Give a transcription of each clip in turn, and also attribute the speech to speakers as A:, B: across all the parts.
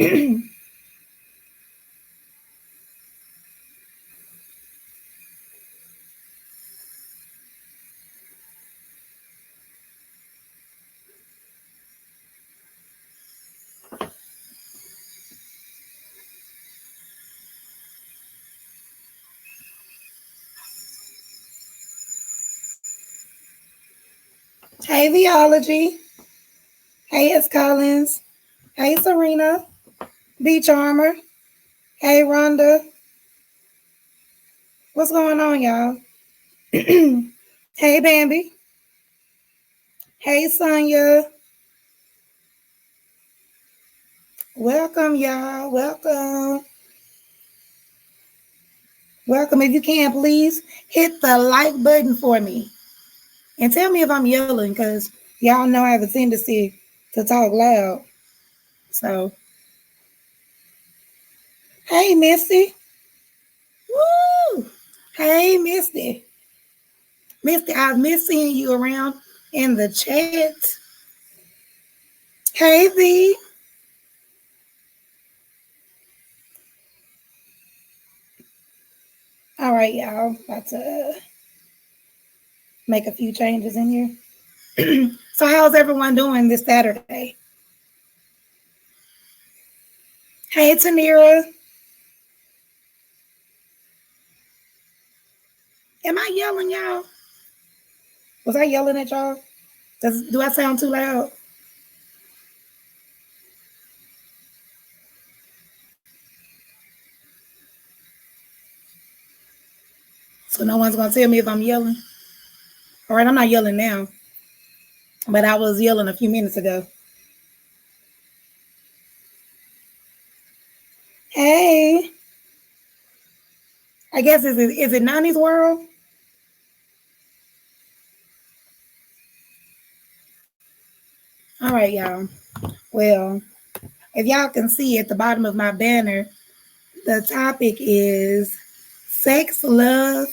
A: Hey, Theology. Hey, S. Collins. Hey, Serena. B. Charmer. Hey, Rhonda. What's going on, y'all? Hey, Bambi. Hey, Sonya. Welcome, y'all. Welcome. Welcome. If you can, please hit the like button for me. And tell me if I'm yelling, because y'all know I have a tendency to talk loud. So, hey, Misty. Woo! Hey, Misty. Misty, I've missed seeing you around in the chat. Hey, V. All right, y'all. About to make a few changes in here. So, how's everyone doing this Saturday? Hey, Tanira. Am I yelling, y'all? Was I yelling at y'all? Do I sound too loud? So no one's gonna tell me if I'm yelling. All right, I'm not yelling now, but I was yelling a few minutes ago. Hey, I guess is it Nani's world? All right, y'all. Well, if y'all can see at the bottom of my banner, the topic is sex, love,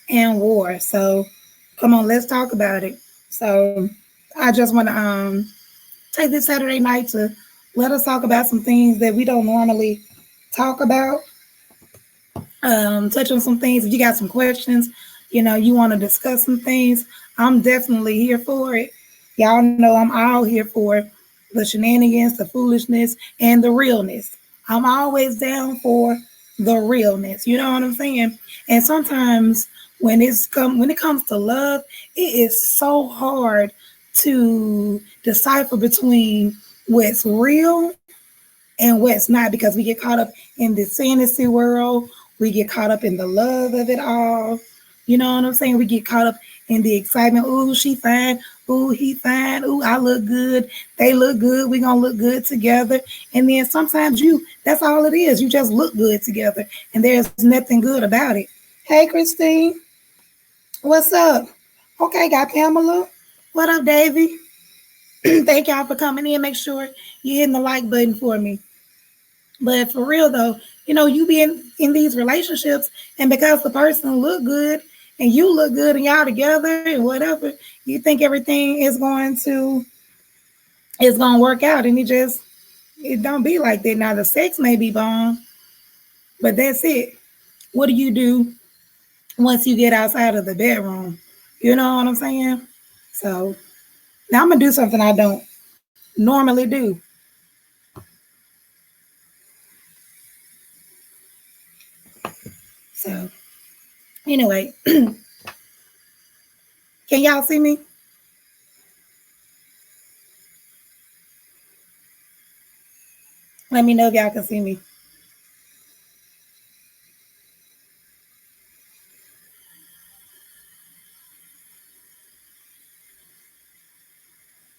A: and war. So come on, let's talk about it. So I just want to take this Saturday night to let us talk about some things that we don't normally talk about. Touch on some things. If you got some questions, you want to discuss some things, I'm definitely here for it. Y'all know I'm all here for the shenanigans, the foolishness, and the realness. I'm always down for the realness. You know what I'm saying? And sometimes when it comes to love, it is so hard to decipher between what's real and what's not, because we get caught up in this fantasy world. We get caught up in the love of it all. You know what I'm saying? We get caught up in the excitement. Ooh, she fine. Ooh, he fine. Ooh, I look good. They look good. We gonna look good together. And then sometimes that's all it is. You just look good together. And there's nothing good about it. Hey, Christine. What's up? Okay, got Pamela. What up, Davy? Thank y'all for coming in. Make sure you hitting the like button for me. But for real though, you be in these relationships, and because the person look good and you look good and y'all together and whatever, you think everything is gonna work out, and it don't be like that. Now the sex may be bomb, but that's it. What do you do once you get outside of the bedroom? You know what I'm saying? So now I'm gonna do something I don't normally do. So anyway, can y'all see me? Let me know if y'all can see me.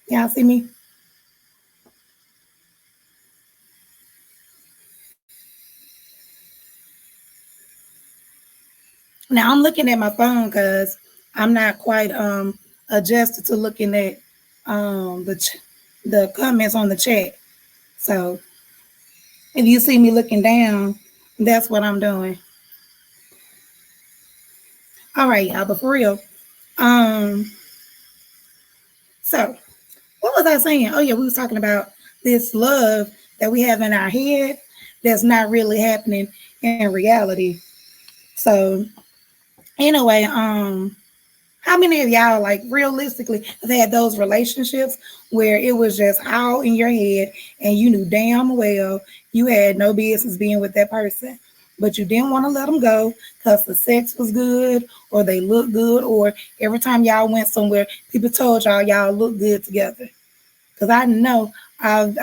A: Y'all see me? Now I'm looking at my phone because I'm not quite adjusted to looking at the comments on the chat. So if you see me looking down, that's what I'm doing. All right, y'all, but for real. Um, so what was I saying? Oh yeah, we was talking about this love that we have in our head that's not really happening in reality. So anyway, how many of y'all, like, realistically have had those relationships where it was just all in your head and you knew damn well you had no business being with that person, but you didn't want to let them go because the sex was good or they looked good, or every time y'all went somewhere, people told y'all look good together? Because I know I've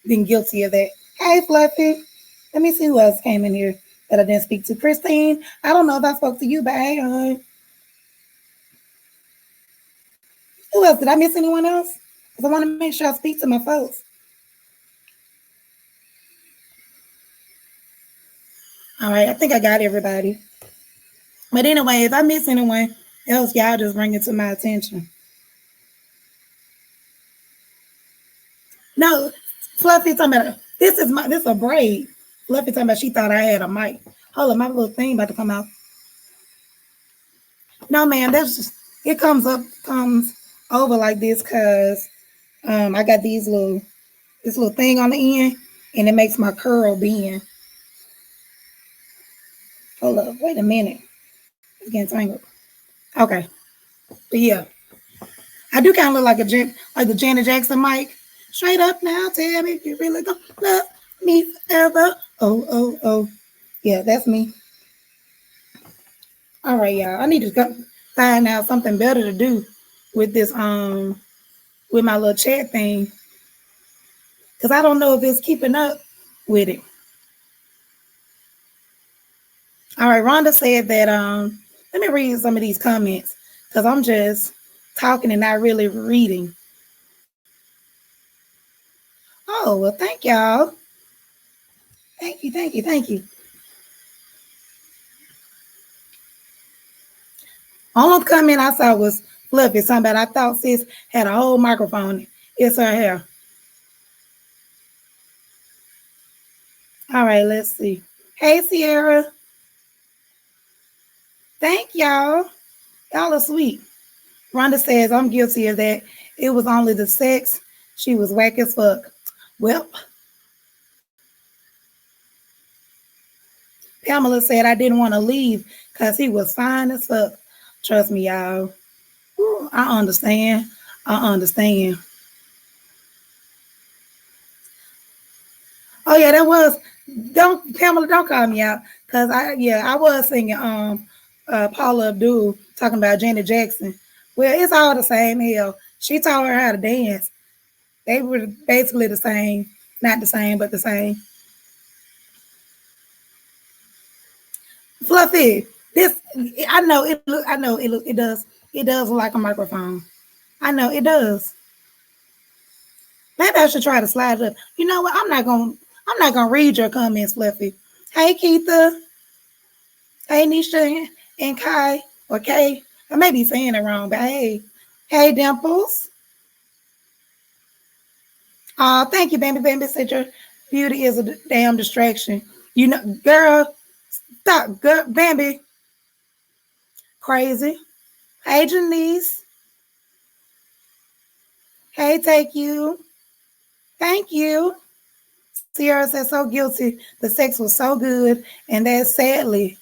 A: been guilty of that. Hey, Fluffy. Let me see who else came in here that I didn't speak to. Christine, I don't know if I spoke to you, but hey, who else? Did I miss anyone else? Because I want to make sure I speak to my folks. All right, I think I got everybody. But anyway, if I miss anyone else, y'all just bring it to my attention. No, Fluffy talking about this is a braid. Fluffy talking about she thought I had a mic. Hold on, my little thing about to come out. No, man, that's just it comes over like this because I got this little thing on the end and it makes my curl bend. Hold up, wait a minute. It's getting tangled. Okay. But yeah, I do kind of look like like the Janet Jackson mic. Straight up now, tell me if you really gonna love me forever. Oh, oh, oh. Yeah, that's me. All right, y'all. I need to find out something better to do with this with my little chat thing. Cause I don't know if it's keeping up with it. All right, Rhonda said that let me read some of these comments because I'm just talking and not really reading. Oh, well, thank y'all. Thank you, thank you, thank you. Only comment I saw was Fluffy. Something about I thought sis had a whole microphone. It's her hair. All right, let's see. Hey, Sierra. Thank y'all. Y'all are sweet. Rhonda says, I'm guilty of that. It was only the sex. She was whack as fuck. Well, Pamela said I didn't want to leave because he was fine as fuck. Trust me, y'all. Ooh, I understand. I understand. Oh yeah, that was don't Pamela, don't call me out. Cause I was singing Paula Abdul talking about Janet Jackson. Well, it's all the same hell. She taught her how to dance. They were basically the same. Not the same, but the same. Fluffy, this I know it does look like a microphone. I know it does. Maybe I should try to slide it up. You know what? I'm not gonna read your comments, Fluffy. Hey Keitha. Hey Nisha and Kai or Kay. I may be saying it wrong, but hey. Hey Dimples. Thank you, Bambi. Bambi said your beauty is a damn distraction. You know, girl, stop, girl, Bambi. Crazy. Hey Janice. Hey, take you. Thank you. Sierra said so guilty. The sex was so good, and sadly,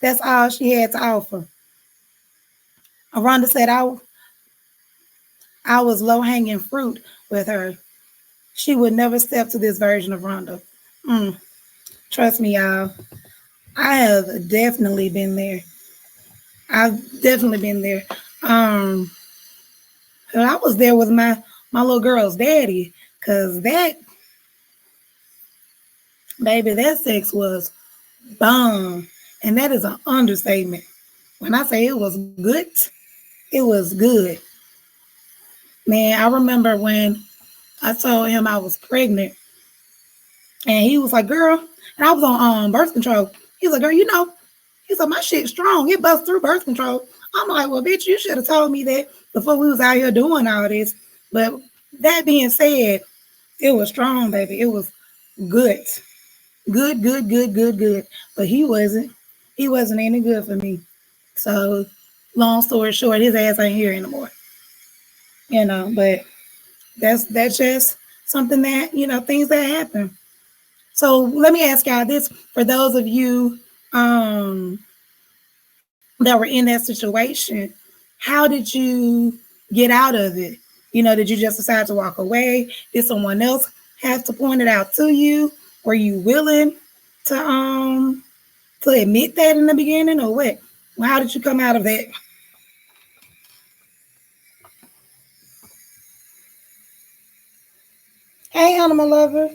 A: that's all she had to offer. Rhonda said I was low hanging fruit with her. She would never step to this version of Rhonda. Mm, trust me, y'all. I have definitely been there. I've definitely been there. Um, I was there with my little girl's daddy, cause that baby, that sex was bomb, and that is an understatement. When I say it was good, it was good. Man, I remember when I told him I was pregnant, and he was like, "Girl," and I was on birth control. He was like, "Girl, you know," he's like, "My shit's strong. It busts through birth control." I'm like, "Well, bitch, you should have told me that before we was out here doing all this." But that being said, it was strong, baby. It was good, good, good, good, good, good. But he wasn't. He wasn't any good for me. So, long story short, his ass ain't here anymore. You know, but that's just something that, things that happen. So let me ask y'all this, for those of you that were in that situation, how did you get out of it? Did you just decide to walk away? Did someone else have to point it out to you? Were you willing to admit that in the beginning, or what? Well, how did you come out of that? Hey, animal lover.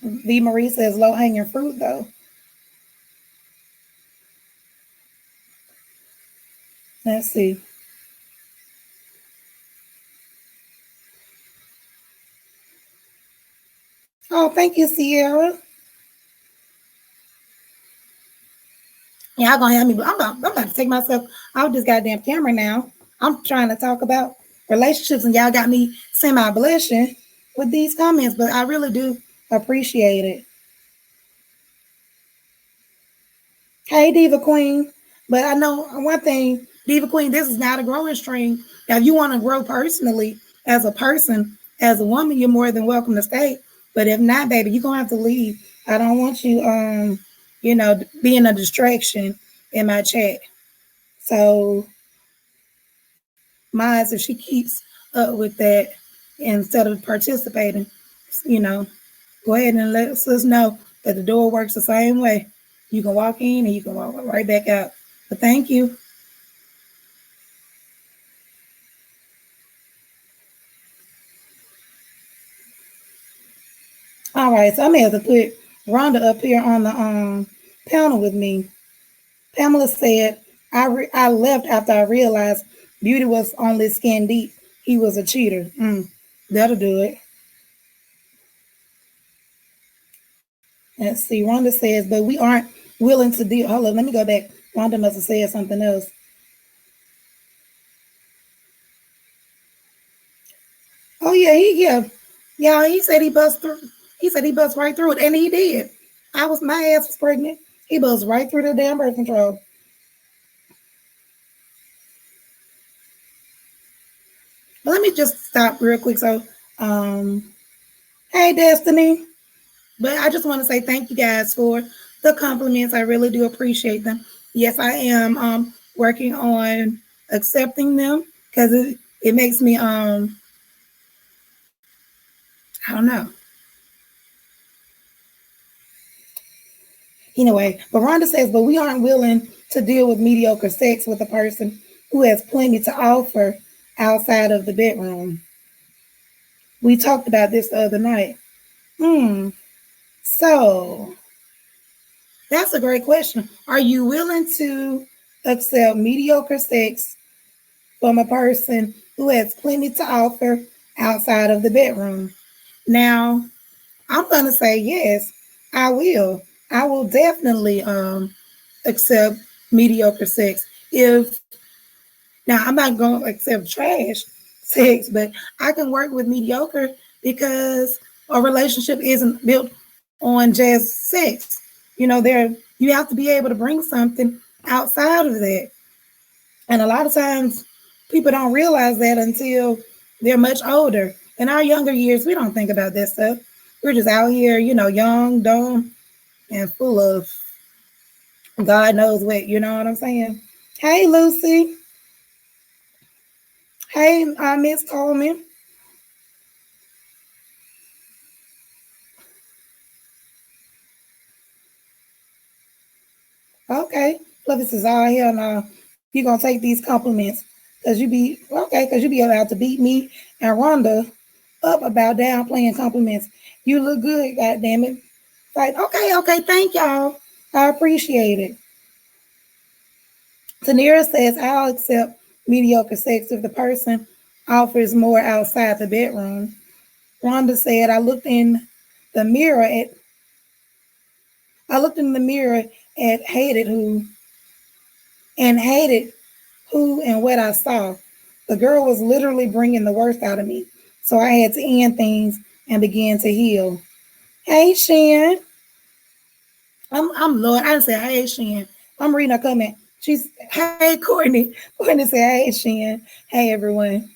A: V. Marie says low hanging fruit, though. Let's see. Oh, thank you, Sierra. Y'all gonna have me. I'm about to take myself off this goddamn camera now. I'm trying to talk about relationships, and y'all got me semi blushing with these comments, but I really do appreciate it. Hey, Diva Queen. But I know one thing, Diva Queen, this is not a growing stream. Now, if you want to grow personally as a person, as a woman, you're more than welcome to stay. But if not, baby, you're gonna have to leave. I don't want you being a distraction in my chat. So mine, if she keeps up with that instead of participating, you know, go ahead and let us know that the door works the same way. You can walk in and you can walk right back out. But thank you. All right, so I'm gonna have to put Rhonda up here on the panel with me. Pamela said, I left after I realized Beauty was only skin deep. He was a cheater. That'll do it. Let's see. Rhonda says, but we aren't willing to deal. Hold on, let me go back. Rhonda must have said something else. Oh yeah. He said he bust through. He said he bust right through it, and he did. My ass was pregnant. He buzzed right through the damn birth control. But let me just stop real quick. So, hey, Destiny. But I just want to say thank you guys for the compliments. I really do appreciate them. Yes, I am working on accepting them because it makes me I don't know. Anyway, but Rhonda says, but we aren't willing to deal with mediocre sex with a person who has plenty to offer outside of the bedroom. We talked about this the other night. So that's a great question. Are you willing to accept mediocre sex from a person who has plenty to offer outside of the bedroom? Now, I'm going to say yes, I will. I will definitely accept mediocre sex. If now I'm not going to accept trash sex, but I can work with mediocre because a relationship isn't built on just sex. You have to be able to bring something outside of that. And a lot of times people don't realize that until they're much older. In our younger years, we don't think about that stuff. We're just out here, young, dumb, and full of God knows what, you know what I'm saying? Hey, Lucy. Hey, Miss Coleman. Okay. Lovis is all here now. You're going to take these compliments because you be allowed to beat me and Rhonda up about downplaying compliments. You look good, God damn it. Like, okay, thank y'all. I appreciate it. Tanira says, I'll accept mediocre sex if the person offers more outside the bedroom. Rhonda said, the mirror at I looked in the mirror at hated who and what I saw. The girl was literally bringing the worst out of me. So I had to end things and begin to heal. Hey, Shan. I'm Lord. I didn't say hey, Shan. I'm reading a comment. She's hey, Courtney. Courtney said hey, Shan. Hey, everyone.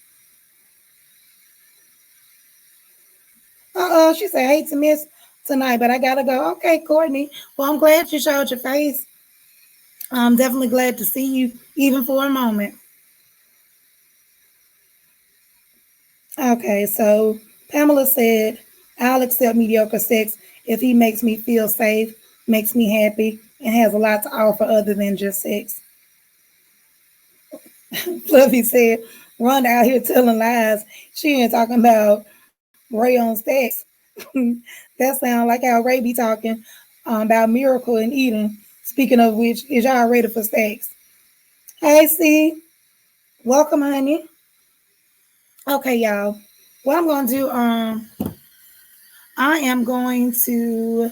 A: She said, hate to miss tonight, but I gotta go. Okay, Courtney. Well, I'm glad you showed your face. I'm definitely glad to see you, even for a moment. Okay, so Pamela said, I'll accept mediocre sex if he makes me feel safe, makes me happy, and has a lot to offer other than just sex. Fluffy said, Rhonda out here telling lies. She ain't talking about Ray on stacks. That sounds like how Ray be talking about Miracle and Eden. Speaking of which, is y'all ready for stacks? Hey, C. Welcome, honey. Okay, y'all. What I'm going to do, I am going to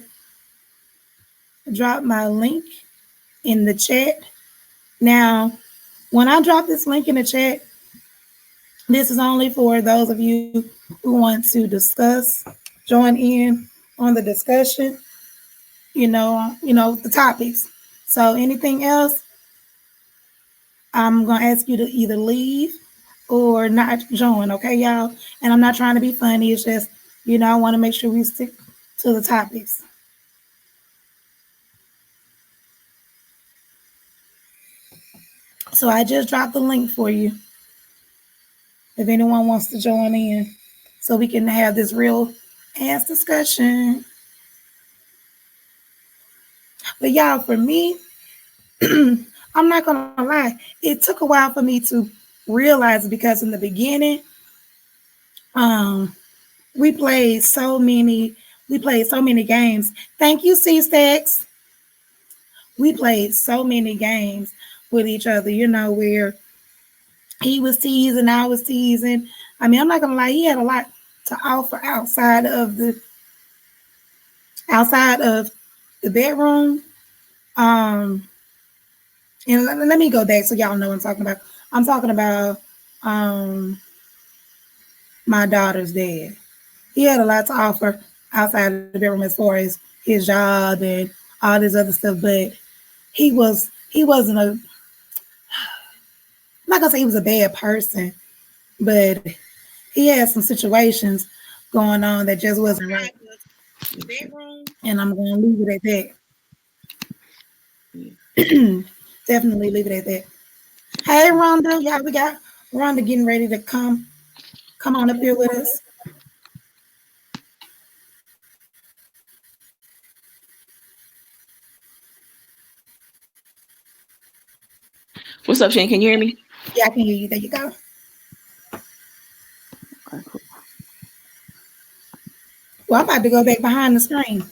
A: drop my link in the chat. Now, when I drop this link in the chat, this is only for those of you who want to discuss, join in on the discussion, the topics. So anything else, I'm gonna ask you to either leave or not join, okay, y'all? And I'm not trying to be funny. It's just, I want to make sure we stick to the topics. So I just dropped the link for you if anyone wants to join in so we can have this real ass discussion. But y'all, for me, I'm not gonna lie, it took a while for me to realize it because in the beginning, um, we played so many, games. Thank you, C-Stacks. We played so many games with each other, where he was teasing, I was teasing. I mean, I'm not gonna lie, he had a lot to offer outside of the bedroom. Um, and let me go back so y'all know what I'm talking about. I'm talking about my daughter's dad. He had a lot to offer outside of the bedroom as far as his job and all this other stuff, but he wasn't I'm not gonna say he was a bad person, but he had some situations going on that just wasn't right. And I'm gonna leave it at that. Definitely leave it at that. Hey Rhonda, yeah, we got Rhonda getting ready to come on up here with us.
B: What's up, Shane? Can you hear me?
A: Yeah, I can hear you. There you go.
B: Okay, cool.
A: Well, I'm about to go back behind the screen.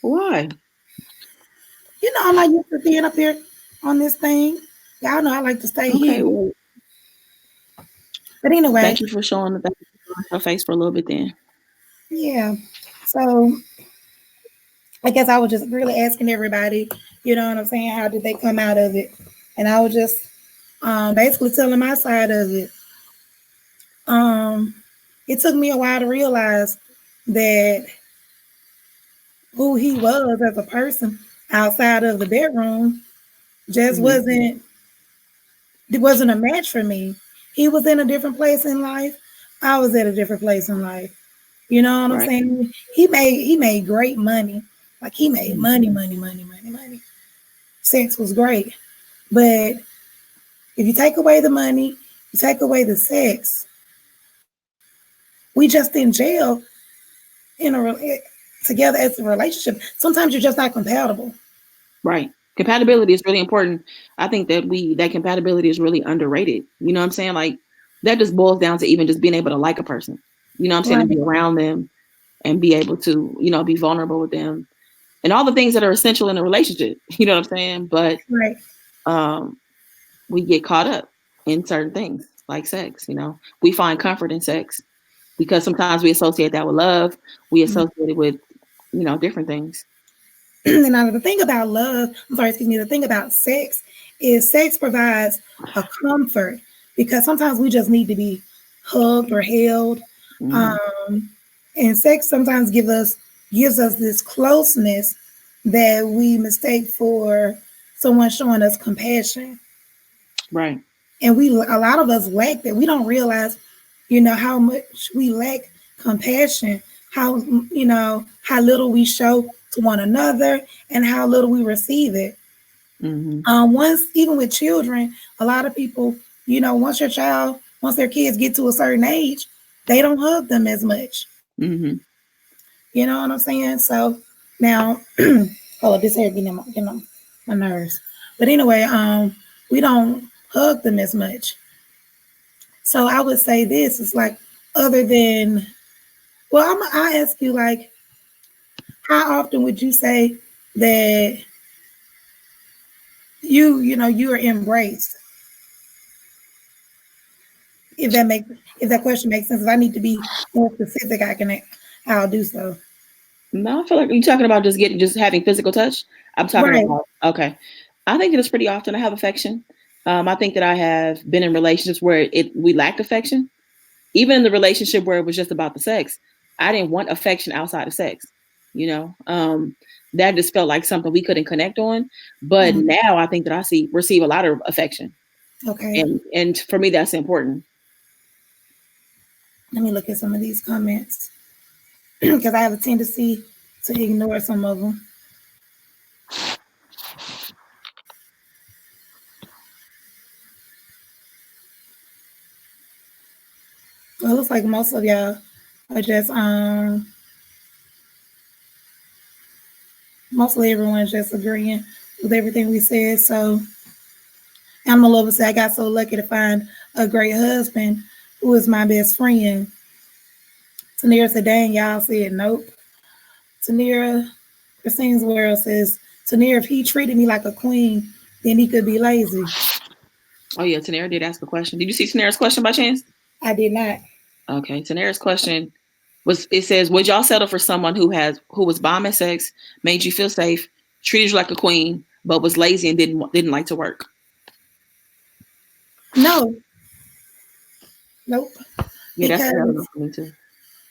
B: Why?
A: I'm not used to being up here on this thing. Y'all know I like to stay
B: Okay,
A: here.
B: well,
A: But anyway,
B: thank you for showing her face for a little bit then.
A: yeah. So I guess I was just really asking everybody, you know what I'm saying? How did they come out of it? And I was just basically telling my side of it. Um, it took me a while to realize that who he was as a person outside of the bedroom just
B: Mm-hmm.
A: wasn't a match for me. He was in a different place in life. I was at a different place in life. You know what I'm
B: Right.
A: saying? He made great money. Like he made money, money, money, money, money. Sex was great. But if you take away the money, you take away the sex, we just in jail in together as a relationship. Sometimes you're just not compatible.
B: Right. Compatibility is really important. I think that compatibility is really underrated. You know what I'm saying? Like that just boils down to even just being able to like a person. You know what I'm saying? And
A: Right.
B: be around them and be able to, be vulnerable with them and all the things that are essential in a relationship. You know what I'm saying? But
A: Right.
B: um, we get caught up in certain things like sex. We find comfort in sex because sometimes we associate that with love. We associate it with, different things.
A: And now the thing about love, I'm sorry, excuse me, the thing about sex is sex provides a comfort because sometimes we just need to be hugged or held.
B: Mm-hmm.
A: Um, and sex sometimes gives us this closeness that we mistake for someone showing us compassion.
B: Right.
A: And a lot of us lack that. We don't realize how much we lack compassion, how, how little we show to one another, and how little we receive it.
B: Mm-hmm.
A: Once, even with children, a lot of people, once their kids get to a certain age, they don't hug them as much.
B: Mm-hmm.
A: You know what I'm saying? So now, oh, this hair getting on my nerves. But anyway, we don't hug them as much. So I would say this is like, other than, well, I ask you, like, how often would you say that you are embraced? If that makes if that question makes sense, if I need to be more specific, I'll do so.
B: No, I feel like you're talking about just having physical touch. I'm talking
A: Right.
B: about okay. I think it is pretty often I have affection. I think that I have been in relationships where we lacked affection. Even in the relationship where it was just about the sex, I didn't want affection outside of sex. You know, that just felt like something we couldn't connect on. But
A: Mhm.
B: now I think that receive a lot of affection,
A: Okay.
B: and for me that's important.
A: Let me look at some of these comments because I have a tendency to ignore some of them. Well, it looks like most of y'all are just mostly everyone's just agreeing with everything we said. So Animal Lover said, I got so lucky to find a great husband who is my best friend. Tanira said, dang, y'all said nope. Tanira, Christine's World says, Tanira, if he treated me like a queen, then he could be lazy.
B: Oh yeah, Tanera did ask a question. Did you see Tanera's question by chance?
A: I did not.
B: Okay, Tanera's question it says, would y'all settle for someone who was bomb at sex, made you feel safe, treated you like a queen, but was lazy and didn't like to work?
A: No, nope.
B: Yeah, that's a hell no
A: Because
B: for me too.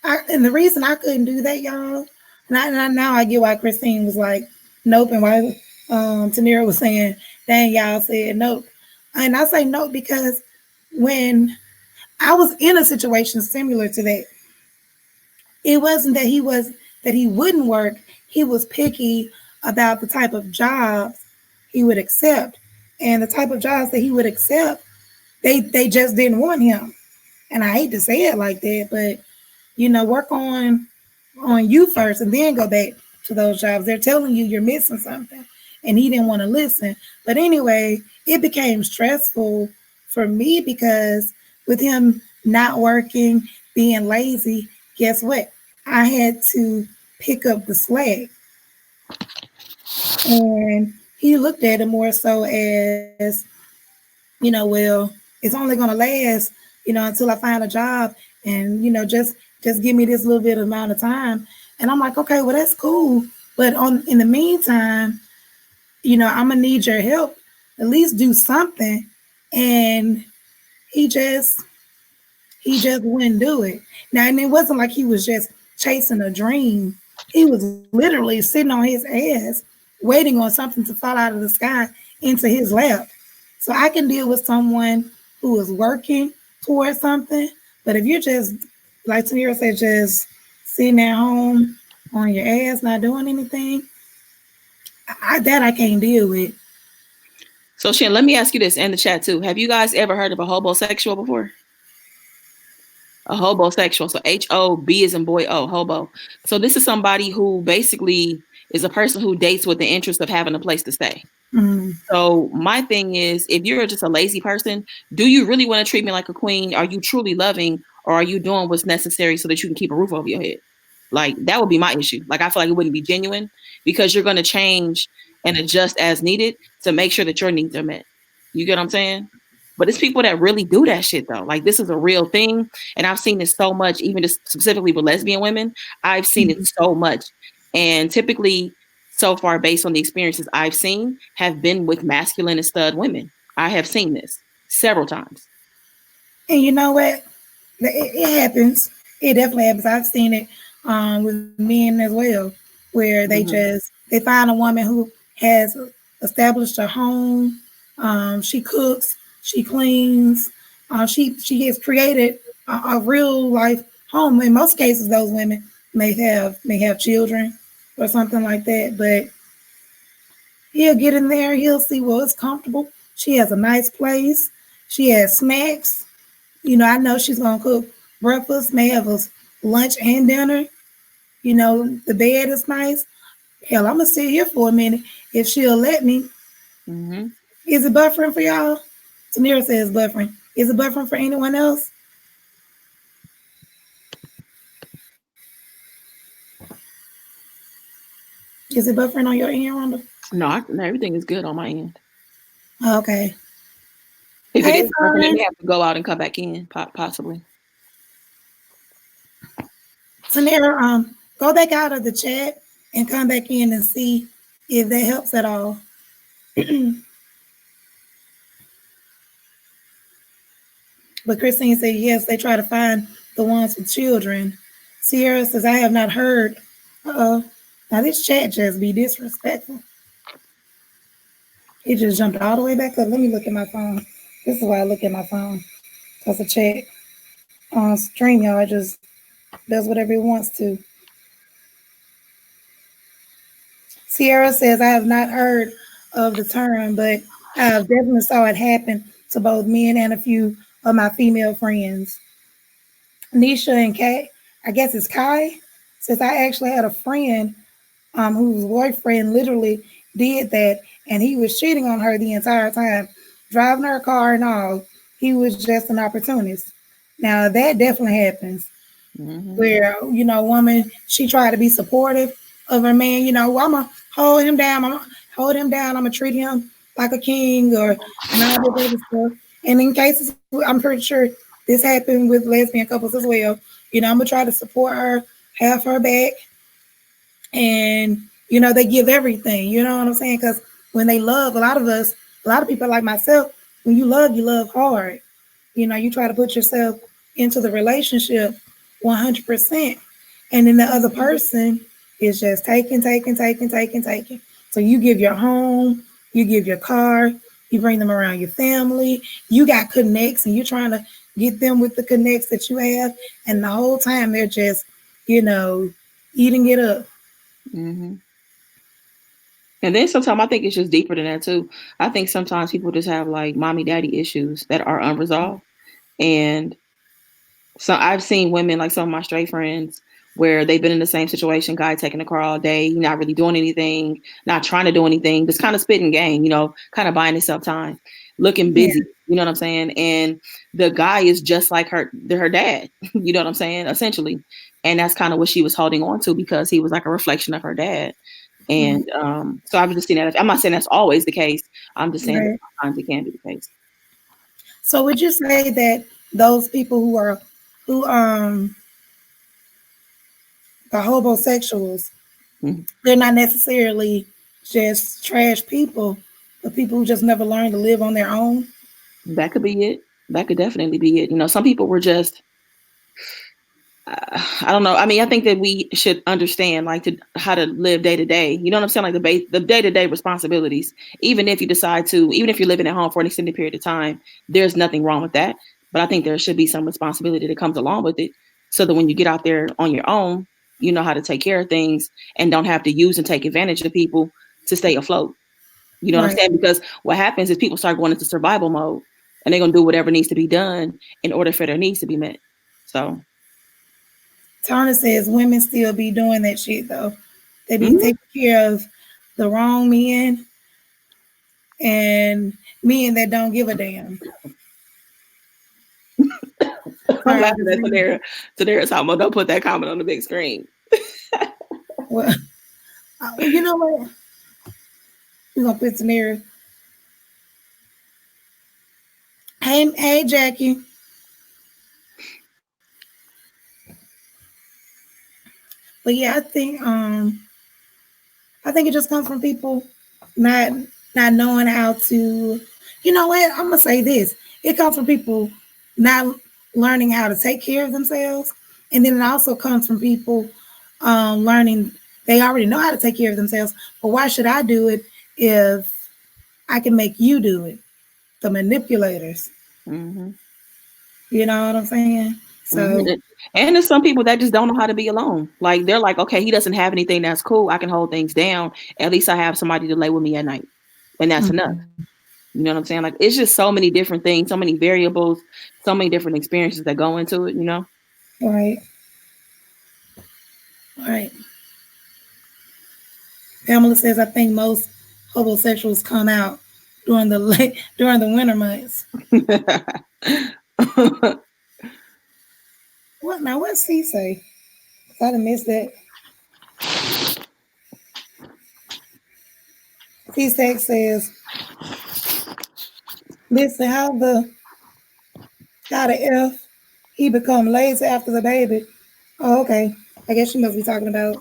A: and the reason I couldn't do that, y'all, now I get why Christine was like, nope, and why Tanira was saying, dang, y'all said nope. And I say nope because when I was in a situation similar to that, it wasn't that he wouldn't work. He was picky about the type of jobs he would accept. And the type of jobs that he would accept, they just didn't want him. And I hate to say it like that, but work on you first and then go back to those jobs. They're telling you you're missing something. And he didn't want to listen. But anyway, it became stressful for me because with him not working, being lazy, guess what? I had to pick up the slack. And he looked at it more so as, well, it's only going to last, until I find a job and, just give me this little bit of amount of time. And I'm like, okay, well, that's cool. But in the meantime, I'm going to need your help. At least do something. And he just, he just wouldn't do it. Now, and it wasn't like he was just chasing a dream. He was literally sitting on his ass, waiting on something to fall out of the sky into his lap. So I can deal with someone who is working towards something. But if you're just, like Tamira said, just sitting at home on your ass, not doing anything, I can't deal with.
B: So Shin, let me ask you this in the chat too. Have you guys ever heard of a homosexual before? A hobosexual. So HOB is in boy O, hobo. So this is somebody who basically is a person who dates with the interest of having a place to stay.
A: Mm.
B: So my thing is, if you're just a lazy person, do you really want to treat me like a queen? Are you truly loving, or are you doing what's necessary so that you can keep a roof over your head? Like that would be my issue. Like I feel like it wouldn't be genuine because you're going to change and adjust as needed to make sure that your needs are met. You get what I'm saying? But it's people that really do that shit though. Like this is a real thing, and I've seen this so much, even just specifically with lesbian women. I've seen it so much, and typically so far based on the experiences I've seen have been with masculine and stud women. I have seen this several times.
A: And you know what? It happens. It definitely happens. I've seen it with men as well, where
B: Mm-hmm.
A: they find a woman who has established a home. She cooks. She cleans. She has created a real life home. In most cases, those women may have children or something like that. But he'll get in there. He'll see, well, it's comfortable. She has a nice place. She has snacks. I know she's gonna cook breakfast, may have us lunch and dinner. The bed is nice. Hell, I'm gonna sit here for a minute if she'll let me.
B: Mm-hmm.
A: Is it buffering for y'all? Tanira says buffering. Is it buffering for anyone else? Is it buffering on your end, Rhonda?
B: No, everything is good on my end.
A: Okay.
B: If it
A: Hey,
B: is working, it
A: Thomas.
B: may have to go out and come back in, possibly.
A: Tanira, go back out of the chat and come back in and see if that helps at all. But Christine said, yes, they try to find the ones with children. Sierra says, I have not heard. Uh-oh. Now this chat just be disrespectful. It just jumped all the way back up. Let me look at my phone. This is why I look at my phone. Because the chat on StreamYard just does whatever it wants to. Sierra says, I have not heard of the term, but I've definitely saw it happen to both men and a few of my female friends. Nisha and Kay, I guess it's Kai, says I actually had a friend whose boyfriend literally did that, and he was cheating on her the entire time, driving her car and all. He was just an opportunist. Now that definitely happens,
B: Mm-hmm.
A: where woman, she tried to be supportive of her man. I'm gonna hold him down. I'm gonna hold him down. I'm gonna treat him like a king, or and all this other stuff. And in cases, I'm pretty sure this happened with lesbian couples as well. I'm gonna try to support her, have her back, and they give everything. You know what I'm saying? Because when they love, a lot of people like myself, when you love hard. You try to put yourself into the relationship 100%, and then the other person is just taking, taking, taking, taking, taking. So you give your home, you give your car, you bring them around your family, you got connects, and you're trying to get them with the connects that you have, and the whole time they're just you know eating it up.
B: Mm-hmm. And then sometimes I think it's just deeper than that too. I think sometimes people just have like mommy daddy issues that are unresolved. And so I've seen women, like some of my straight friends, where they've been in the same situation, guy taking the car all day, not really doing anything, not trying to do anything, just kind of spitting game, kind of buying himself time, looking
A: Yeah,
B: busy, you know what I'm saying? And the guy is just like her dad, you know what I'm saying? Essentially. And that's kind of what she was holding on to because he was like a reflection of her dad. And so I've just seen that. I'm not saying that's always the case. I'm just saying that
A: right.
B: sometimes it can be the case.
A: So would you say that those people who are homosexuals,
B: Mhm.
A: they're not necessarily just trash people, but people who just never learned to live on their own?
B: That could be it. That could definitely be it. Some people were just I don't know. I mean, I think that we should understand like how to live day to day. You know what I'm saying? Like the day to day responsibilities. Even if you decide to, even if you're living at home for an extended period of time, there's nothing wrong with that. But I think there should be some responsibility that comes along with it, so that when you get out there on your own, you know how to take care of things and don't have to use and take advantage of people to stay afloat. You know what I'm
A: Right.
B: saying? Because what happens is people start going into survival mode, and they're gonna do whatever needs to be done in order for their needs to be met. So.
A: Tana says women still be doing that shit though. They be
B: Mhm.
A: taking care of the wrong men and men that don't give a damn.
B: I'm
A: Sorry, I
B: laughing
A: just
B: at
A: read.
B: Tadera talking about don't put that comment on the big screen.
A: Well, you know what? We're gonna put Tanera. Hey, Jackie. But yeah, I think it just comes from people not not knowing how to. You know what? I'm gonna say this. It comes from people not learning how to take care of themselves, and then it also comes from people learning they already know how to take care of themselves. But why should I do it if I can make you do it? The manipulators.
B: Mm-hmm.
A: You know what I'm saying? So,
B: And there's some people that just don't know how to be alone. Like they're like, okay, he doesn't have anything, that's cool. I can hold things down. At least I have somebody to lay with me at night, and that's enough.
A: mhm,
B: You know what I'm saying? Like it's just so many different things, so many variables, so many different experiences that go into it. You know.
A: right, right. Pamela says, I think most homosexuals come out during the during the winter months. What now? What's he say? I done missed that. T-Sex says, listen, how the F he become lazy after the baby. Oh, okay. I guess she must be talking to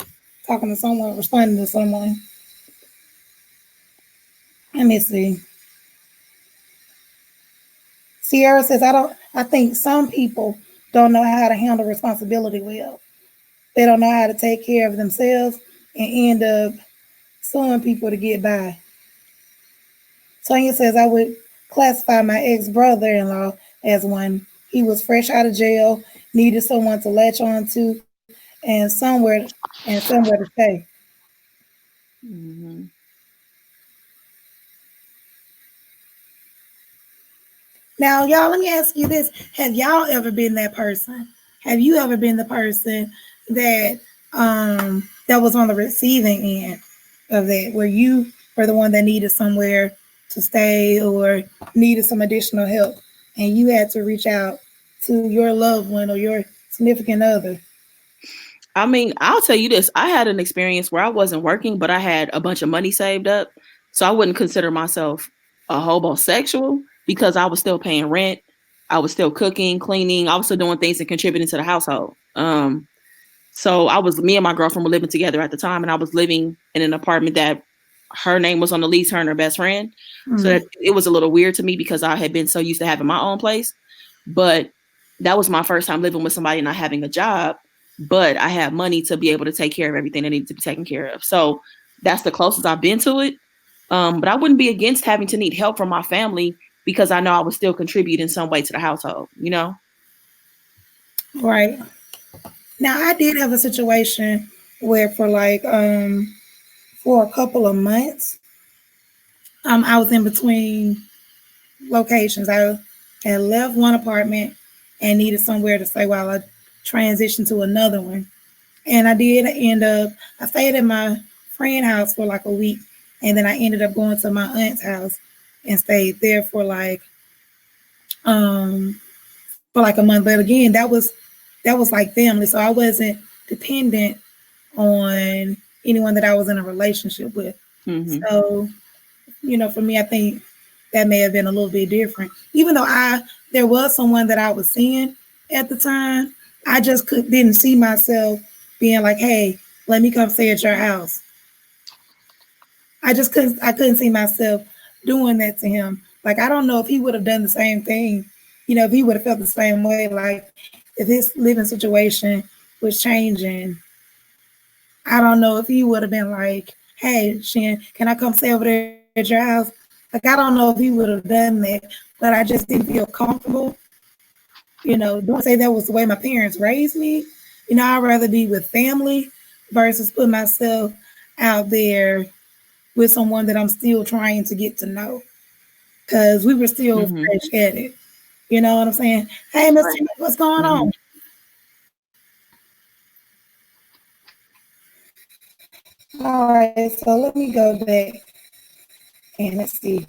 A: someone, responding to someone. Let me see. Sierra says, I think some people don't know how to handle responsibility well. They don't know how to take care of themselves and end up suing people to get by. Sonia says, I would classify my ex brother in law as one. He was fresh out of jail, needed someone to latch on to, and somewhere to stay.
B: Mhm.
A: Now, y'all, let me ask you this. Have y'all ever been that person? Have you ever been the person that was on the receiving end of that, where you were the one that needed somewhere to stay or needed some additional help, and you had to reach out to your loved one or your significant other?
B: I mean, I'll tell you this. I had an experience where I wasn't working, but I had a bunch of money saved up. So I wouldn't consider myself a homosexual because I was still paying rent. I was still cooking, cleaning. I was still doing things and contributing to the household. So me and my girlfriend were living together at the time, and I was living in an apartment that her name was on the lease, her and her best friend. So
A: Mm,
B: that it was a little weird to me because I had been so used to having my own place. But that was my first time living with somebody and not having a job. But I had money to be able to take care of everything that needed to be taken care of. So that's the closest I've been to it. But I wouldn't be against having to need help from my family because I know I would still contribute in some way to the household, you know?
A: right. Now, I did have a situation where for a couple of months, I was in between locations. I had left one apartment and needed somewhere to stay while I transitioned to another one. And I did end up, I stayed at my friend's house for like a week. And then I ended up going to my aunt's house and stayed there um for like a month. But again, that was like family. So I wasn't dependent on anyone that I was in a relationship with.
B: Hmm.
A: So for me, I think that may have been a little bit different. Even though there was someone that I was seeing at the time, I just didn't see myself being like, "Hey, let me come stay at your house." I couldn't see myself doing that to him. Like I don't know if he would have done the same thing. If he would have felt the same way. Like if his living situation was changing, I don't know if he would have been like, "Hey, Shan, can I come stay over there at your house?" Like I don't know if he would have done that, but I just didn't feel comfortable. Don't say that was the way my parents raised me. I'd rather be with family versus put myself out there with someone that I'm still trying to get to know because we were still
B: Hmm.
A: fresh headed. You know what I'm saying? Hey, Mr.
B: Right.
A: What's going on?
B: Hmm.
A: All right, so let me go back and let's see.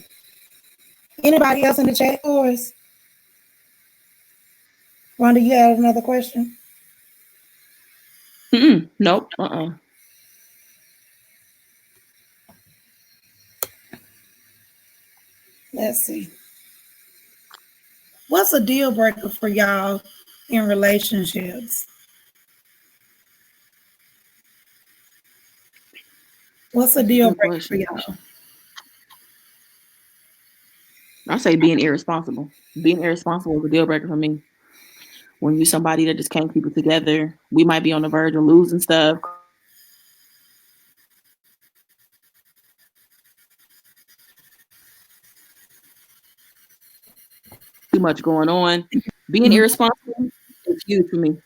A: Anybody else in the chat for us? Rhonda, you had another question?
B: Mm-mm. Nope. Uh-uh.
A: Let's see. What's a deal breaker for y'all in relationships? What's a
B: That's a
A: deal
B: good
A: breaker for
B: question.
A: y'all?
B: I say being irresponsible. Being irresponsible is a deal breaker for me. When you're somebody that just can't keep it together, we might be on the verge of losing stuff, too much going on. Being
A: Mhm.
B: irresponsible. It's huge for me.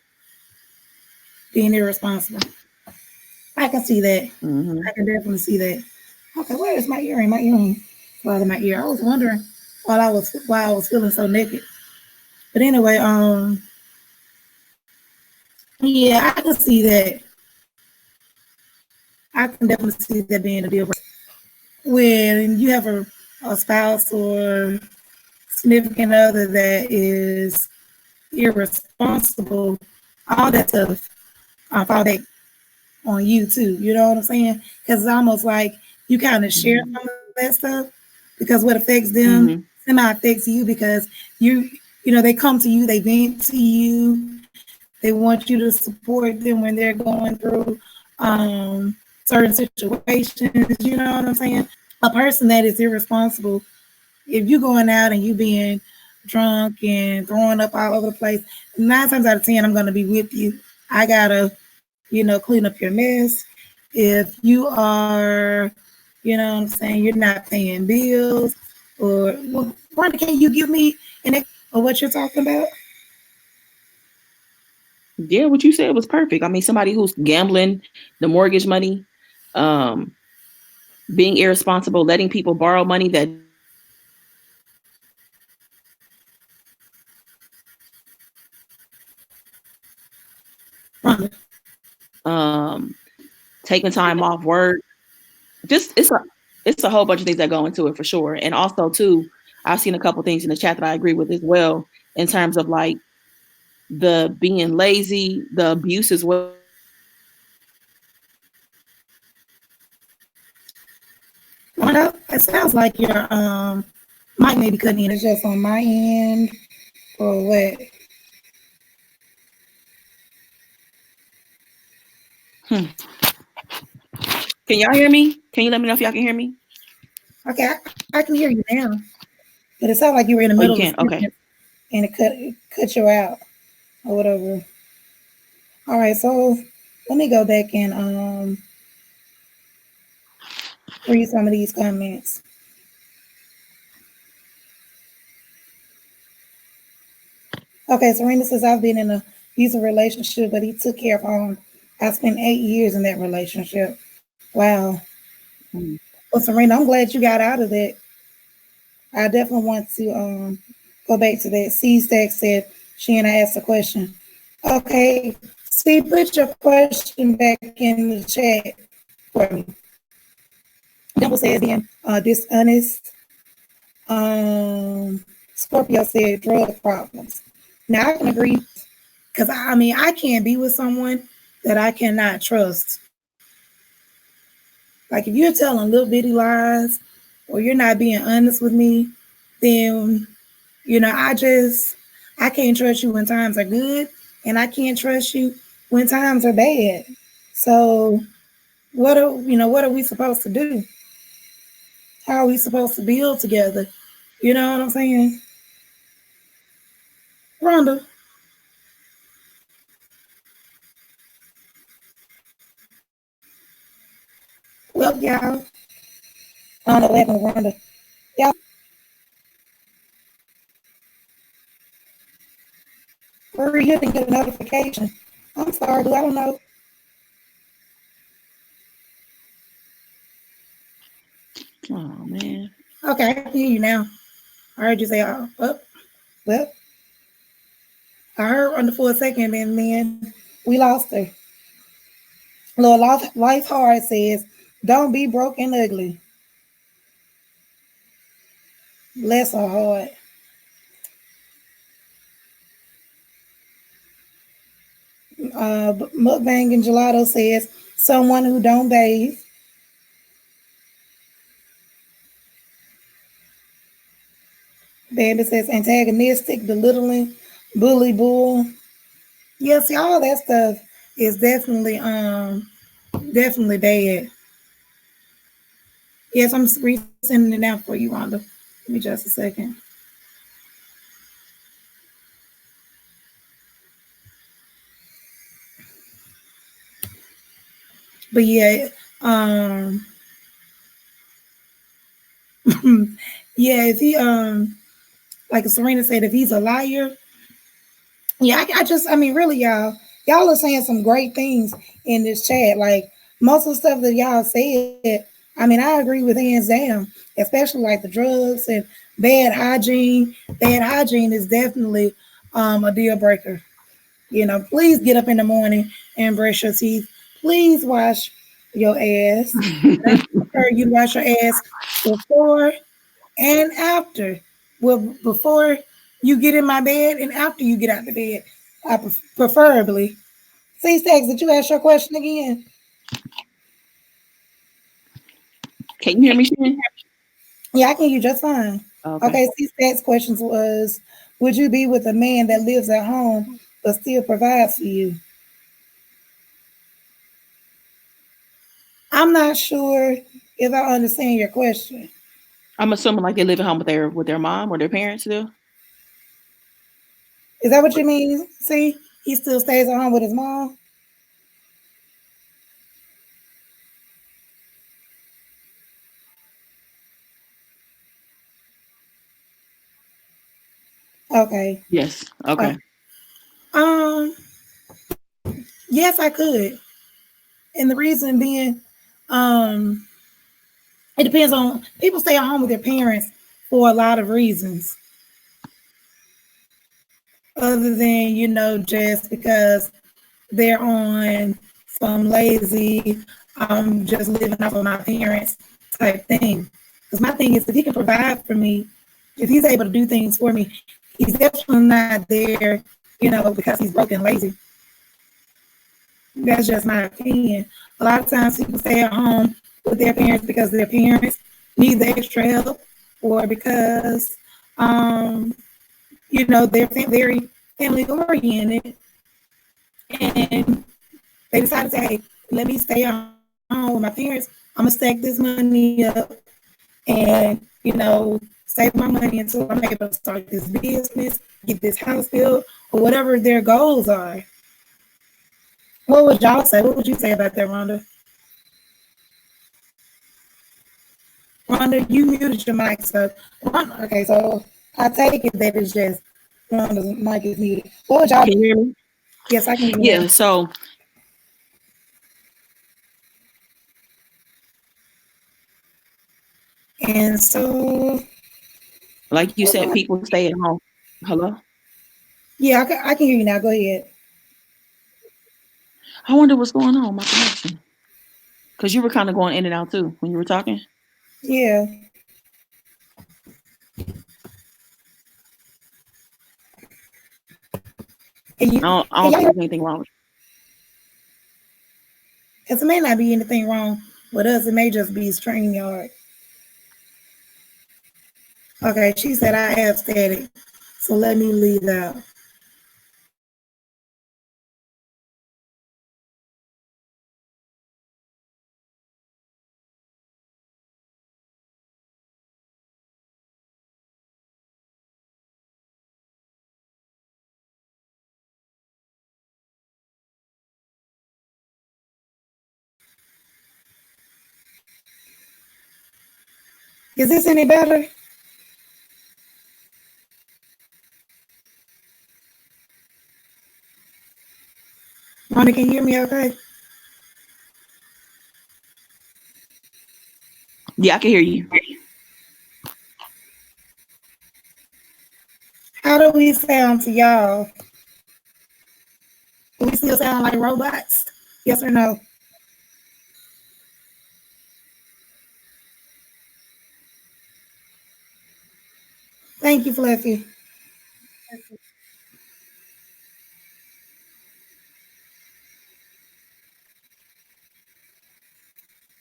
A: being irresponsible. I can see that.
B: Hmm.
A: I can definitely see that. Okay, where is my earring? My earring fell in my ear. I was wondering why I was feeling so naked. But anyway, yeah, I can see that. I can definitely see that being a deal breaker. When you have a spouse or significant other that is irresponsible, all that stuff fall back on you too. You know what I'm saying? Because it's almost like you kind of share
B: Hmm.
A: some of that stuff because what affects them
B: Hmm.
A: semi affects you because you know they come to you, they vent to you, they want you to support them when they're going through certain situations. You know what I'm saying? A person that is irresponsible, if you going out and you being drunk and throwing up all over the place, 9 times out of 10, I'm gonna be with you. I gotta, clean up your mess. If you are, what I'm saying, you're not paying bills, or well, Wanda, can you give me an of what you're talking about?
B: Yeah, what you said was perfect. I mean, somebody who's gambling the mortgage money, um, being irresponsible, letting people borrow money that don't even have to come from them,
A: Wanda.
B: taking time off work. Just it's a whole bunch of things that go into it for sure. And also too, I've seen a couple things in the chat that I agree with as well in terms of like the being lazy, the abuse as well.
A: Wanda, it sounds like your mic may be cutting in. It's just on my end or what?
B: Hmm. Can y'all hear me? Can you let me know if y'all can hear me?
A: Okay, I can hear you now, but it sounded like you were in the middle
B: Oh,
A: of
B: you
A: a
B: can.
A: sentence
B: Okay.
A: and it cut you out or whatever. All right, so let me go back and read some of these comments. Okay, Serena says I've been in a abusive relationship, but he took care of home. I spent 8 years in that relationship. Wow.
B: Mm.
A: Well, Serena, I'm glad you got out of that. I definitely want to go back to that. C Stack said she and I asked a question. Okay, see, put your question back in the chat for me. Dimple says being dishonest. Scorpio said drug problems. Now I can agree because I mean I can't be with someone that I cannot trust. Like if you're telling little bitty lies or you're not being honest with me, then I can't trust you when times are good, and I can't trust you when times are bad. So what are we supposed to do? How are we supposed to build together? You know what I'm saying? Rhonda. Well, y'all, I don't know what happened with Rhonda. Y'all, hurry, you didn't get a notification. I'm sorry, dude, I don't know.
B: Oh man.
A: Okay, I can hear you now. I heard you say, well, I heard Rhonda for a second, and then we lost her. Lord, life hard says, don't be broke and ugly. Bless her heart. Mukbang and Gelato says, someone who don't bathe. Bandit says, antagonistic, belittling, bully, bull. Yeah, see, all that stuff is definitely bad. Yes, I'm resending it now for you, Rhonda. Give me just a second. But yeah, um, yeah, if he like Serena said, if he's a liar, Yeah, I mean, really, y'all are saying some great things in this chat. Like most of the stuff that y'all said, I mean, I agree with hands down, especially like the drugs and bad hygiene. Bad hygiene is definitely a deal breaker. You know, please get up in the morning and brush your teeth. Please wash your ass. And I prefer you wash your ass before and after. Well, before you get in my bed and after you get out the bed, preferably. See, Stacks, did you ask your question again?
B: Can you hear me, Shannon?
A: Yeah, I can hear you just fine.
B: Okay.
A: Okay, C Stacks' questions was, would you be with a man that lives at home but still provides for you? I'm not sure if I understand your question.
B: I'm assuming like they live at home with their mom or their parents still.
A: Is that what you mean? See, he still stays at home with his mom. Okay.
B: Yes.
A: Uh,
B: Okay.
A: um. Yes, I could, and the reason being, um, it depends on people stay at home with their parents for a lot of reasons, other than just because they're on some lazy, just living off of my parents type thing. Because my thing is, if he can provide for me, if he's able to do things for me, he's definitely not there, because he's broken, lazy. That's just my opinion. A lot of times people stay at home with their parents because their parents need the extra help, or because, um, they're very family oriented, and they decided to say, hey, let me stay at home with my parents. I'm gonna stack this money up and, save my money until I'm able to start this business, get this house built, or whatever their goals are. What would y'all say? What would you say about that, Rhonda? Rhonda, you muted your mic, so Rhonda, okay, so I take it that it's just Rhonda's mic is muted. What would y'all
B: Can you
A: do?
B: hear me?
A: Yes, I can hear you
B: Yeah.
A: now.
B: So
A: And so,
B: like you said, people stay at home. Hello.
A: yeah, I can hear you now. Go ahead.
B: I wonder what's going on with my connection. Because you were kind of going in and out too when you were talking.
A: Yeah.
B: I
A: Can
B: don't
A: y'all
B: think
A: hear?
B: there's anything wrong.
A: Because it may not be anything wrong with us. It may just be StreamYard. Okay, she said I have static, so let me leave out. Is this any better? Rhonda, can you hear me okay?
B: Yeah, I can hear you.
A: How do we sound to y'all? Do we still sound like robots? Yes or no? Thank you, Fluffy.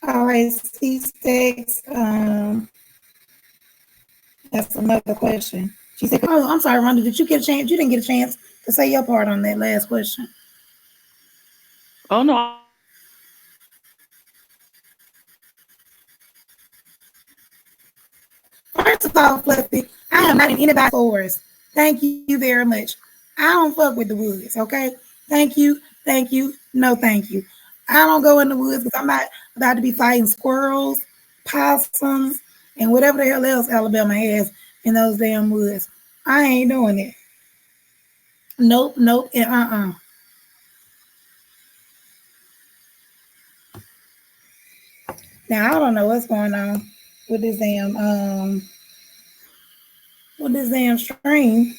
A: All right, C6. That's another question. She said, "Oh, I'm sorry, Rhonda. Did you get a chance? You didn't get a chance to say your part on that last question."
B: Oh no, I was just saying like people stay at home with their parents
A: First of all, Fluffy, I am not in anybody's forest. Thank you very much. I don't fuck with the woods, okay? Thank you, thank you, no thank you. I don't go in the woods because I'm not about to be fighting squirrels, possums, and whatever the hell else Alabama has in those damn woods. I ain't doing it. Nope, nope, and Now I don't know what's going on with this damn stream.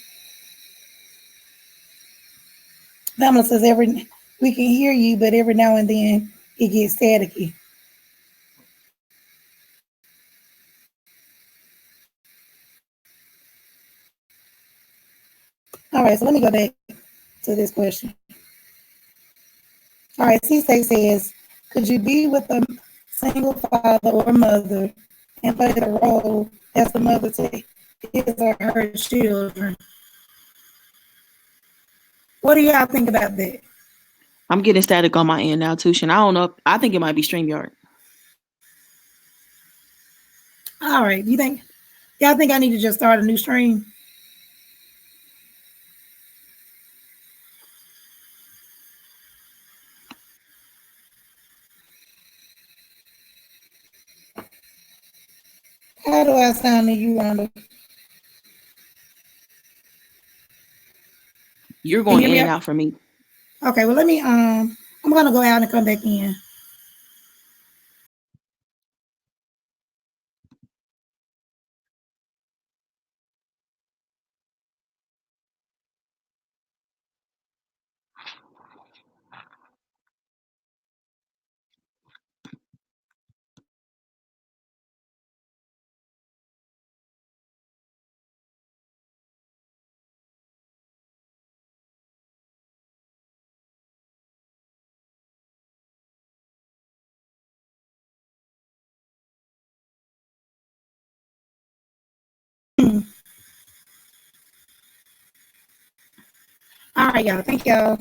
A: Pamela says we can hear you, but every now and then it gets staticky. All right, so let me go back to this question. All right, C-State says, could you be with a single father or mother and play the role as the mother to his or her children? What do y'all think about that?
B: I'm getting static on my end now, Tushin. I don't know. I think it might be StreamYard.
A: All right, y'all think I need to just start a new stream? How do I sound to you, Rhonda?
B: You're
A: Can
B: going
A: you
B: in
A: hear
B: and
A: me?
B: out for me.
A: Okay, well let me I'm gonna go out and come back in. All right, y'all. Thank y'all.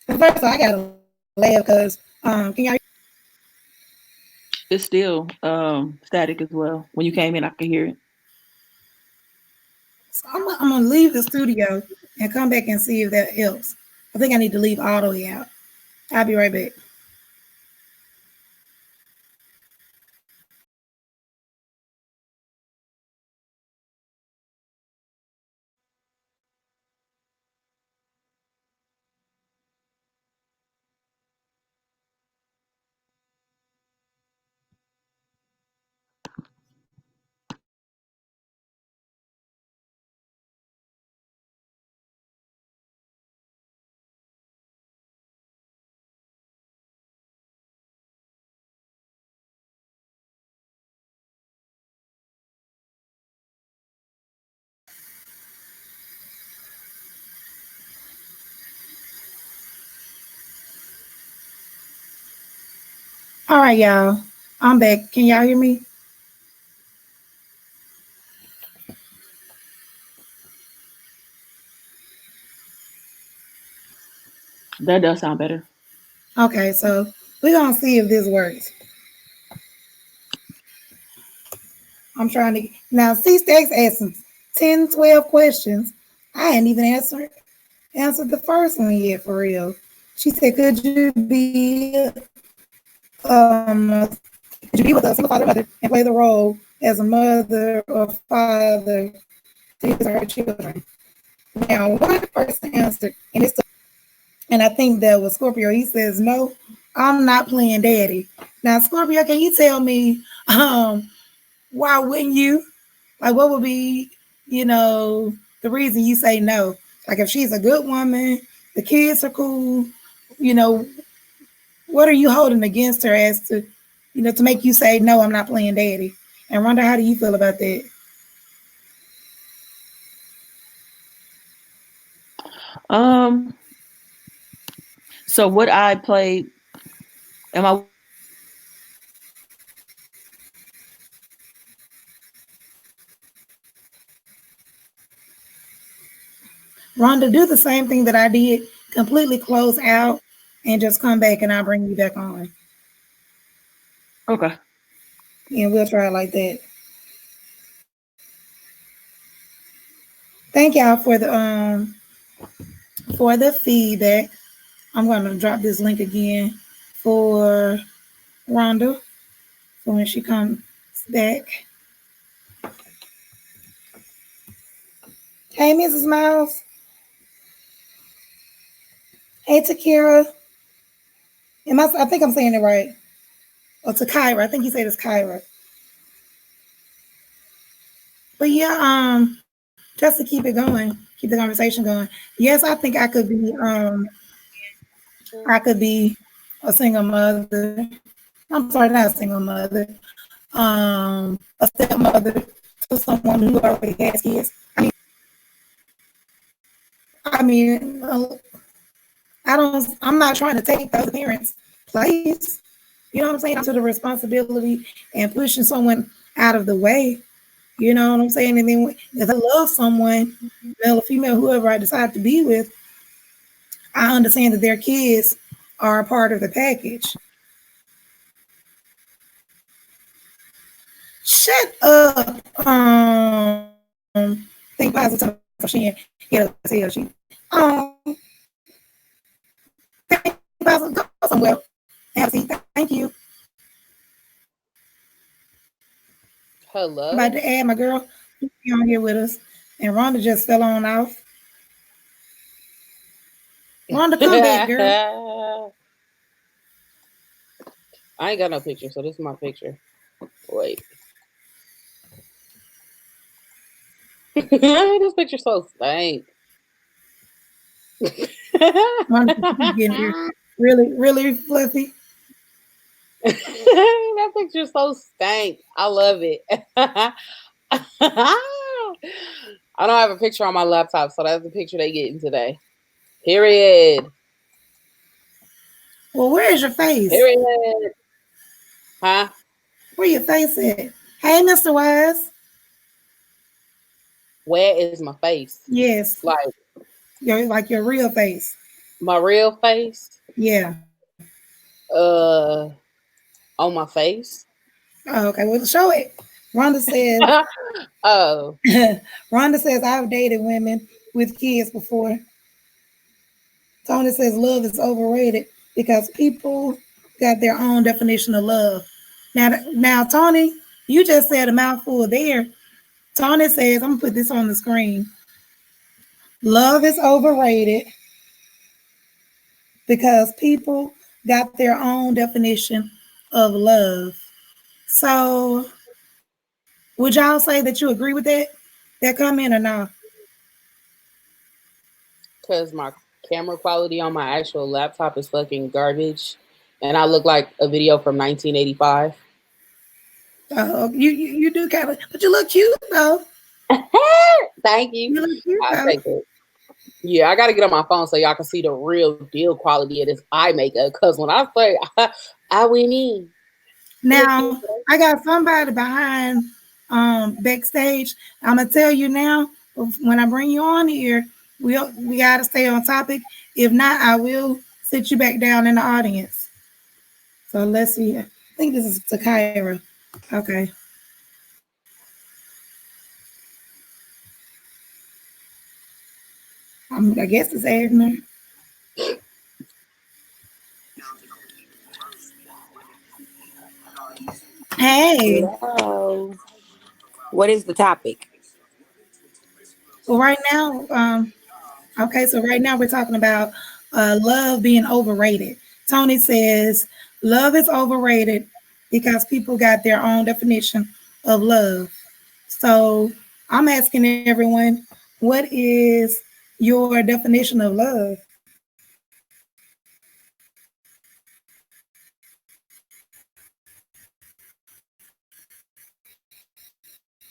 A: First of all, I gotta laugh because can y'all?
B: It's still static as well. When you came in, I could hear it.
A: So I'm gonna leave the studio and come back and see if that helps. I think I need to leave all the way out. I'll be right back. All right, y'all. I'm back. Can y'all hear me?
B: That does sound better.
A: Okay, so we're gonna see if this works. I'm trying to now C Stacks asked some 10, 12 questions. I ain't even answered the first one yet for real. She said, could you be could you be with a single father or mother and play the role as a mother or father to his or her children? Now, one person answered, and I think that was Scorpio. He says, no, I'm not playing daddy. Now, Scorpio, can you tell me why wouldn't you? Like, what would be, the reason you say no? Like, if she's a good woman, the kids are cool, you know, what are you holding against her as to, to make you say, no, I'm not playing daddy? And Rhonda, how do you feel about that?
B: Um, so what I played, am I with you?
A: Rhonda, do the same thing that I did, completely close out and just come back and I'll bring you back on.
B: Okay.
A: And we'll try it like that. Thank y'all for the feedback. I'm gonna drop this link again for Rhonda for when she comes back. Hey, Mrs. Miles. Hey, Takira. I think I'm saying it right. Or Takira. I think he said it's Kyra. But yeah, just to keep it going, keep the conversation going. Yes, I think I could be a single mother. I'm sorry, not a single mother. A stepmother to someone who already has kids. I mean, I'm not trying to take those parents' place. You know what I'm saying? To the responsibility and pushing someone out of the way. You know what I'm saying? And then if I love someone, male or female, whoever I decide to be with, I understand that their kids are a part of the package. Shut up. Think positive. So she ain't get a tell she. Um, think positive. Go somewhere. Have a seat. Thank you. I'm about
C: Hello?
A: to add my girl on here with us, and Rhonda just fell on off. Rhonda, come back, girl.
C: I ain't got no picture, so this is my picture. Wait. This picture so stank.
A: Rhonda, keep getting here. Really, really fluffy.
C: That picture so stank. I love it. I don't have a picture on my laptop, so that's the picture they getting today. Period.
A: Well, where is your face?
C: Period. Huh?
A: Where your face at? Hey, Mr. Wise.
C: Where is my face?
A: Yes,
C: Like
A: your real face.
C: my real face?
A: Yeah.
C: Uh, on my face?
A: Oh, okay, well, show it. Rhonda says.
C: Oh,
A: Rhonda says I've dated women with kids before. Tony says love is overrated because people got their own definition of love. Now, Tony, you just said a mouthful there. Tony says, I'm gonna put this on the screen. Love is overrated because people got their own definition of love. So, would y'all say that you agree with that comment or not?
C: because my camera quality on my actual laptop is fucking garbage, and I look like a video from 1985.
A: You do kind of, but you look cute though.
C: Thank you.
A: You look cute
C: I'll
A: though.
C: take it. Yeah, I got to get on my phone so y'all can see the real deal quality of this eye makeup. Because when I say I went in,
A: Now I got somebody behind backstage. I'm gonna tell you now. When I bring you on here, we gotta stay on topic. If not, I will sit you back down in the audience. So let's see. I think this is Takira. Okay. I guess it's Abner. Hey.
D: Hello. What is the topic?
A: Well, right now, okay, so right now we're talking about love being overrated. Tony says love is overrated because people got their own definition of love. So I'm asking everyone, what is your definition of love?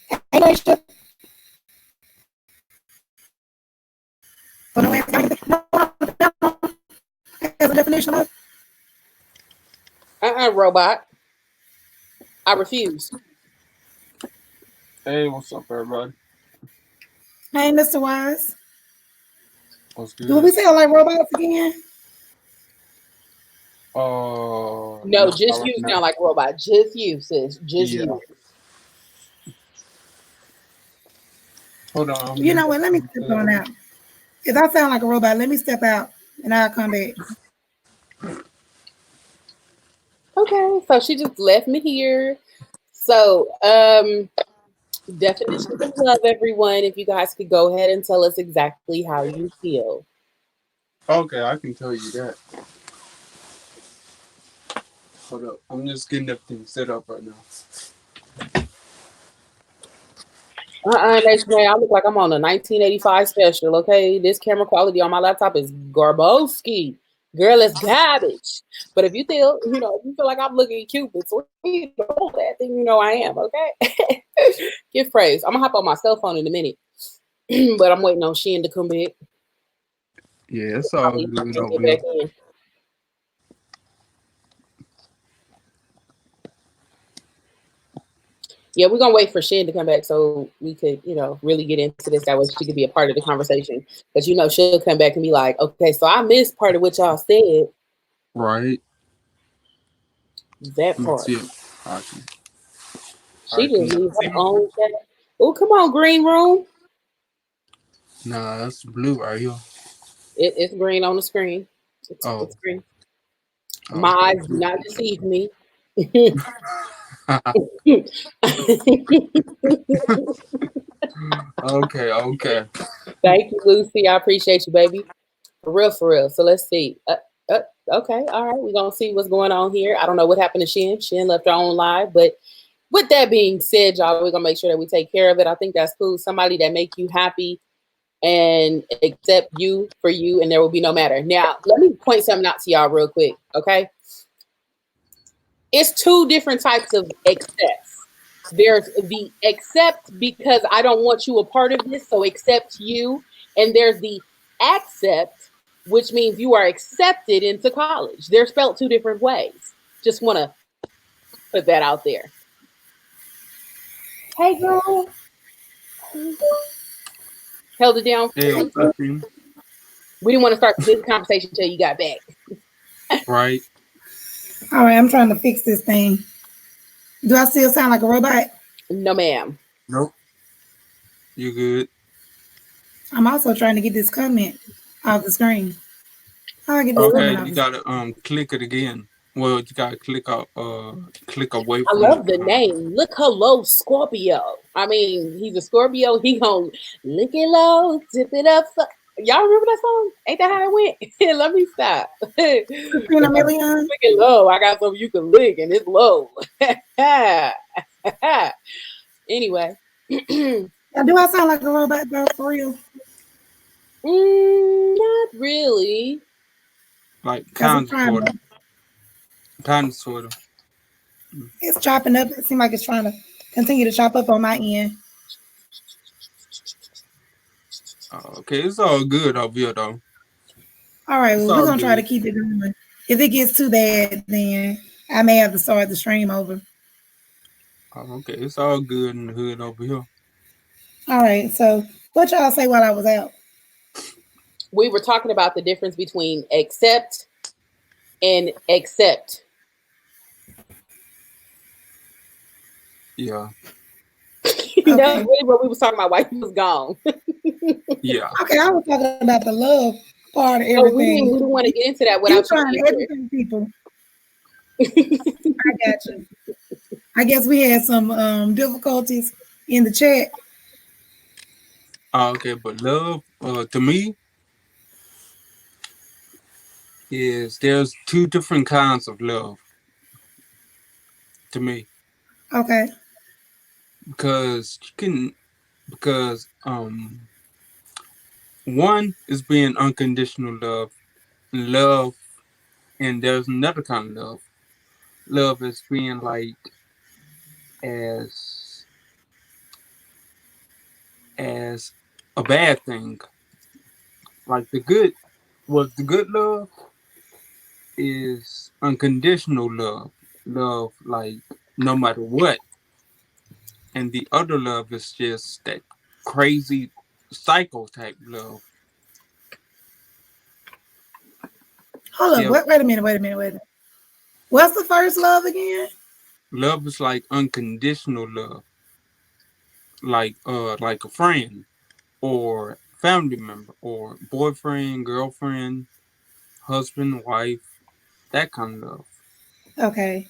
A: Hey, Aisha. So no answer. As a definition of love.
C: robot, I refuse.
E: Hey, what's up, everybody?
A: Hey, Mr. Wise.
E: What's
A: Do
E: good?
A: we sound like robots again?
C: No,
E: Not
C: just
E: right
C: you
E: now.
C: sound like a robot. Just you, sis. Just
E: Yeah.
C: you.
E: Hold on.
A: You know what? Let me step on out. If I sound like a robot, let me step out and I'll come back.
C: Okay, so she just left me here. So, definitions of love, everyone. If you guys could go ahead and tell us exactly how you feel.
E: Okay, I can tell you that. Hold up. I'm just getting everything set up right now.
C: I look like I'm on a 1985 special. Okay, this camera quality on my laptop is Garbowski. Girl, it's garbage. But if you feel, if you feel like I'm looking cute and sweet, all that, then I am. Okay, give praise. I'm gonna hop on my cell phone in a minute, but I'm waiting on Shin to come back.
E: Yeah, it's all
C: Probably
E: good
C: and
E: over
C: get
E: here.
C: back in. Yeah, we're gonna wait for Shin to come back so we could, really get into this. That way she could be a part of the conversation. But she'll come back and be like, okay, so I missed part of what y'all said.
E: Right.
C: That
E: Let me
C: part.
E: see it. I can,
C: She
E: can
C: just
E: you
C: leave
E: see
C: her
E: me?
C: own chat. Oh, come on, green room.
E: Nah, that's blue right here.
C: It's green on the screen.
E: Oh,
C: It's green. My
E: okay.
C: eyes do not deceive me.
E: Okay, okay.
C: Thank you, Lucy. I appreciate you, baby. For real, for real. So let's see. Okay, all right. We're gonna see what's going on here. I don't know what happened to Shin. Shin left her own live, but with that being said, y'all, we're gonna make sure that we take care of it. I think that's cool. Somebody that make you happy and accept you for you, and there will be no matter. Now, let me point something out to y'all real quick, okay? It's two different types of accepts. There's the accept because I don't want you a part of this, so accept you. And there's the accept, which means you are accepted into college. They're spelled two different ways. Just want to put that out there. Hey, girl. Held it down
E: Hey,
C: for
E: what's
C: you.
E: up, team?
C: We didn't want to start this conversation until you got back.
E: Right.
A: All right, I'm trying to fix this thing. Do I still sound like a robot?
C: No, ma'am.
E: Nope. You good?
A: I'm also trying to get this comment off the screen. How do I get this
C: Ooh,
E: Okay,
A: comment off
E: you
A: the screen?
E: gotta click it again. Well, you gotta click away
C: I
E: from
C: love the
E: the.
C: name. Look hello, Scorpio. I mean, he's a Scorpio. He gonna lick it low, tip it up. Y'all remember that song? Ain't that how it went? Let me stop. Lick
A: Christina Milian?
C: it low. I got something you can lick, and it's low. Anyway,
A: Now, do I sound like a robot though, for real?
C: not really.
E: Like
A: Because it's trying to,
E: kind of, sort of.
A: it's chopping up. It seems like it's trying to continue to chop up on my end.
E: Okay, it's all good over here though.
A: All right,
E: It's
A: well, we're
E: all
A: going to try to
E: good.
A: keep it going. If it gets too bad, then I may have to start the stream over.
E: Okay, it's all good in the hood over here.
A: All right, so what y'all say while I was out?
C: We were talking about the difference between accept and accept.
E: Yeah.
C: That's
A: Okay.
C: really what we was talking about while he was gone.
E: Yeah.
A: Okay, I was talking about the love part of
C: Oh, we didn't,
A: everything.
C: we didn't want to get into that
A: You
C: without you
A: trying
C: being
A: to
C: here.
A: educate people. I got you. I guess we had some difficulties in the chat.
E: Okay, but love, to me, is there's two different kinds of love to me
A: Okay.
E: because one is being unconditional love, and there's another kind of love. Love is being like as as a bad thing. Like the good love is unconditional love like no matter what, and the other love is just that crazy psycho type love.
A: Hold up.
E: Yeah,
A: Wait a minute. Wait a minute. Wait a minute. What's the first love again?
E: love is like unconditional love, like a friend or family member or boyfriend, girlfriend, husband, wife, that kind of love.
A: Okay.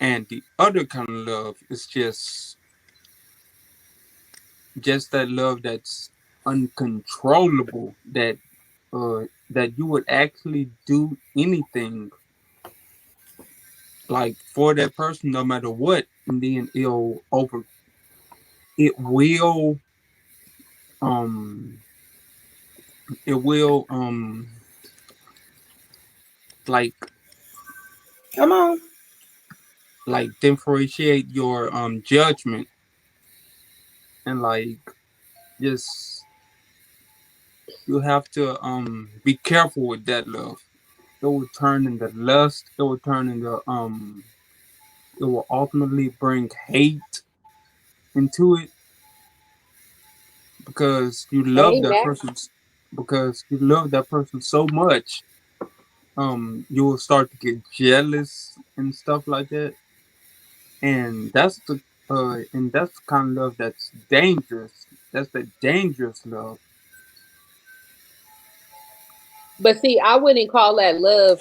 E: And the other kind of love is just that love that's uncontrollable, that that you would actually do anything like for that person no matter what, and then it um it will like
A: Come on.
E: differentiate your judgment, and just you have to be careful with that love. It will turn into lust, it will ultimately bring hate into it, because you love that
C: Amen.
E: person, so much. You will start to get jealous and stuff like that, and that's the kind of love that's dangerous. That's the dangerous love.
C: But see, I wouldn't call that love.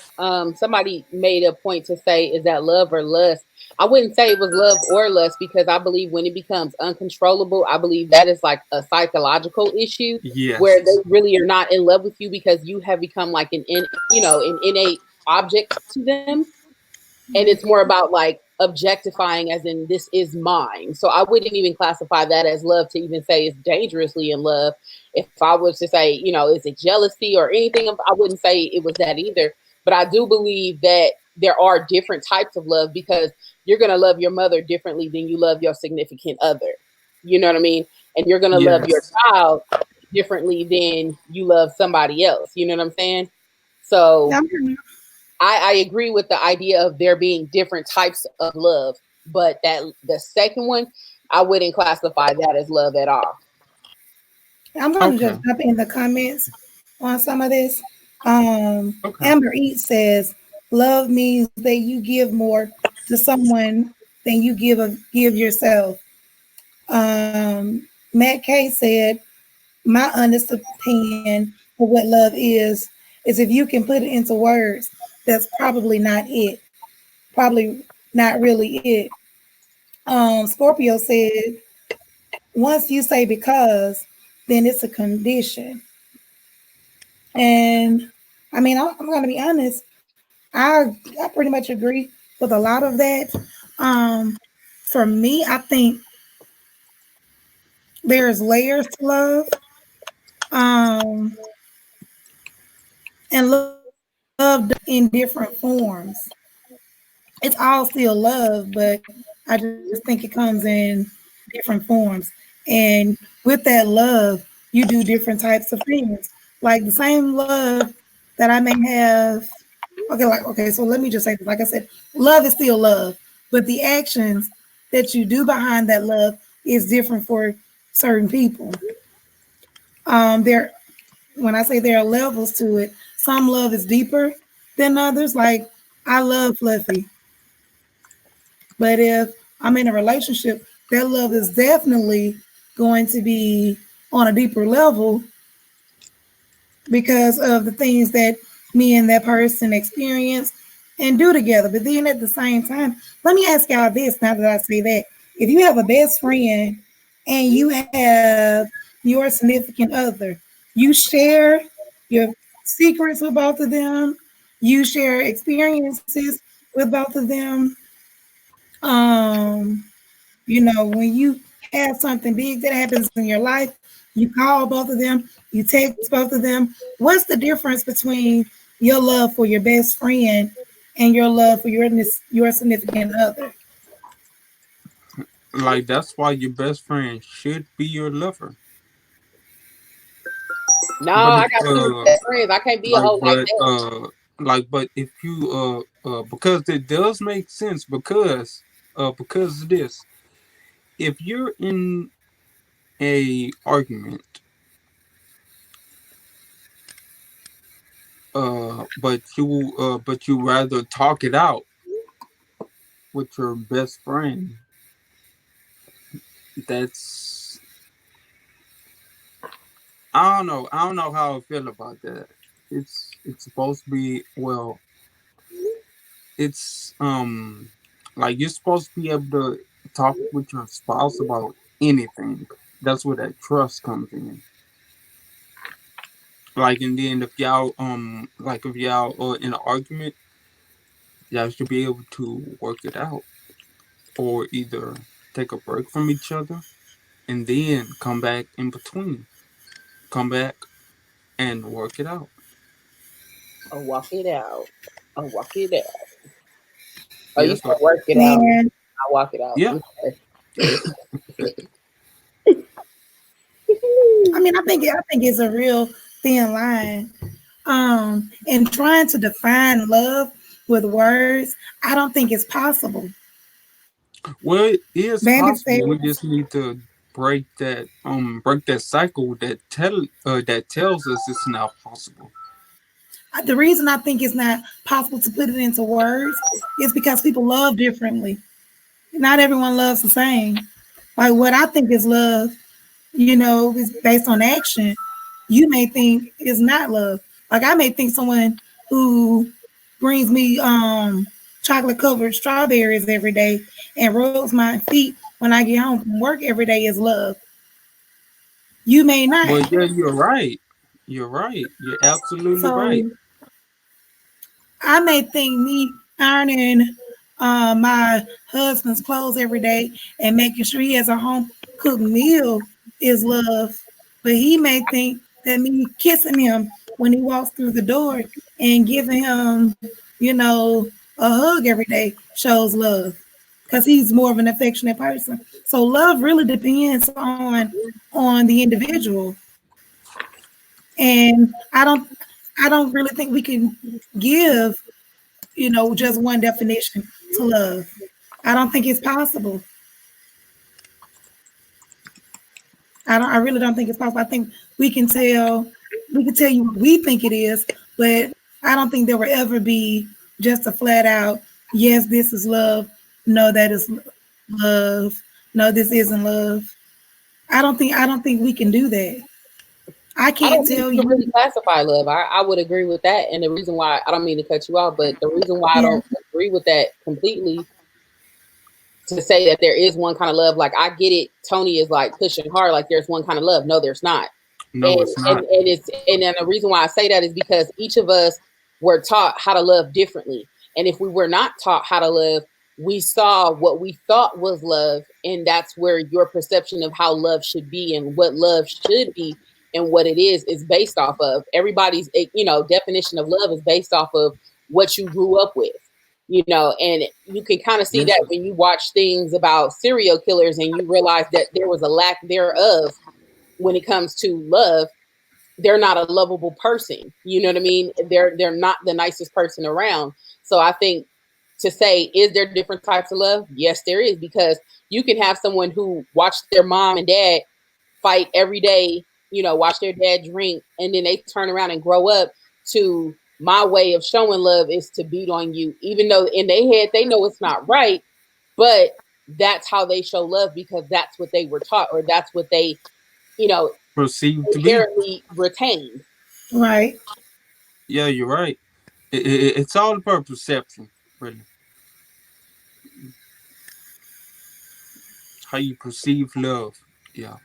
C: Somebody made a point to say, is that love or lust? I wouldn't say it was love or lust, because I believe when it becomes uncontrollable, I believe that is like a psychological issue where they
E: Yes.
C: really are not in love with you because you have become like an innate object to them, and it's more about like objectifying as in this is mine. So I wouldn't even classify that as love to even say it's dangerously in love. If I was to say, is it jealousy or anything, I wouldn't say it was that either. But I do believe that there are different types of love, because you're going to love your mother differently than you love your significant other. You know what I mean? And you're going to love your
E: Yes.
C: child differently than you love somebody else. You know what I'm saying? So
A: I'm
C: I agree with the idea of there being different types of love, but that the second one, I wouldn't classify that as love at all.
A: I'm going to
E: Okay.
A: just jump in the comments on some of this.
E: Okay.
A: Amber Eat says, "Love means that you give more to someone than you give yourself." Matt K said, "My honest opinion of what love is if you can put it into words, that's probably not it. Probably not really it." Scorpio said, "Once you say because, then it's a condition." And I mean, I'm going to be honest. I pretty much agree with a lot of that. Um, for me, I think there's layers to love, um, and love in different forms. It's all still love, but I just think it comes in different forms. And with that love, you do different types of things. Like the same love that I may have. Okay, so let me just say this. Like I said, love is still love, but the actions that you do behind that love is different for certain people. There, when I say there are levels to it, some love is deeper than others. Like I love Fluffy, but if I'm in a relationship, that love is definitely going to be on a deeper level because of the things that me and that person experience and do together. But then at the same time, let me ask y'all this now that I say that. If you have a best friend and you have your significant other, you share your secrets with both of them, you share experiences with both of them. Um, when you have something big that happens in your life, you call both of them, you text both of them. What's the difference between your love for your best friend and your love for your significant other?
E: That's why your best friend should be your lover.
C: No,
E: But
C: I got two best friends. I can't be a hoe like that.
E: but if you because it does make sense, because of this. If you're in a argument, but you rather talk it out with your best friend, that's I don't know how I feel about that. It's supposed to be, well, it's you're supposed to be able to talk with your spouse about anything. That's where that trust comes in. Like, and then if y'all like if y'all are in an argument, y'all should be able to work it out, or either take a break from each other and then come back in between, come back and work it out.
C: Oh, walk it out. Oh, walk it out. Oh, you
E: Yes,
C: can
E: like,
C: work it out.
A: Man,
C: I walk it out.
E: yeah.
C: Okay.
A: I mean, I think it's a real thin line. And trying to define love with words, I don't think it's possible.
E: Well, it is
A: Bandit
E: possible. We
A: says
E: just need to break that cycle that tells us it's not possible.
A: the reason I think it's not possible to put it into words is because people love differently. Not everyone loves the same. Like what I think is love, is based on action. You may think is not love. Like I may think someone who brings me chocolate covered strawberries every day and rubs my feet when I get home from work every day is love. You may not.
E: But yeah, you're right. You're right. You're absolutely right.
A: So I may think me ironing my husband's clothes every day and making sure he has a home cooked meal is love. But he may think that me kissing him when he walks through the door and giving him, a hug every day shows love. Because he's more of an affectionate person. So love really depends on the individual. And I don't really think we can give just one definition to love. I don't think it's possible. I really don't think it's possible. I think we can tell we can tell you what we think it is, but I don't think there will ever be just a flat out, yes, this is love. No, that is love. No, this isn't love. I don't think we can do that. I
C: I
A: can't
C: don't think
A: tell
C: you can
A: you.
C: really classify love. I would agree with that. And the reason why I don't mean to cut you off, but the reason why I
A: Yeah,
C: don't agree with that completely to say that there is one kind of love, like I get it, Tony is like pushing hard, like there's one kind of love. No, there's not.
E: No,
C: And
E: it's
C: and,
E: not.
C: and it's and then the reason why I say that is because each of us were taught how to love differently. And if we were not taught how to love, we saw what we thought was love, and that's where your perception of how love should be and what love should be and what it is based off of. Everybody's definition of love is based off of what you grew up with. And you can kind of see
E: Yes.
C: that when you watch things about serial killers and you realize that there was a lack thereof when it comes to love. They're not a lovable person. You know what I mean? They're not the nicest person around. So I think to say, is there different types of love? Yes, there is, because you can have someone who watched their mom and dad fight every day, watch their dad drink, and then they turn around and grow up to my way of showing love is to beat on you, even though in their head they know it's not right, but that's how they show love because that's what they were taught, or that's what they, you know,
E: Perceived to be.
C: inherently retained.
A: right.
E: Yeah, you're right. It's all about perception, really. How you perceive love. Yeah.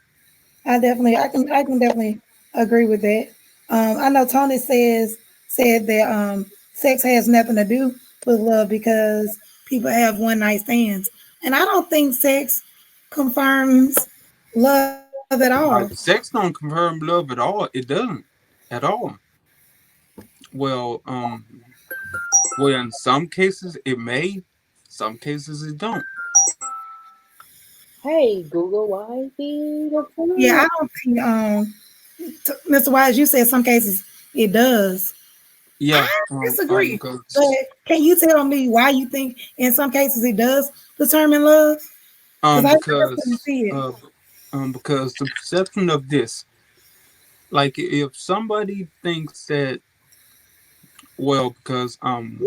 A: I can definitely agree with that. I know Tony said that sex has nothing to do with love because people have one night stands, and I don't think sex confirms love at all.
E: Sex don't confirm love at all. It doesn't at all. Well, well, in some cases it may, some cases it don't.
C: Hey Google, why the
A: Yeah,
C: phone?
A: I don't think Mr. Wise, you said some cases it does.
E: Yeah,
A: I disagree, but
E: because
A: can you tell me why you think in some cases it does determine love? Because
E: um
A: I just couldn't
E: because
A: see it.
E: uh because the perception of this, like if somebody thinks that, well, because I'm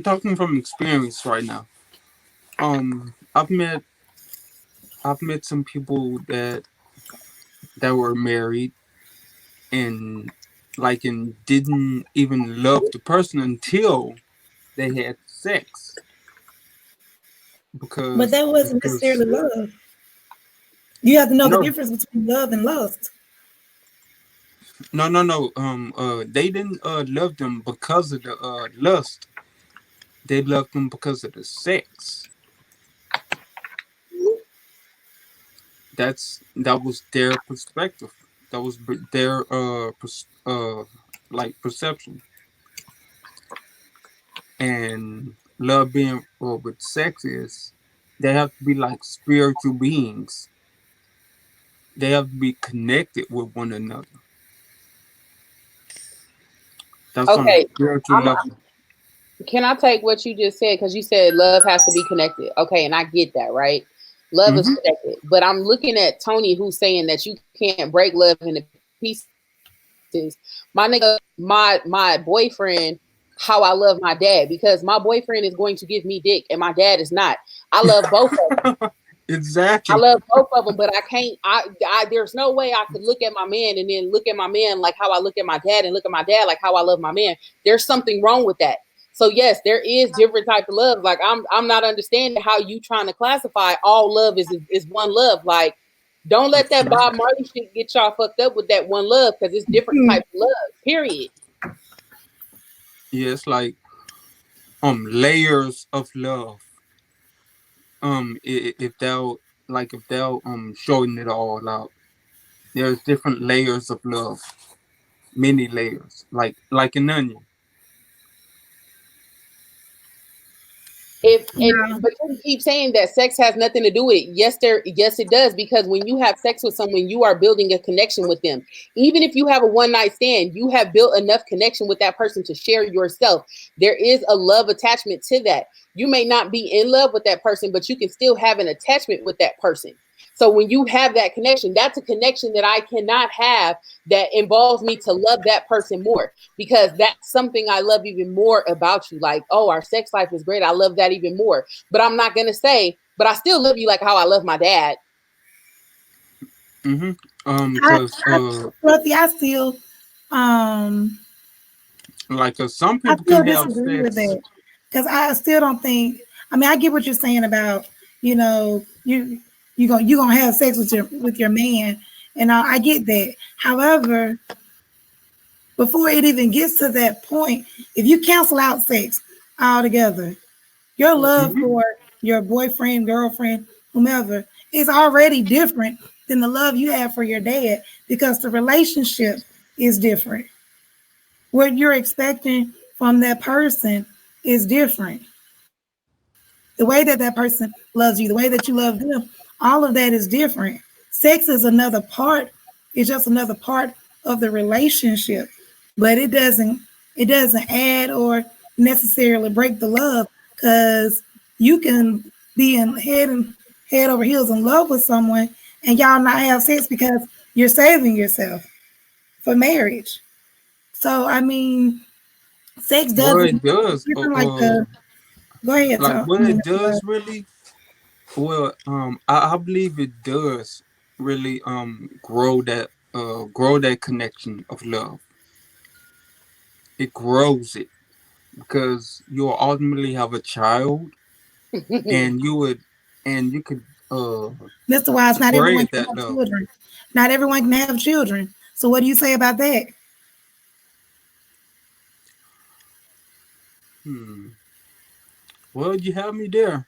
E: talking from experience right now. Um, I've met I've met some people that were married and and didn't even love the person until they had sex
A: But that wasn't
E: because
A: necessarily love. You have to know the
E: no,
A: difference between love and lust.
E: No, no, no. They didn't love them because of the lust. They loved them because of the sex. That was their perspective. That was their like perception. And love being with sex is they have to be like spiritual beings. They have to be connected with one another. That's on a
C: Okay,
E: spiritual
C: I'm
E: level.
C: can I take what you just said? Because you said love has to be connected. Okay, and I get that, right? Love is
E: Mm-hmm.
C: connected. But I'm looking at Tony who's saying that you can't break love into pieces. My nigga, my boyfriend, how I love my dad, because my boyfriend is going to give me dick and my dad is not. I love both of them. I
E: Exactly.
C: love both of them, but I can't. There's no way I could look at my man and then look at my man like how I look at my dad, and look at my dad like how I love my man. There's something wrong with that. So yes, there is different type of love. Like I'm not understanding how you trying to classify all love is one love. Like don't let
E: It's
C: that
E: not.
C: Bob Marley shit get y'all fucked up with that one love because it's different
A: Hmm.
C: types of love. Period.
E: Yeah, it's like layers of love. If thou if thou showing it all out, there's different layers of love, many layers, like an onion.
C: If and
A: No.
C: but you keep saying that sex has nothing to do with it. Yes it does, because when you have sex with someone, you are building a connection with them. Even if you have a one night stand, you have built enough connection with that person to share yourself. There is a love attachment to that. You may not be in love with that person, but you can still have an attachment with that person. So when you have that connection, that's a connection that I cannot have that involves me to love that person more, because that's something I love even more about you. Like, oh, our sex life is great. I love that even more. But I'm not going to say, but I still love you like how I love my dad.
E: Mm-hmm.
A: I,
E: Because
A: I, Fluffy, um,
E: some
A: I
E: people
A: still
E: can have
A: disagree with
E: sex.
A: that because I still don't think. I mean, I get what you're saying about you gonna have sex with your man, and I get that. However, before it even gets to that point, if you cancel out sex altogether, your love
E: Mm-hmm.
A: for your boyfriend, girlfriend, whomever is already different than the love you have for your dad because the relationship is different. What you're expecting from that person is different. The way that that person loves you, the way that you love them, all of that is different. Sex is another part. It's just another part of the relationship, but it doesn't add or necessarily break the love because you can be in head over heels in love with someone and y'all not have sex because you're saving yourself for marriage. So I mean, sex
E: What
A: doesn't
E: it does,
A: different like the go ahead,
E: like
A: Tom.
E: what
A: I mean,
E: it does really. Well, I believe it does really grow that connection of love. It grows it because you'll ultimately have a child, and you could
A: Mr. Wise, not everyone
E: spread
A: can
E: that
A: have
E: love.
A: children. Not everyone can have children. So what do you say about that?
E: Hmm. Well, you have me there.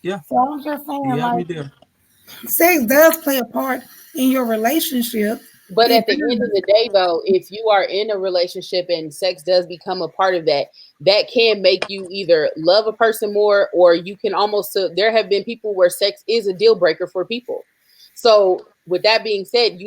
E: Yeah,
A: So I'm just
E: you
A: saying,
E: have me
A: like,
E: there.
A: sex does play a part in your relationship.
C: But
A: It
C: at the end of
A: does.
C: the day, though, if you are in a relationship and sex does become a part of that, that can make you either love a person more, or you can almost. There have been people where sex is a deal breaker for people. So, with that being said,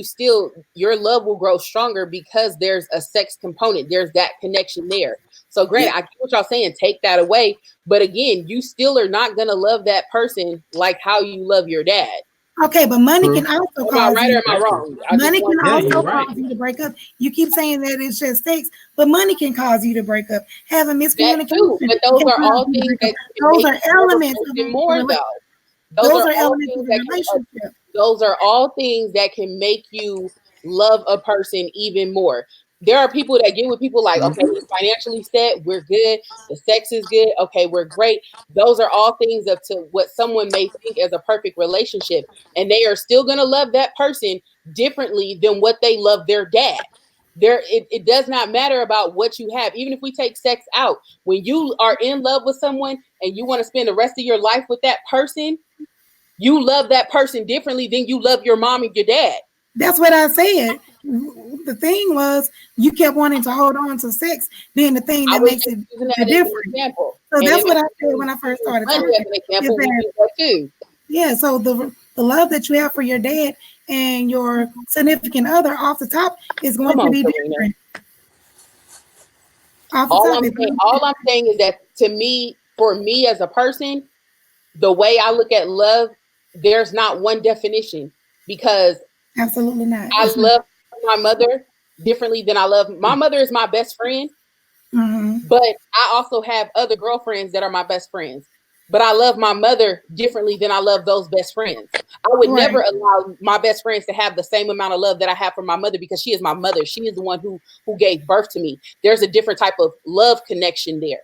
C: your love will grow stronger because there's a sex component. There's that connection there. So,
E: Yeah.
C: granted, I get what y'all saying. Take that away, but again, you still are not gonna love that person like how you love your dad.
A: Okay, but money can
E: True.
A: also
C: Am I
A: cause
C: right or
A: you.
C: am I
E: Exactly.
C: wrong? I just
A: Money can
C: want
E: Yeah, you're
A: also
E: right.
A: cause you to break up. You keep saying that it's just sex, but money can cause you to break up. Having
C: that too,
A: miscommunication
C: but those
A: can
C: are
A: cause
C: all
A: you to
C: things
A: break up.
C: that can
A: Those
C: make
A: are
C: you love a
A: elements of
C: person
A: the
C: more,
A: relationship.
C: though. Those
A: Those
C: are
A: are
C: all
A: elements
C: things
A: of the
C: that can.
A: relationship.
C: Those are all things that can make you love a person even more. There are people that get with people like, okay,
E: Hmm.
C: we're financially set, we're good, the sex is good, okay, we're great. Those are all things up to what someone may think as a perfect relationship, and they are still gonna love that person differently than what they love their dad. It does not matter about what you have. Even if we take sex out, when you are in love with someone and you want to spend the rest of your life with that person, you love that person differently than you love your mom and your dad.
A: That's what I said. The thing was, you kept wanting to hold on to sex being the thing
C: I
A: that
C: was
A: makes
C: just
A: it
C: using
A: the
C: that as an
A: different.
C: example.
A: So
C: And
A: that's
C: then
A: what I said when I first started
C: money
A: talking.
C: as an
A: Is
C: example, we
A: that
C: use that too.
A: yeah? So the love that you have for your dad and your significant other off the top is going
C: Come
A: to
C: on,
A: be
C: Serena.
A: different. Off the top,
C: All I'm saying is that to me, for me as a person, the way I look at love, there's not one definition, because
A: absolutely not.
C: I
A: It's not.
C: love my mother differently than I love my mother is my best friend,
A: Mm-hmm.
C: but I also have other girlfriends that are my best friends. But I love my mother differently than I love those best friends. I would never
A: Right.
C: allow my best friends to have the same amount of love that I have for my mother, because she is my mother. She is the one who gave birth to me. There's a different type of love connection there.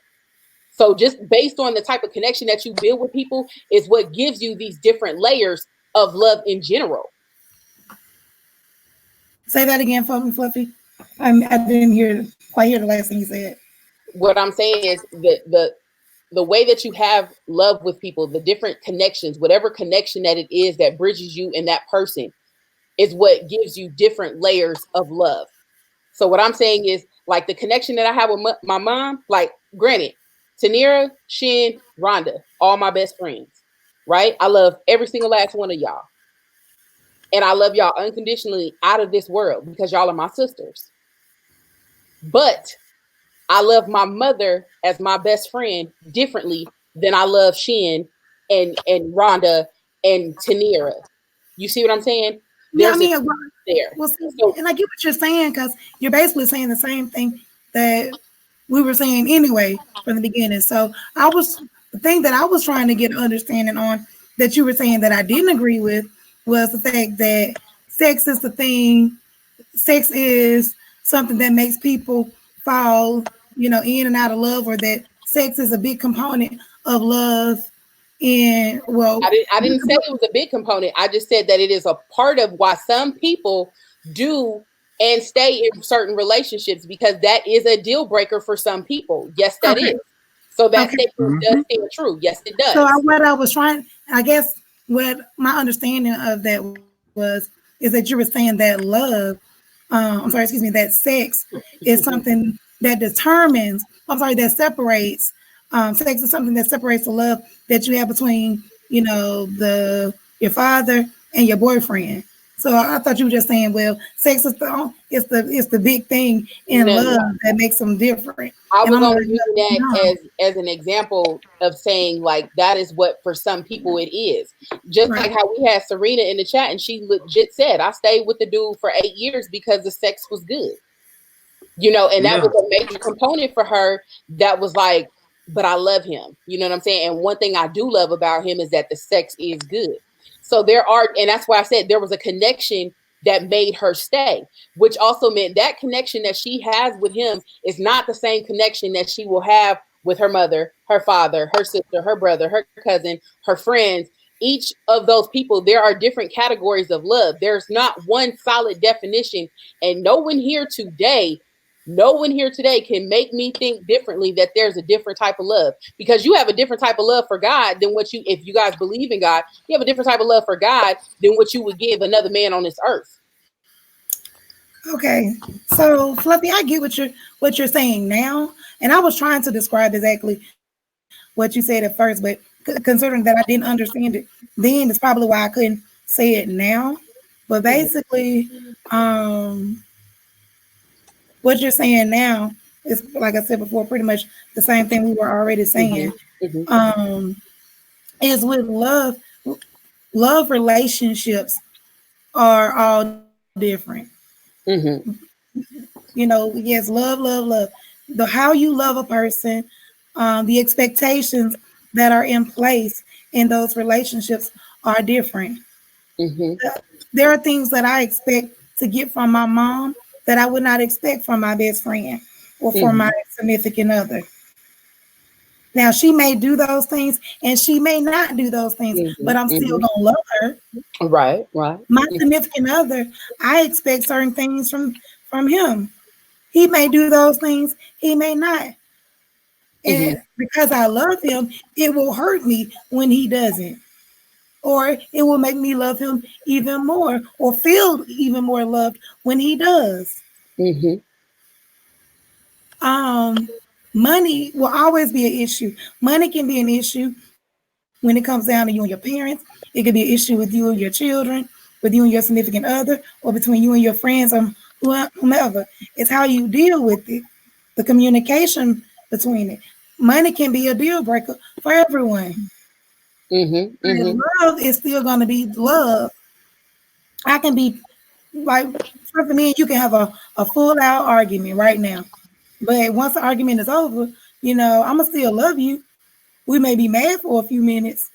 C: So just based on the type of connection that you build with people is what gives you these different layers of love in general.
A: Say that again for me, Fluffy. I didn't quite hear the last thing you said.
C: What I'm saying is that the way that you have love with people, the different connections, whatever connection that it is that bridges you and that person, is what gives you different layers of love. So what I'm saying is, like, the connection that I have with my mom, like, granted, Tanira, Shin, Rhonda, all my best friends, right? I love every single last one of y'all. And I love y'all unconditionally out of this world because y'all are my sisters. But I love my mother as my best friend differently than I love Shin and Rhonda and Tanira. You see what I'm saying?
A: Yeah, I
C: There's a
A: mean,
C: there.
A: well, see,
C: So
A: and I get what you're saying because you're basically saying the same thing that we were saying anyway from the beginning. So the thing that I was trying to get an understanding on that you were saying that I didn't agree with was the fact that sex is the thing. Sex is something that makes people fall, in and out of love, or that sex is a big component of love. And well,
C: I didn't say it was a big component. I just said that it is a part of why some people do and stay in certain relationships, because that is a deal breaker for some people. Yes, that
A: okay,
C: is. So that
A: okay.
C: statement does stand true. Yes, it
A: So
C: does.
A: what I was trying, I guess, what my understanding of that is that you were saying that love, I'm sorry, excuse me, that sex is something that determines, I'm sorry, that separates. Sex is something that separates the love that you have between, your father and your boyfriend. So I thought you were just saying, well, sex is the big thing in
C: No,
A: love that makes them different.
C: I
A: And
C: was
A: I'm like,
C: only using that
A: no,
C: as an example of saying, like, that is what for some people it is. Just
A: right,
C: like how we had Serena in the chat and she legit said, I stayed with the dude for 8 years because the sex was good. And that
E: Yeah.
C: was a major component for her. That was like, but I love him. You know what I'm saying? And one thing I do love about him is that the sex is good. So and that's why I said there was a connection that made her stay, which also meant that connection that she has with him is not the same connection that she will have with her mother, her father, her sister, her brother, her cousin, her friends. Each of those people, there are different categories of love. There's not one solid definition. And no one here today can make me think differently that there's a different type of love, because you have a different type of love for God than if you guys believe in God, you have a different type of love for God than what you would give another man on this earth.
A: okay. So Fluffy, I get what you're saying now, and I was trying to describe exactly what you said at first, but considering that I didn't understand it then, it's probably why I couldn't say it now. But basically, um, what you're saying now is, like I said before, pretty much the same thing we were already saying.
C: Mm-hmm. Mm-hmm.
A: Um, is with love relationships are all different.
C: Mm-hmm.
A: Yes, love. The how you love a person, the expectations that are in place in those relationships are different.
C: Mm-hmm.
A: There are things that I expect to get from my mom that I would not expect from my best friend or from
C: Mm-hmm.
A: my significant other. Now she may do those things and she may not do those things, but I'm still
C: Mm-hmm.
A: gonna love her.
C: Right, right.
A: My significant other, I expect certain things from him. He may do those things, he may not.
C: Mm-hmm.
A: And because I love him, it will hurt me when he doesn't. Or it will make me love him even more or feel even more loved when he does.
C: Mm-hmm.
A: Um, Money will always be an issue. Money can be an issue when it comes down to you and your parents. It could be an issue with you and your children, with you and your significant other, or between you and your friends or whomever. It's how you deal with it, the communication between it. Money can be a deal breaker for everyone.
C: Mm-hmm.
A: And
C: Mm-hmm.
A: love is still going to be love. I can be like, for me and you can have a full out argument right now. But once the argument is over, I'm going to still love you. We may be mad for a few minutes,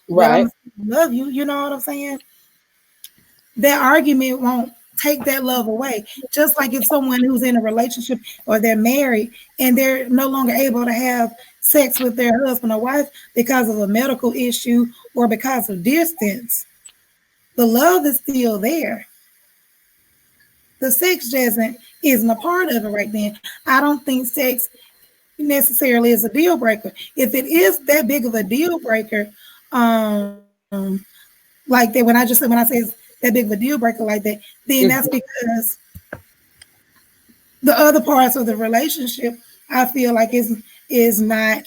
A: but I'm
C: Right.
A: going to still love you. You know what I'm saying? That argument won't take that love away. Just like if someone who's in a relationship or they're married and they're no longer able to have sex with their husband or wife because of a medical issue or because of distance, the love is still there. The sex isn't a part of it right then. I don't think sex necessarily is a deal breaker. If it is that big of a deal breaker, um, like that, when I say it's that big of a deal breaker like that, then that's
C: Mm-hmm.
A: because the other parts of the relationship I feel like is not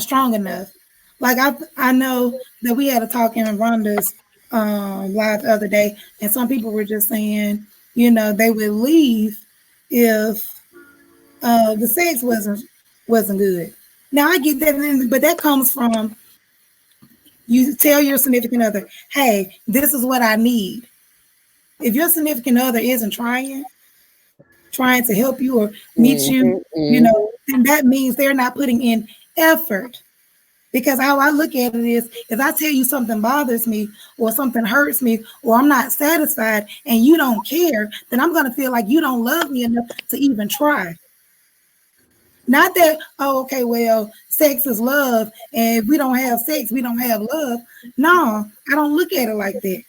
A: strong enough. Like I know that we had a talk in Rhonda's live the other day, and some people were just saying, they would leave if the sex wasn't good. Now I get that, but that comes from you tell your significant other, "Hey, this is what I need." If your significant other isn't trying to help you or meet you,
C: Mm-hmm.
A: then that means they're not putting in effort. Because how I look at it is, if I tell you something bothers me or something hurts me or I'm not satisfied and you don't care, then I'm going to feel like you don't love me enough to even try. Not that, oh, okay, well, sex is love, and if we don't have sex, we don't have love. No, I don't look at it like that.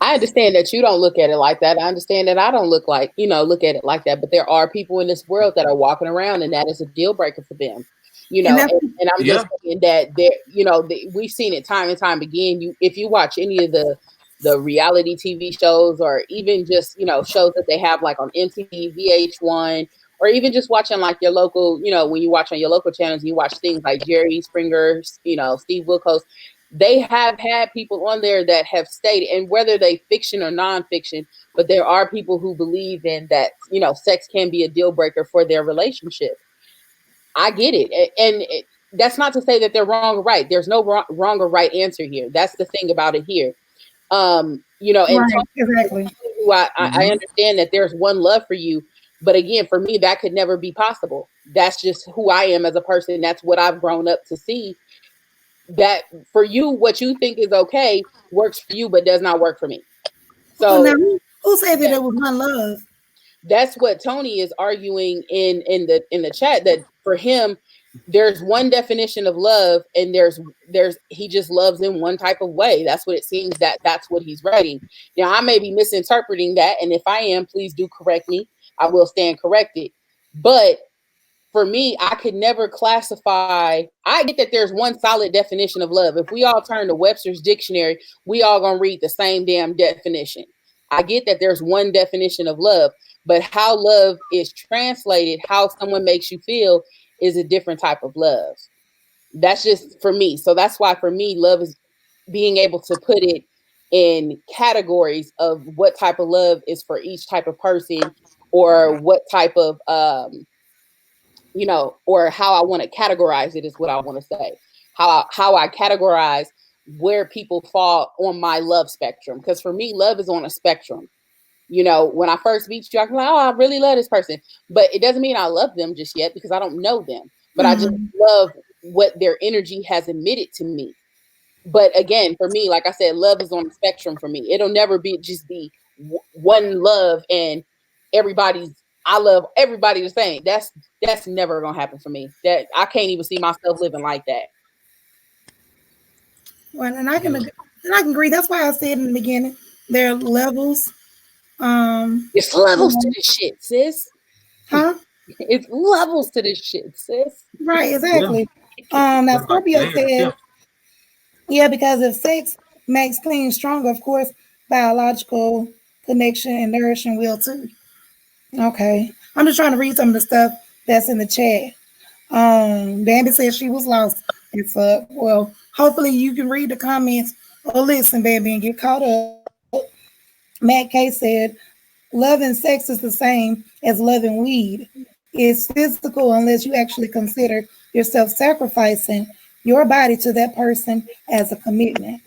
C: I understand that you don't look at it like that. I understand that I don't look at it like that. But there are people in this world that are walking around, and that is a deal breaker for them.
A: And that's
C: And I'm just
E: Yeah.
C: saying that we've seen it time and time again. If you watch any of the reality TV shows, or even just shows that they have like on MTV, VH1, or even just watching like your local, when you watch on your local channels, you watch things like Jerry Springer, Steve Wilkos, they have had people on there that have stated, and whether they fiction or nonfiction, but there are people who believe in that, sex can be a deal breaker for their relationship. I get it. That's not to say that they're wrong or right. There's no wrong or right answer here. That's the thing about it here. And
A: right, exactly.
C: I
E: Mm-hmm.
C: understand that there's one love for you, but again, for me, that could never be possible. That's just who I am as a person. That's what I've grown up to see, that for you, what you think is okay works for you, but does not work for me.
A: Well, now
C: So
A: who said that
C: yeah,
A: it was one love?
C: that's what Tony is arguing in the chat, that for him, there's one definition of love, and there's he just loves in one type of way. That's what it seems, that's what he's writing. Now I may be misinterpreting that, and if I am, please do correct me. I will stand corrected. But for me, I could never classify. I get that there's one solid definition of love. If we all turn to Webster's dictionary, we all gonna read the same damn definition. I get that there's one definition of love, but how love is translated, how someone makes you feel, is a different type of love. That's just for me. So that's why for me, love is being able to put it in categories of what type of love is for each type of person, or what type of or how I want to categorize it is what I want to say. How I categorize where people fall on my love spectrum. Because for me, love is on a spectrum. When I first meet you, I can like, oh, I really love this person. But it doesn't mean I love them just yet, because I don't know them. But I just
A: Mm-hmm.
C: love what their energy has emitted to me. But again, for me, like I said, love is on a spectrum for me. It'll never be just be one love and everybody's I love everybody the same. That's never gonna happen for me. That I can't even see myself living like that.
A: Well, and I can agree. That's why I said in the beginning there are levels. Um,
C: It's
A: you
C: levels to
A: know,
C: this shit, sis.
A: huh?
C: It's levels to this shit, sis.
A: Right,
E: Yeah.
A: exactly. Now
E: It's like
A: Scorpio
E: layers. Yeah.
A: said, yeah, because if sex makes clean stronger, of course, biological connection and nourishing will too. Okay. I'm just trying to read some of the stuff that's in the chat. Bambi said she was lost. It's well, hopefully you can read the comments or listen, baby, and get caught up. Matt K said, loving sex is the same as loving weed. It's physical unless you actually consider yourself sacrificing your body to that person as a commitment.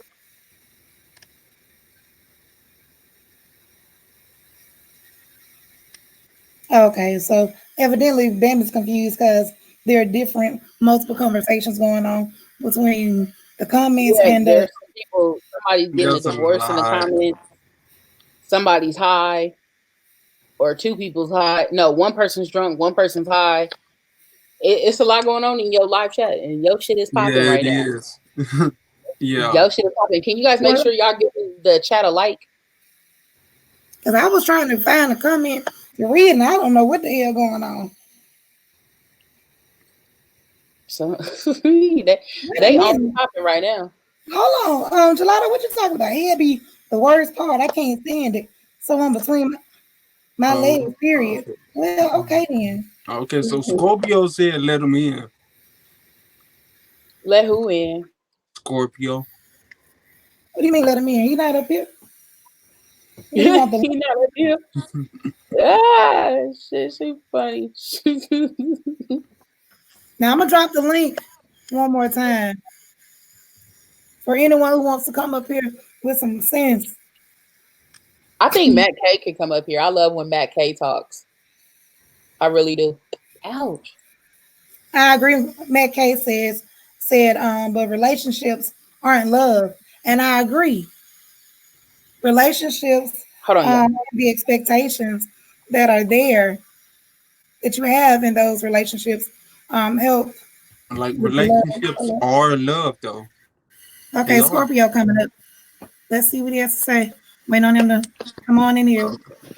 A: Okay, so evidently Bambi's confused because there are different, multiple conversations going on between the comments
C: Yeah,
A: and the.
C: there's some people. Somebody's getting a
E: There's a
C: divorce in the
E: lot.
C: comments. Somebody's high, or two people's high. No, one person's drunk, one person's high. It's a lot going on in your live chat, and your shit is popping
E: Yeah, it
C: right now.
E: is. Yeah.
C: Your shit is popping. Can you guys make
A: Well,
C: sure y'all give the chat a like?
A: because I was trying to find a comment to read, and I don't know what the hell going on.
C: So they
A: Wait a
C: they on
A: minute.
C: popping right now.
A: Hold on, Gelato, what you talking about? He'll be the worst part. I can't stand it. Someone between my legs, period.
E: Okay.
A: Well, okay then.
E: Okay, so Scorpio said let him in.
C: Let who in?
E: Scorpio.
A: What do you mean let him in? He not up here? Or he
C: He
A: want the.
C: not up here. Ah, shit, she funny.
A: Now I'm gonna drop the link one more time for anyone who wants to come up here with some sense.
C: I think Matt K can come up here. I love when Matt K talks. I really do. Ouch.
A: I agree. Matt K said, but relationships aren't love, and I agree. Relationships,
C: Hold on, y'all.
A: the expectations that are there that you have in those relationships, help
E: Like
A: with the
E: relationships
A: love.
E: are love though. They
A: Okay,
E: are.
A: Scorpio coming up. Let's see what he has to say. Waiting on him to come on in here.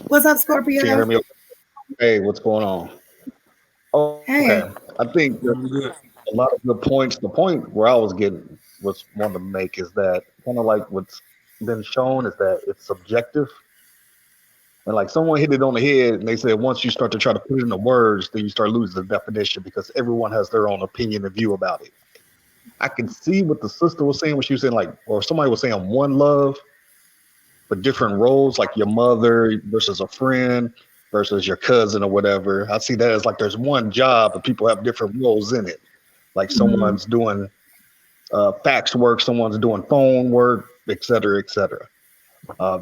A: What's up,
F: Can you hear
A: Scorpio?
F: me? Hey, what's going on? Okay,
A: Hey,
F: I think there's
E: Doing good.
F: a lot of good points. The point where I was wanting to make is that kind of like what's been shown is that it's subjective, and like someone hit it on the head, and they said once you start to try to put it into words, then you start losing the definition because everyone has their own opinion and view about it. I can see what the sister was saying when she was saying like, or somebody was saying one love, but different roles, like your mother versus a friend versus your cousin or whatever. I see that as like there's one job, but people have different roles in it. Like
A: mhm.
F: someone's doing fax work, someone's doing phone work, et cetera, et cetera. Uh,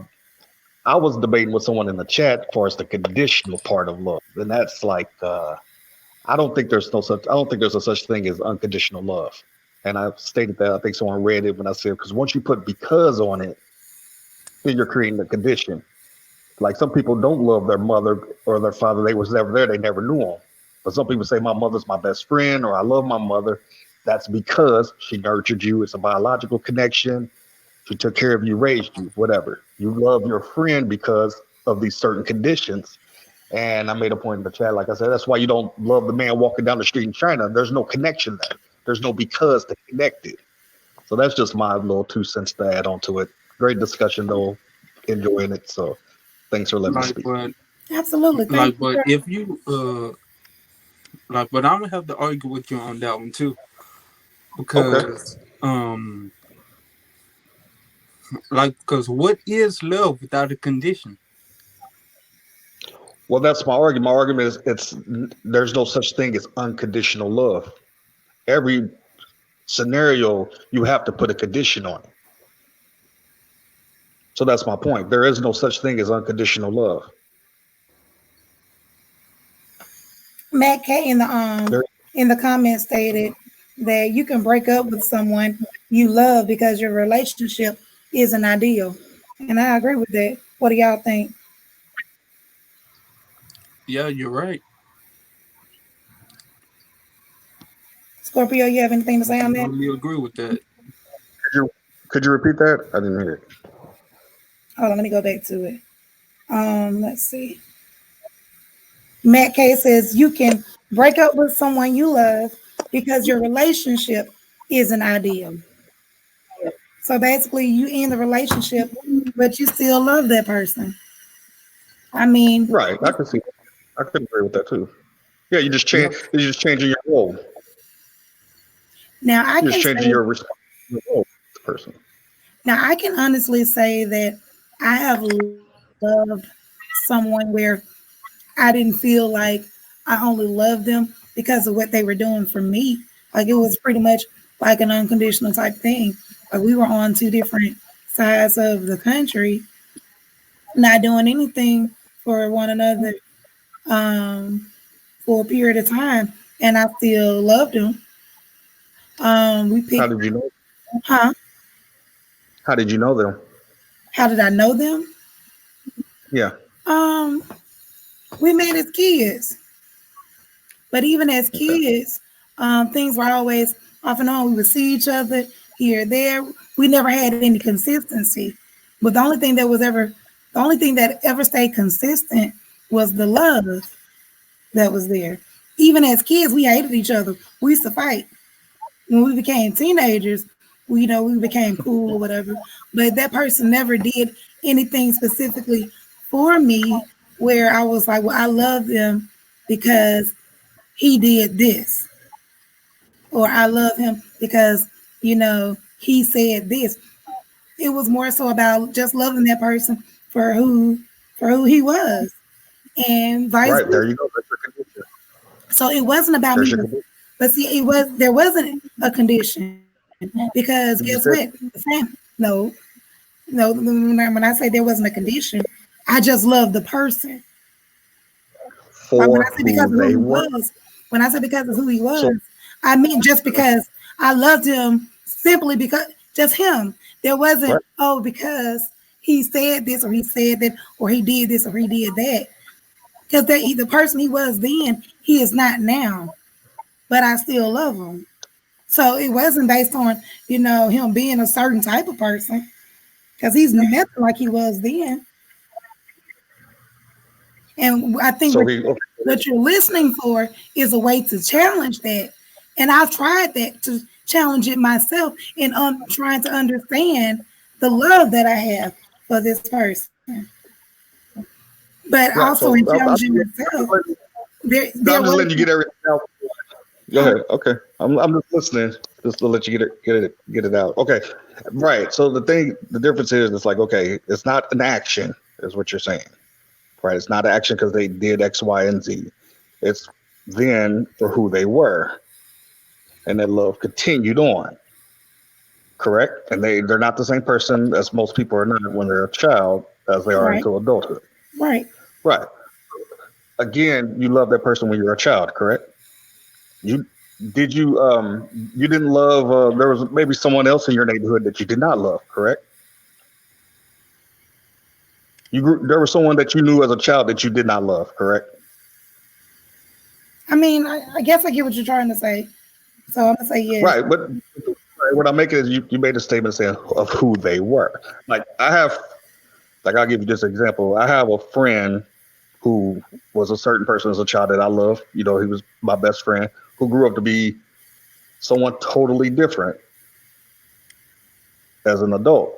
F: I was debating with someone in the chat as far as the conditional part of love, and that's like I don't think there's a such thing as unconditional love. And I stated that I think someone read it when I said because once you put because on it, then you're creating a condition. Like some people don't love their mother or their father. They was never there. They never knew them. But some people say my mother's my best friend or I love my mother. That's because she nurtured you. It's a biological connection. She took care of you, raised you, whatever. You love your friend because of these certain conditions. And I made a point in the chat, like I said, that's why you don't love the man walking down the street in China. There's no connection there. There's no because to connect it. So that's just my little 2 cents to add on to it. Great discussion though. Enjoying it. So thanks for letting me
E: Like
F: speak.
E: but
A: Absolutely. Thank
E: like
A: you,
E: but
A: sir.
E: if you like but I'm gonna have to argue with you on that one too.
F: Okay.
E: Because because what is love without a condition?
F: Well, that's my argument. My argument is it's there's no such thing as unconditional love. Every scenario you have to put a condition on it. So that's my point. There is no such thing as unconditional love.
A: Matt K
F: There,
A: in the comments stated that you can break up with someone you love because your relationship isn't ideal. And I agree with that. What do y'all think?
E: Yeah, you're right.
A: Scorpio, you have anything to say
E: I
A: on that?
E: totally agree with that.
F: Could you repeat that? I didn't hear it.
A: Hold on, let me go back to it. Let's see. Matt K says you can break up with someone you love because your relationship isn't ideal. So basically, you end the relationship, but you still love that person. I mean,
F: Right. I can see. I could agree with that too. Yeah, you just change.
E: Yep.
F: You're just changing your role.
A: now I
F: You're
A: can
F: just changing
A: say,
F: your your role as a person.
A: now I can honestly say that I have loved someone where I didn't feel like I only loved them because of what they were doing for me. Like it was pretty much like an unconditional type thing. Like we were on two different sides of the country, not doing anything for one another um, for a period of time, and I still loved him. We
F: How
A: picked,
F: did you know?
A: huh?
F: How did you know them?
A: How did I know them?
F: Yeah.
A: Um, we met as kids, but even as
F: Okay.
A: kids, things were always off and on. We would see each other here, there. We never had any consistency. But the only thing that ever stayed consistent was the love that was there. Even as kids, we hated each other. We used to fight. When we became teenagers, we became cool or whatever. But that person never did anything specifically for me where I was like, well, I love them because he did this, or I love him because he said this. It was more so about just loving that person for who he was, and vice
F: Right. There
A: versa.
F: you go. That's your condition.
A: So it wasn't about
F: There's
A: me.
F: your condition.
A: But see, there wasn't a condition because guess what?
F: You
A: The
F: said
A: no, no. When I say there wasn't a condition, I just loved the person. Like when I
F: for
A: say because
F: who
A: of who
F: they
A: he
F: were.
A: was, when I say because of who he
F: So
A: was, I mean just because I loved him simply because just him. There wasn't,
F: right.
A: oh, because he said this or he said that or he did this or he did that. Because the person he was then, he is not now. But I still love him. So it wasn't based on, him being a certain type of person. Because he's nothing like he was then. And I think
F: So he. Okay.
A: what you're listening for is a way to challenge that. And I've tried that to challenge it myself in trying to understand the love that I have for this person. But also
F: Right.
A: in
F: So
A: challenging myself, there
F: I'm just
A: was,
F: letting you get everything out. Go
A: huh?
F: ahead. Okay. I'm just listening, just to let you get it out. Okay. Right. So the difference is, it's like, okay, it's not an action, is what you're saying. Right. It's not an action because they did X, Y, and Z. It's then for who they were, and that love continued on. Correct. And they're not the same person as most people are not when they're a child as they are
A: Right,
F: into adulthood.
A: right.
F: Right. Again, you love that person when you're a child. Correct. You you didn't love there was maybe someone else in your neighborhood that you did not love, correct? There was someone that you knew as a child that you did not love, correct?
A: I mean, I guess I get what you're trying to say. So I'm going to say yes.
F: Right, but what I'm making is you made a statement saying of who they were. Like I'll give you this example. I have a friend who was a certain person as a child that I loved. He was my best friend who grew up to be someone totally different as an adult.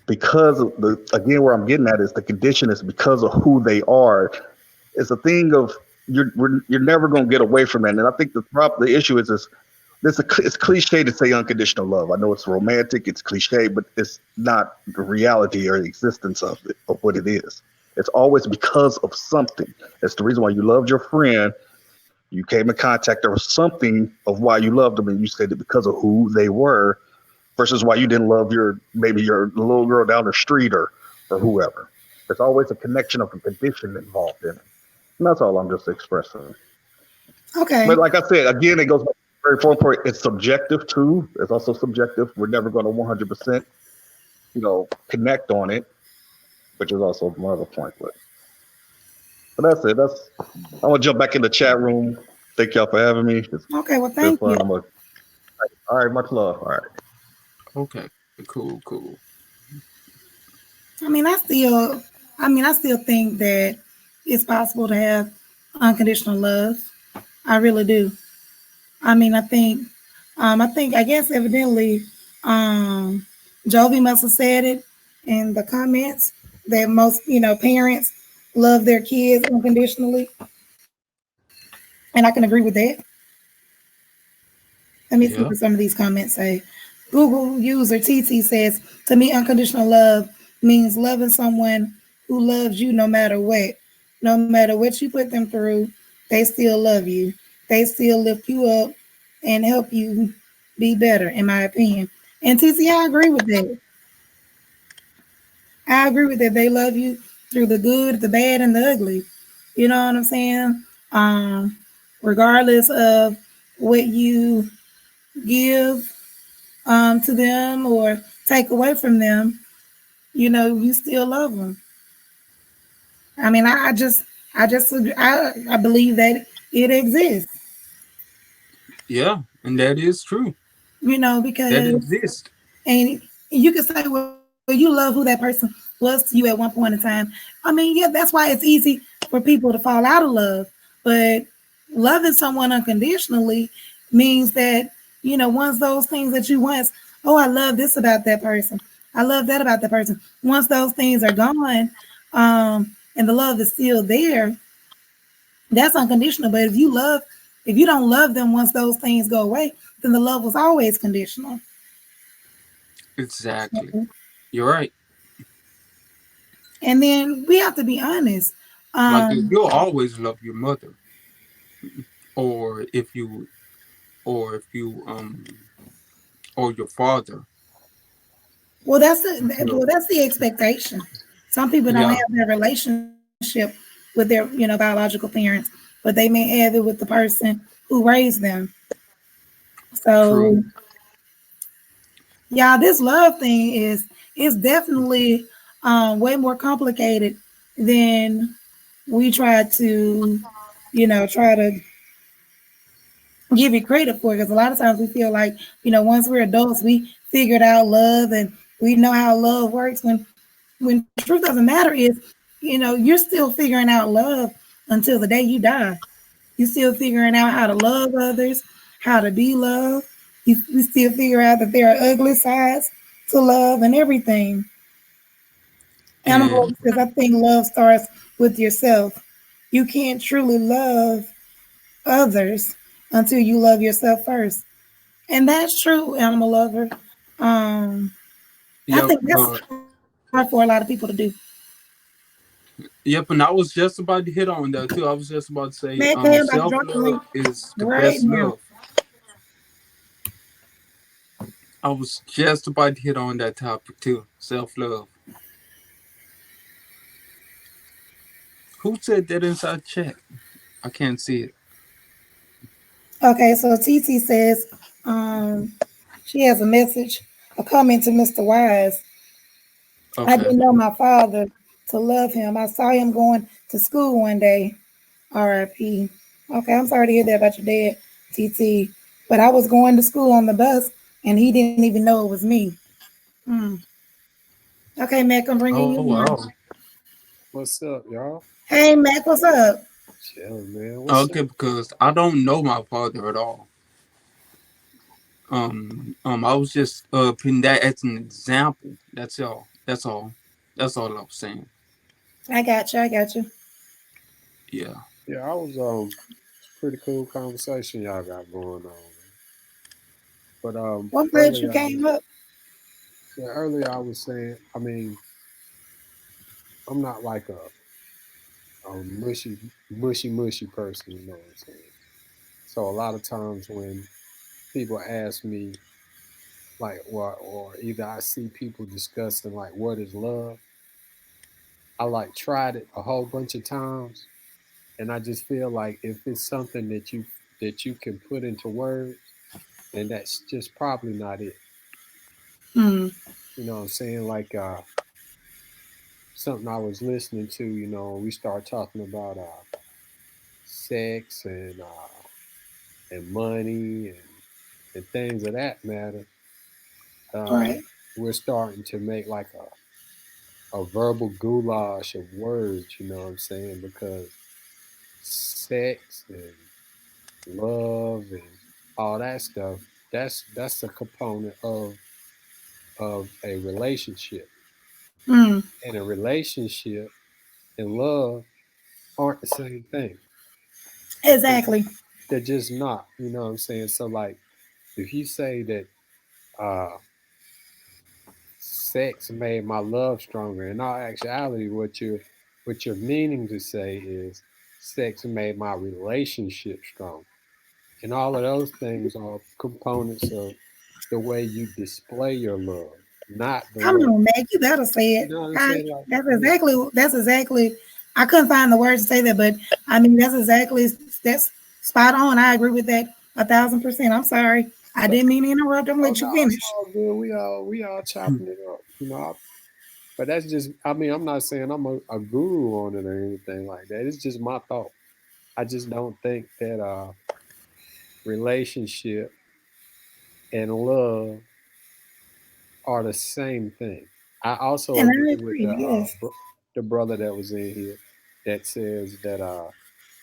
F: Because of again, where I'm getting at is the condition is because of who they are. It's a thing of you're never going to get away from that. And I think the issue is it's cliche to say unconditional love. I know it's romantic, it's cliche, but it's not the reality or the existence of it, of what it is. It's always because of something. It's the reason why you loved your friend. You came in contact. There was something of why you loved them, and you said it because of who they were, versus why you didn't love maybe your little girl down the street or whoever. There's always a connection of a condition involved in it. And that's all I'm just expressing.
A: Okay.
F: But like I said, again, it goes back to the very important part. It's subjective too. It's also subjective. We're never going to 100%, connect on it, which is also another point. But But that's it. I'm gonna jump back in the chat room. Thank y'all for having me. It's
A: Okay, well,
F: been
A: thank you.
F: fun. All right, much love. All right.
E: Okay, cool.
A: I mean, I still, I still think that it's possible to have unconditional love. I really do. I mean, I guess evidently, um, Jovi must have said it in the comments that most, parents love their kids unconditionally, and I can agree with that. Let me see what
E: Yeah,
A: some of these comments say. Google user TT says, to me, unconditional love means loving someone who loves you no matter what. No matter what you put them through, they still love you. They still lift you up and help you be better, in my opinion. And TT, I agree with that. I agree with that. They love you through the good, the bad, and the ugly. You know what I'm saying? Um, Regardless of what you give to them or take away from them, you still love them. I mean, I believe that it exists.
E: yeah, and that is true. That
A: Because
E: exists.
A: and you can say, well, you love who that person was to you at one point in time. I mean, yeah, that's why it's easy for people to fall out of love. But loving someone unconditionally means that once those things that you once, oh, I love this about that person, I love that about that person. Once those things are gone, and the love is still there, that's unconditional. But if you don't love them once those things go away, then the love was always conditional.
E: Exactly. You're right.
A: And then we have to be honest.
E: Like
A: Um,
E: you'll always love your mother, or if you or your father.
A: that's the expectation. Some people don't
E: Yeah,
A: have their relationship with their biological parents, but they may have it with the person who raised them. So
E: true.
A: yeah, this love thing is definitely way more complicated than we try to give it credit for, because a lot of times we feel like once we're adults we figured out love and we know how love works, when truth doesn't matter is you're still figuring out love until the day you die. You're still figuring out how to love others, how to be loved. You still figure out that there are ugly sides to love and everything. Animal
E: And
A: says, I think love starts with yourself. You can't truly love others until you love yourself first. And that's true, animal lover. Um, I
E: yep,
A: think that's hard for a lot of people to do.
E: yep. And I was just about to hit on that too. I was just about to say,
A: Man, okay, I'm about to
E: self
A: drop the
E: love
A: link
E: is the
A: right
E: best
A: now.
E: love. I was just about to hit on that topic too. Self love. Who said that inside chat? I can't see it.
A: Okay, so TT says um, she has a message, a comment to Mr. Wise. I
E: Okay.
A: didn't know my father to love him. I saw him going to school one day. RIP. Okay, I'm sorry to hear that about your dad, TT. But I was going to school on the bus and he didn't even know it was me. Hmm. Okay, Mac, I'm bringing
E: Oh
A: you
E: wow.
A: in.
G: What's up, y'all?
A: Hey, Mac, what's up?
G: Chilling, man. What's
E: Okay,
G: up?
E: because I don't know my father at all. I was just putting that as an example. That's all. That's all. That's all I was saying.
A: I got you. I got you.
E: Yeah.
G: Yeah, I was pretty cool conversation y'all got going on. But
A: Well, I'm glad you
G: earlier I
A: came
G: was
A: up.
G: yeah, earlier I was saying, I mean, I'm not like a mushy person, you know what I'm saying? So a lot of times when people ask me like or either I see people discussing like what is love, I like tried it a whole bunch of times and I just feel like if it's something that you can put into words, then that's just probably not it.
A: Hmm.
G: You know what I'm saying? Like something I was listening to. We start talking about sex and money and things of that matter.
A: Right.
G: We're starting to make like a verbal goulash of words. You know what I'm saying? Because sex and love and all that stuff, that's a component of a relationship.
A: Mm,
G: And a relationship and love aren't the same thing. they're just,
A: exactly.
G: they're just not. You know what I'm saying? So like, if you say that uh sex made my love stronger, in all actuality what you're meaning to say is sex made my relationship stronger. And all of those things are components of the way you display your love, not the
A: Come
G: way.
A: on, Meg, you better say
G: You
A: it.
G: know what I'm saying? Like,
A: That's
G: I mean,
A: exactly. That's exactly. I couldn't find the words to say that, but I mean that's exactly. That's spot on. I agree with that 1,000%. I'm sorry. I
G: but
A: didn't mean to interrupt. I'm gonna
G: oh
A: let you
G: no, it's
A: finish.
G: all good. We all chopping it up. But that's just. I mean, I'm not saying I'm a guru on it or anything like that. It's just my thought. I just don't think that relationship and love are the same thing. I also
A: And
G: agree
A: I
G: with
A: agree. Yes.
G: the brother that was in here that says that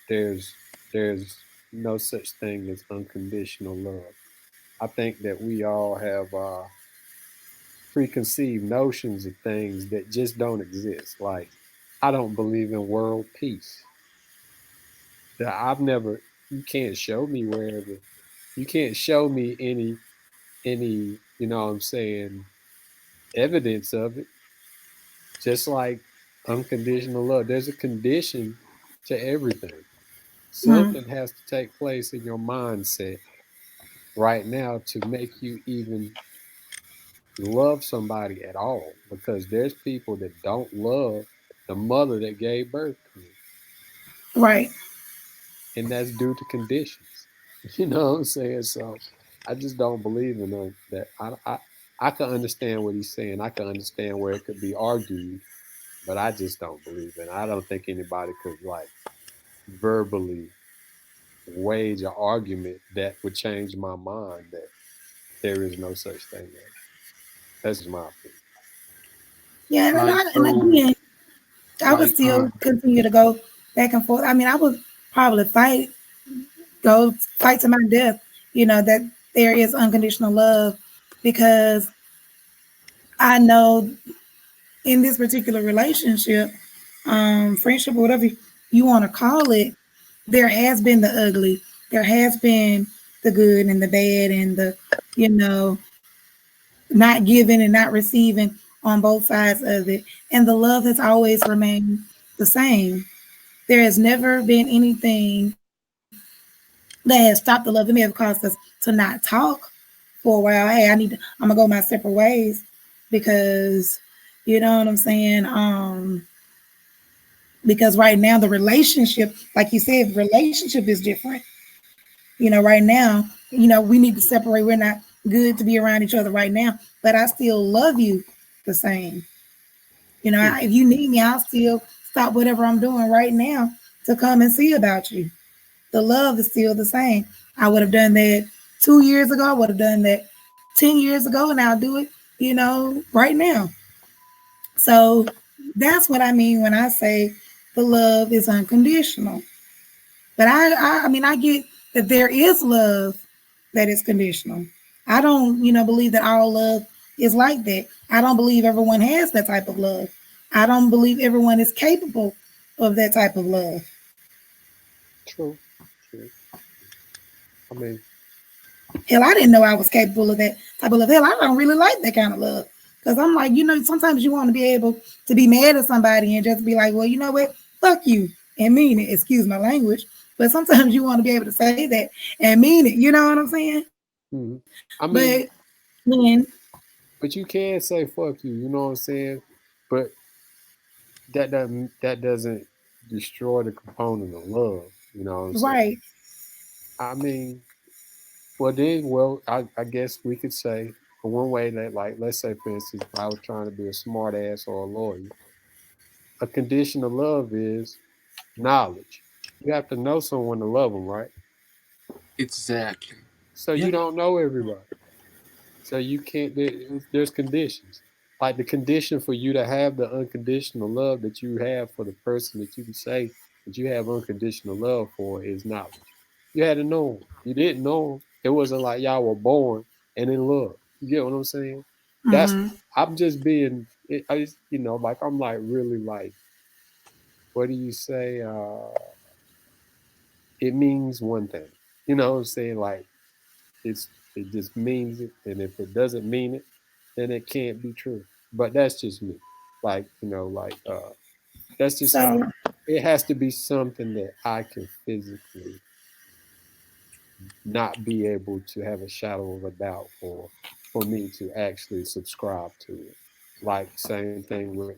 G: there's there's no such thing as unconditional love. I think that we all have preconceived notions of things that just don't exist. Like, I don't believe in world peace. That I've never. You can't show me wherever. You can't show me any. You know what I'm saying, evidence of it. Just like unconditional love, there's a condition to everything.
A: Mm,
G: Something has to take place in your mindset right now to make you even love somebody at all. Because there's people that don't love the mother that gave birth to them,
A: right.
G: and that's due to conditions. You know what I'm saying? So I just don't believe in that. I can understand what he's saying. I can understand where it could be argued, but I just don't believe in it. I don't think anybody could like verbally wage an argument that would change my mind that there is no such thing as. That's just my opinion.
A: Yeah,
E: Like
A: and
E: so,
A: again, I would
E: like
A: still continue to go back and forth. I mean, I would probably go fight to my death. That there is unconditional love because I know in this particular relationship, friendship, or whatever you want to call it, there has been the ugly, there has been the good and the bad, and the you know not giving and not receiving on both sides of it, and the love has always remained the same. There has never been anything that has stopped the love. It may have caused us to not talk for a while. Hey, I'm gonna go my separate ways because you know what I'm saying. Because right now the relationship, like you said, relationship is different. Right now, we need to separate. We're not good to be around each other right now, but I still love you the same.
G: Hmm.
A: If you need me, I'll still stop whatever I'm doing right now to come and see about you. The love is still the same. I would have done that 2 years ago. I would have done that 10 years ago, and I'll do it, right now. So that's what I mean when I say the love is unconditional. But I mean, I get that there is love that is conditional. I don't, believe that all love is like that. I don't believe everyone has that type of love. I don't believe everyone is capable of that type of love.
G: True. True. I mean,
A: Hell, I didn't know I was capable of that type of love. Hell, I don't really like that kind of love. Because I'm like, sometimes you want to be able to be mad at somebody and just be like, well, you know what? Fuck you and mean it. Excuse my language. But sometimes you want to be able to say that and mean it. You know what I'm saying?
G: mhm. I
A: But
G: mean,
A: then,
G: but you can say fuck you. You know what I'm saying? But that doesn't destroy the component of love. You know what I'm saying?
A: right.
G: I mean, well, I guess we could say for one way that, like, let's say for instance, if I was trying to be a smart ass or a lawyer, a condition of love is knowledge. You have to know someone to love them, right?
E: Exactly.
G: So
E: Yeah.
G: you don't know everybody. So you can't. There's conditions. Like the condition for you to have the unconditional love that you have for the person that you can say that you have unconditional love for is knowledge. You had to know them. You didn't know them. It wasn't like y'all were born and in love. You get what I'm saying? That's.
A: Mm-hmm.
G: I'm just being. I just, like I'm like really like. What do you say? It means one thing. You know what I'm saying? Like it just means it, and if it doesn't mean it, then it can't be true. But that's just me. Like that's just how
A: So,
G: it has to be something that I can physically not be able to have a shadow of a doubt for me to actually subscribe to it. Like same thing with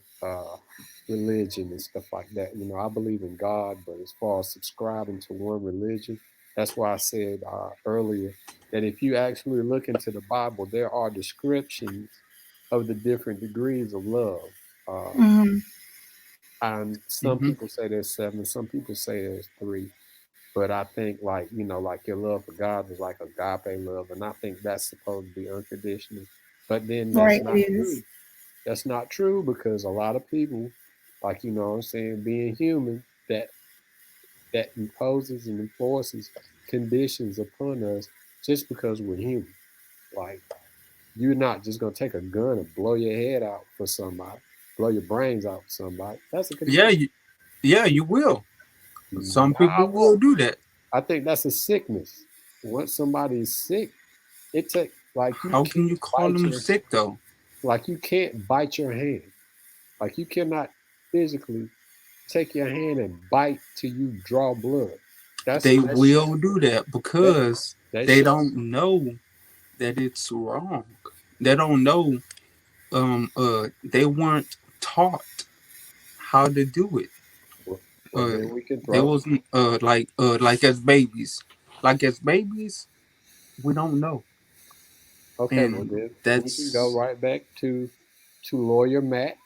G: religion and stuff like that. I believe in God, but as far as subscribing to one religion, that's why I said earlier that if you actually look into the Bible, there are descriptions of the different degrees of love. Uh,
A: mm-hmm.
G: and some
E: Hmm.
G: people say there's seven, some people say there's three. But I think like your love for God is like agape love, and I think that's supposed to be unconditional. But then that's
A: Right, it
G: not
A: is.
G: true. That's not true because a lot of people, like what I'm saying, being human, that imposes and enforces conditions upon us just because we're human. Like you're not just gonna take a gun and blow your head out for somebody, blow your brains out for somebody. That's a
E: Yeah.
G: condition.
E: Yeah. You will. Some
G: I
E: people will
G: won't.
E: do that.
G: I think that's a sickness. Once somebody is sick, it take like you
E: How
G: can't
E: can you call
G: bite
E: them
G: your
E: sick though?
G: like you can't bite your hand. Like you cannot physically take your hand and bite till you draw blood.
E: They
G: That's
E: will do that
G: that
E: because
G: that
E: they
G: shows.
E: don't know that it's wrong. They don't know. They weren't taught how to do it.
G: Well,
E: Uh,
G: then we can
E: they
G: throw.
E: wasn't like as babies. Like as babies, we don't know,
G: Okay, well
E: and
G: then we can go
E: that's
G: right back to lawyer Mac,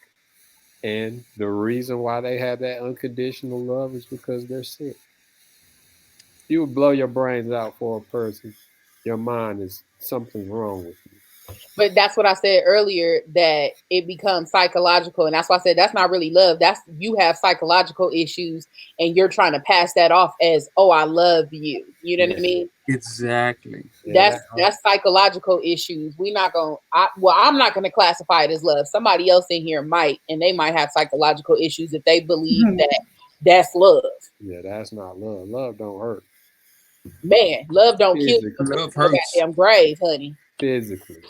G: and the reason why they have that unconditional love is because they're sick. You would blow your brains out for a person. Your mind is something's wrong with you.
C: But that's what I said earlier, that it becomes psychological. And that's why I said that's not really love. That's you have psychological issues and you're trying to pass that off as, oh, I love you. You know what I
G: Yeah,
C: mean?
E: exactly.
G: yeah,
C: That's psychological issues. We not gonna I'm not gonna classify it as love. Somebody else in here might, and they might have psychological issues if they believe
A: Mhm.
C: that that's love.
G: yeah. That's not love. Love don't hurt
C: Man, love don't kill you
G: physically.
C: until
E: Love
C: it's in the
E: hurts.
C: goddamn grave, honey.
G: Physically,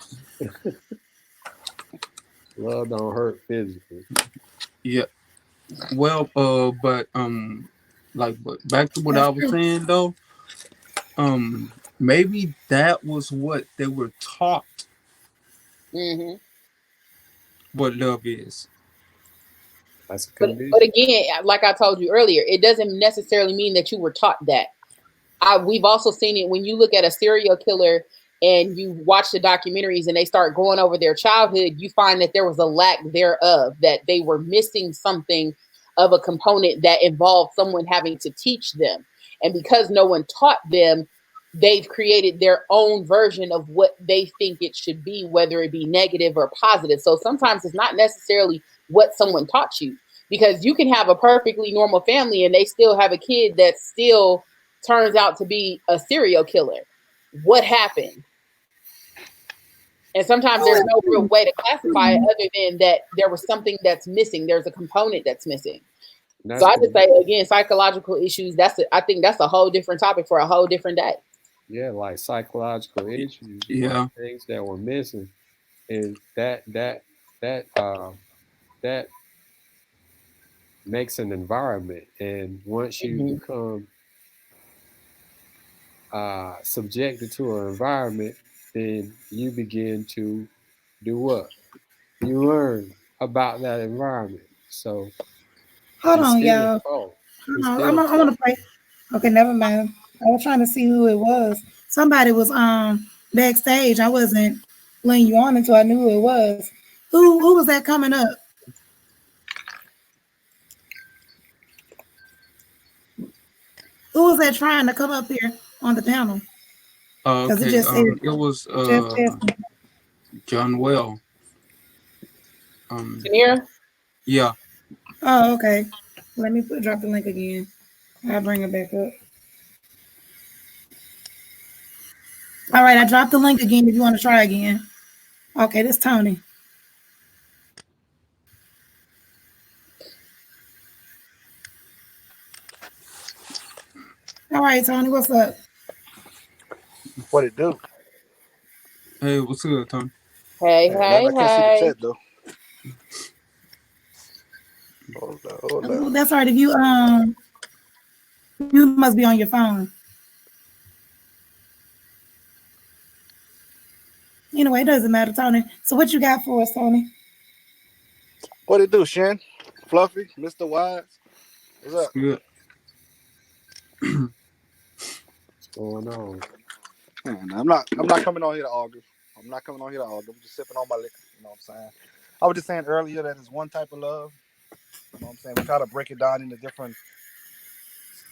G: love don't hurt physically.
E: Yeah. Well, but back to what
A: That's
E: I was
A: true.
E: saying though. Maybe that was what they were taught
C: Hmm.
E: what love is.
G: That's a
C: But
G: condition.
C: again, like I told you earlier, it doesn't necessarily mean that you were taught that. We've also seen it when you look at a serial killer and you watch the documentaries and they start going over their childhood, you find that there was a lack thereof, that they were missing something of a component that involved someone having to teach them. And because no one taught them, they've created their own version of what they think it should be, whether it be negative or positive. So sometimes it's not necessarily what someone taught you, because you can have a perfectly normal family and they still have a kid that still turns out to be a serial killer. What happened? And sometimes there's no real way to classify it other than that there was something that's missing. There's a component that's missing.
G: And
C: So
G: that's
C: I
G: the
C: just say again, psychological issues. I think that's a whole different topic for a whole different day.
G: yeah, like psychological issues. One of
E: Yeah.
G: the things that were missing is that that makes an environment, and once you
C: Mm-hmm.
G: become subjected to an environment, then you begin to do what? You learn about that environment. So
A: Hold
G: it's
A: on,
G: still a
A: y'all.
G: fault. It's
A: Hold on.
G: still a
A: I'm
G: fault.
A: gonna pray. Okay, never mind. I was trying to see who it was. Somebody was backstage. I wasn't letting you on until I knew who it was. Who was that coming up? Who was that trying to come up here on the panel? Because it
E: Okay.
A: just said
E: It was
A: Jeff Chesney.
E: John Well. Um.
C: Tanira?
E: Yeah.
A: Oh, okay. Let me drop the link again. I'll bring it back up. All right, I dropped the link again if you want to try again. Okay, this Tony. All right, Tony, what's up?
H: What it do?
E: Hey, what's good, Tony?
C: Hey,
H: Hey, nothing.
C: hey,
H: I can't see the
C: hey.
H: chat though. Hold up, hold up.
A: Oh, that's all right. If you must be on your phone. Anyway, it doesn't matter, Tony. So what you got for us, Tony?
H: What it do, Shen? Fluffy, Mr. Wise. What's
E: It's
H: up?
E: good.
G: What's going on?
H: Man, I'm not coming on here to argue. I'm not coming on here to argue. I'm just sipping on my liquor. You know what I'm saying? I was just saying earlier that it's one type of love. You know what I'm saying? We try to break it down into different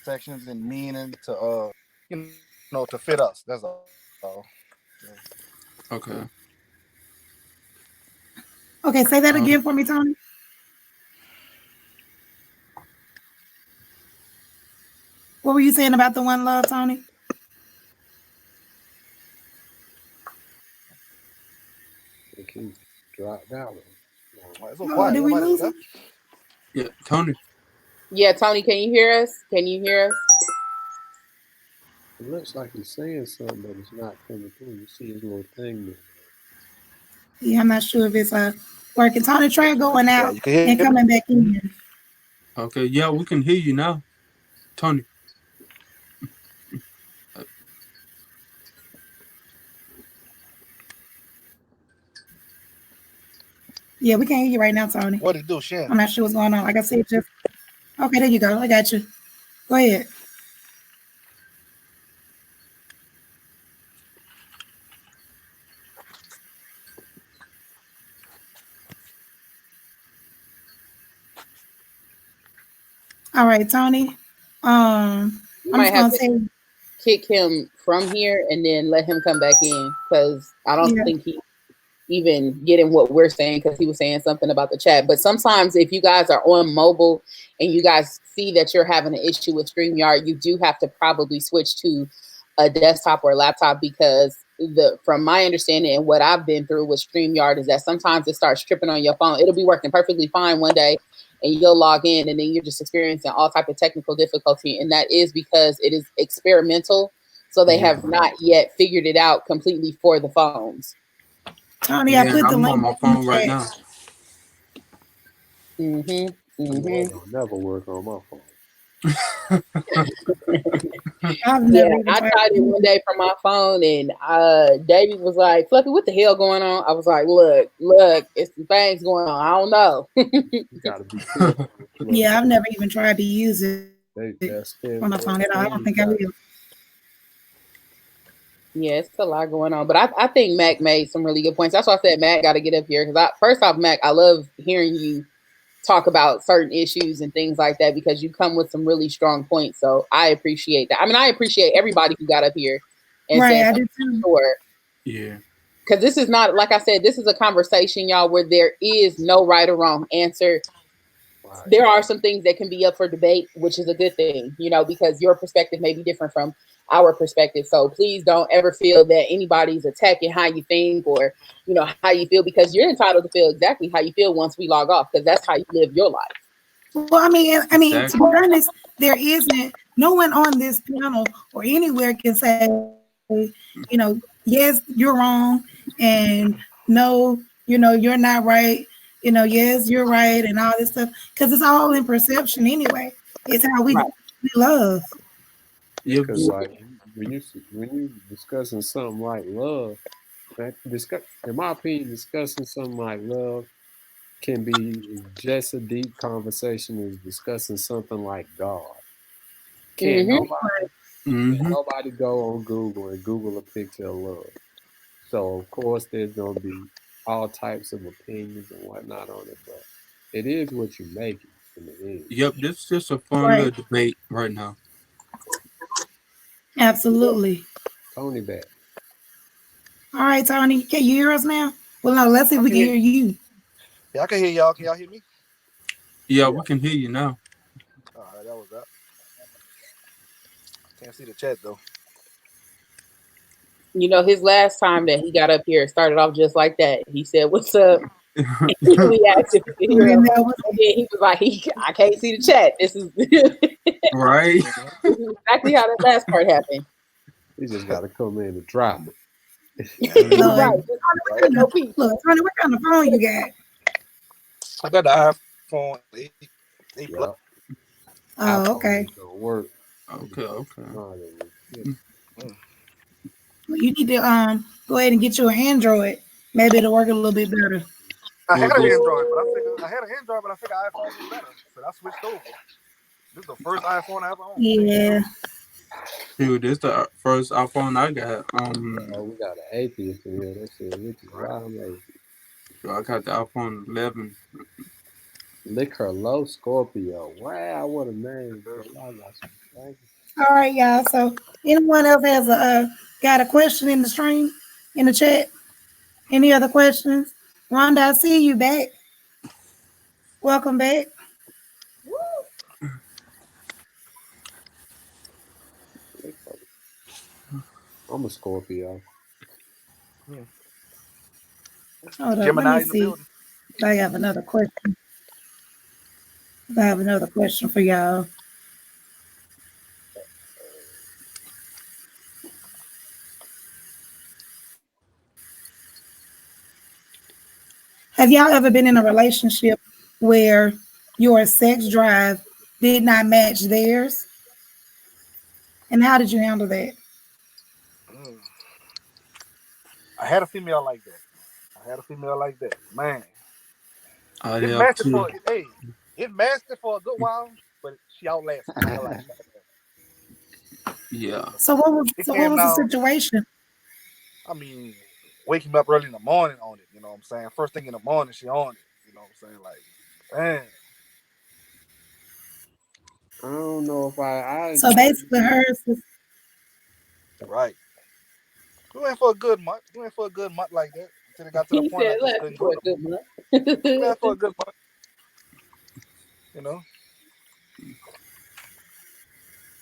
H: sections and meaning to to fit us. That's all.
E: Okay.
A: Okay, say that
E: Um.
A: again for me, Tony. What were you saying about the one love, Tony?
G: I think he dropped out.
H: Why it's so
A: Oh,
H: quiet?
A: did we
H: Everybody
A: lose
H: left.
A: him?
E: Yeah, Tony.
C: Yeah, Tony, can you hear us? Can you hear us?
G: It looks like he's saying something, but it's not coming through. You see his little thing moving.
A: Yeah, I'm not sure if it's working. Tony, try going
H: Yeah,
A: out
H: you can hear me.
A: and coming back in.
E: Okay. Yeah, we can hear you now, Tony. Uh,
A: Yeah, we can't hear you right now, Tony.
H: What it do, Shen?
A: I'm not sure what's going on. Like I said, just okay. There you go. I got you. Go ahead. All right, Tony.
C: You
A: I'm
C: might
A: just
C: have
A: gonna
C: to
A: say,
C: kick him from here and then let him come back in because I don't
A: yeah.
C: think he even getting what we're saying because he was saying something about the chat. But sometimes if you guys are on mobile and you guys see that you're having an issue with StreamYard, you do have to probably switch to a desktop or laptop because the from my understanding and what I've been through with StreamYard is that sometimes it starts tripping on your phone. It'll be working perfectly fine one day and you'll log in and then you're just experiencing all type of technical difficulty. And that is because it is experimental. So they
E: yeah.
C: have not yet figured it out completely for the phones.
A: Tony, I
E: Yeah,
A: put the
E: I'm
A: link
E: on my
A: in the
E: phone right
A: chat.
E: now.
C: Mm-hmm.
G: I know it
C: Mm-hmm.
G: don't never work on my phone.
A: I've
C: Yeah,
A: never even
C: I
A: tried
C: tried
A: to
C: it
A: use
C: one
A: it.
C: day from my phone, and David was like, "Fluffy, what the hell going on?" I was like, look, it's some things going on. I don't know."
G: You got to be careful with
A: Yeah,
G: Fluffy.
A: I've never even tried to use it
G: They'll
A: on my phone
G: spend
A: at all. I
G: more
A: don't think I
G: time. You
A: will.
G: got
C: Yeah, it's a lot going on, but I think Mac made some really good points. That's why I said Mac got to get up here because first off, Mac, I love hearing you talk about certain issues and things like that because you come with some really strong points. So I appreciate that. I mean, I appreciate everybody who got up here and
A: Right,
C: said
A: I
C: something
A: do too.
C: for sure.
E: Yeah.
C: Because this is not, like I said, this is a conversation, y'all, where there is no right or wrong answer.
G: right.
C: There are some things that can be up for debate, which is a good thing, because your perspective may be different from our perspective. So please don't ever feel that anybody's attacking how you think or, how you feel, because you're entitled to feel exactly how you feel once we log off, because that's how you live your life.
A: Well, I mean, to be
E: Exactly.
A: honest, there isn't no one on this panel or anywhere can say, yes, you're wrong, and no, you're not right. Yes, you're right, and all this stuff because it's all in perception anyway. It's how we
C: Right.
A: love.
G: Yeah,
E: Yep.
G: because like when you discussing something like love, that in my opinion, discussing something like love can be just a deep conversation as discussing something like God. Can't
C: Mm-hmm.
G: nobody can't
E: Mm-hmm.
G: nobody go on Google and Google a picture of love. So of course there's gonna be all types of opinions and whatnot on it, but it is what you make it in the end.
E: Yep. This is just a fun
A: Right.
E: little debate right now.
A: Absolutely.
G: Tony back.
A: All right, Tony, can you hear us now? Well, no, let's see if
H: I
A: we
H: can
A: can
H: hear.
A: hear you.
H: Yeah, I can hear y'all. Can y'all hear me?
E: Yeah, we can hear you now.
H: All right, that was that. Can't see the chat though.
C: You know, his last time that he got up here, it started off just like that. He said, "What's up?" We asked if we could hear him,
A: And that was
C: and then he was like, "I can't see the chat." This is this
E: Right?
H: Mhm.
C: is exactly how that last part happened.
G: He just got to come in and drop it.
H: Mhm.
A: Lord.
C: Right.
A: Tony,
C: Just
H: Right.
C: say no peace.
A: Look, Tony, what kind of phone you got?
H: I got the iPhone 8 Plus.
G: Yep.
A: Oh,
G: iPhone
A: okay.
G: ain't gonna work.
E: Okay, okay.
G: No, it ain't. Yeah.
H: Mm.
A: Well, you need to go ahead and get you an Android. Maybe it'll work a little bit better.
H: I
E: Well,
H: had an
E: this,
H: Android, but I figured I had an Android, but I figured iPhones was better, so I switched over. This is the first iPhone I ever owned.
A: Yeah.
E: dude, this the first iPhone I got.
G: Oh, we got an atheist in here. They said, which is
H: Right.
G: why I'm atheist.
E: I got the iPhone 11.
G: Lick her low Scorpio. Wow, what a name. Boy, y'all got some things.
A: All right, y'all. So, anyone else has a got a question in the stream in the chat? Any other questions? Rhonda, I see you back. Welcome back.
G: Lick her. I'm a Scorpio.
H: Hmm.
A: Hold up. Let me
H: Gemini in the
A: see
H: building.
A: if I have another question. If I have another question for y'all. Have y'all ever been in a relationship where your sex drive did not match theirs? And how did you handle that?
H: Mm. I had a female like that. I had a female like that. Man,
E: I
H: it
E: have
H: lasted
E: two.
H: for hey, it lasted for a good while, but she outlasted me. I ain't gonna lie.
E: Yeah.
H: It
A: What
H: came
A: was the
H: down.
A: situation?
H: I mean, waking me up early in the morning on it. You know what I'm saying? First thing in the morning, she on it. You know what I'm saying? Like, man,
G: I don't know if
A: So basically, hers was
H: right. We went for a good month. We went for a good month like that until it got to the
C: He
H: point I
C: said,
H: just
C: "Left
H: couldn't go
C: for a
H: no more.
C: good month."
H: We went for a good month. You know,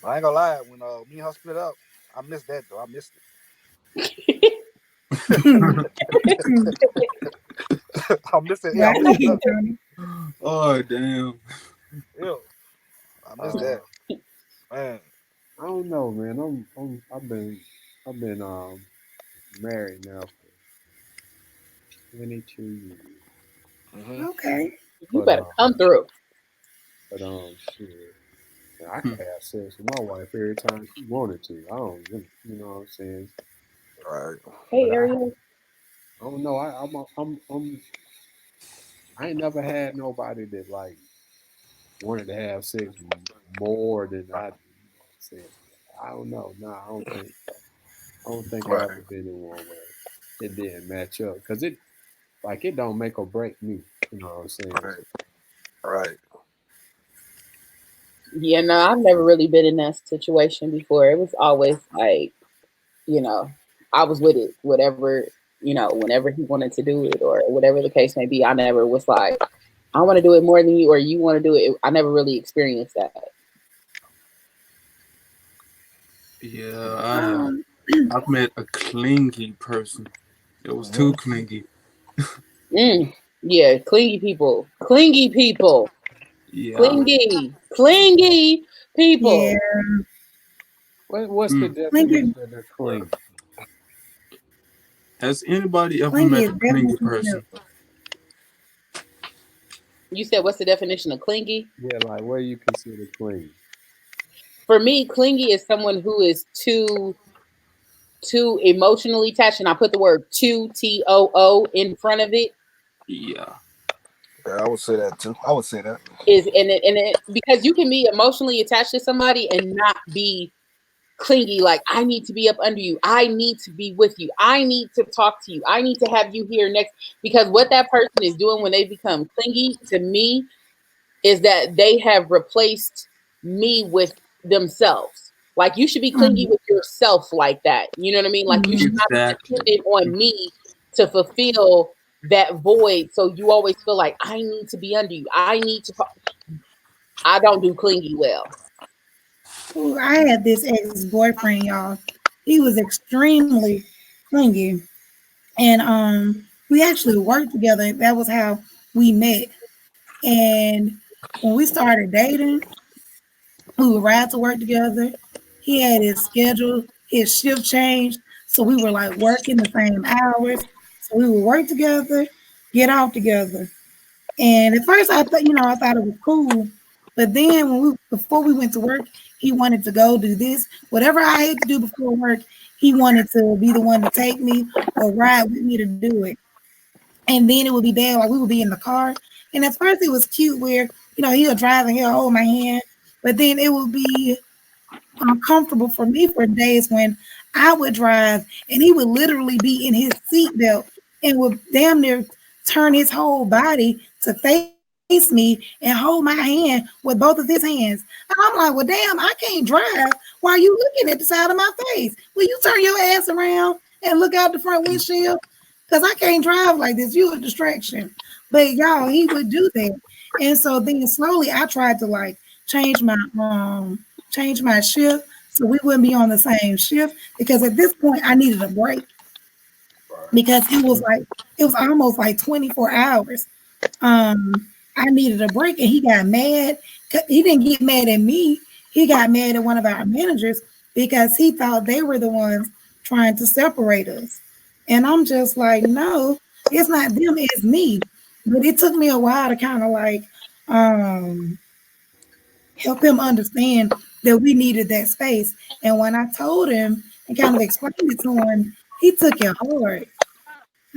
H: I ain't gonna lie. When me and her split up, I missed that though. I missed it. I missed it. Yeah, I missed
A: right,
H: it. Up.
A: Tony.
E: Oh, damn.
H: Yeah, I missed
G: uh,
H: that. Man,
G: I don't know, man. I've been married now for 22 years.
H: hmm
A: Okay.
C: You
G: But
C: better come through.
G: shit. I could have sex with my wife every time she wanted to. I don't, you know what I'm saying.
H: right.
C: Hey,
G: But
C: Ariel.
G: I don't know. I ain't never had nobody that like wanted to have sex more than I do. You know what I'm saying? I don't know. Nah, I don't think. I don't think I
H: Right.
G: ever been in one where it didn't match up because it don't make or break me. You know what I'm saying?
H: Right. Right.
C: Yeah, no, I've never really been in that situation before. It was always like, you know, I was with it, whatever, whenever he wanted to do it or whatever the case may be. I never was like, I want to do it more than you or you want to do it. I never really experienced that.
E: Yeah,
A: Um,
E: I've met a clingy person. It was
H: hmm
E: too clingy.
C: Mm, yeah, clingy people. Clingy people.
E: Yeah.
C: Clingy
A: yeah,
C: people.
G: What's the
E: Mm.
A: clingy,
G: definition of the clean?
E: Has anybody ever
A: clingy
E: met
A: is
E: a
A: definitely
E: clingy
A: something
E: person?
A: else.
C: You said, what's the definition of clingy?
G: Yeah, like what do you consider clean?
C: For me, clingy is someone who is too emotionally attached, and I put the word too in front of it.
E: Yeah.
H: Yeah, I would say that too. I would say that.
C: Is because you can be emotionally attached to somebody and not be clingy. Like, I need to be up under you. I need to be with you. I need to talk to you. I need to have you here next. Because what that person is doing when they become clingy to me is that they have replaced me with themselves. Like you should be clingy with yourself like that. You know what I mean? Like you should not be
E: Exactly.
C: dependent on me to fulfill that void. So you always feel like I need to be under you. I need to. I don't do clingy well.
A: Ooh, I had this ex-boyfriend, y'all. He was extremely clingy. And we actually worked together. That was how we met. And when we started dating, we would ride to work together. He had his schedule, his shift changed. So we were like working the same hours. So we would work together, get off together. And at first I thought, I thought it was cool. But then before we went to work, he wanted to go do this. Whatever I had to do before work, he wanted to be the one to take me or ride with me to do it. And then it would be bad, like we would be in the car. And at first it was cute where, he'll drive and he'll hold my hand. But then it would be uncomfortable for me for days when I would drive and he would literally be in his seatbelt and would damn near turn his whole body to face me and hold my hand with both of his hands. I'm like, well, damn, I can't drive while you looking at the side of my face. Will you turn your ass around and look out the front windshield? Because I can't drive like this. You a distraction. But y'all, he would do that. And so then slowly I tried to like change my shift so we wouldn't be on the same shift because at this point I needed a break because it was almost like 24 hours. I needed a break and he got mad. He didn't get mad at me. He got mad at one of our managers because he thought they were the ones trying to separate us. And I'm just like, no, it's not them, it's me. But it took me a while to kind of like help him understand that we needed that space. And when I told him and kind of explained it to him, he took it hard.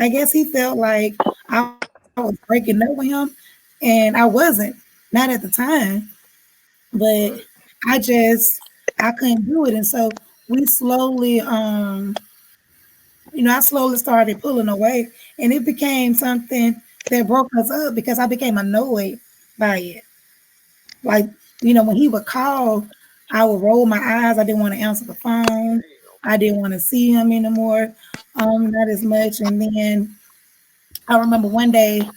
A: I guess he felt like I was breaking up with him, and I wasn't, not at the time. But I couldn't do it, and so we slowly, I slowly started pulling away, and it became something that broke us up because I became annoyed by it. Like, when he would call, I would roll my eyes. I didn't want to answer the phone. I didn't want to see him anymore, not as much. And then I remember one day,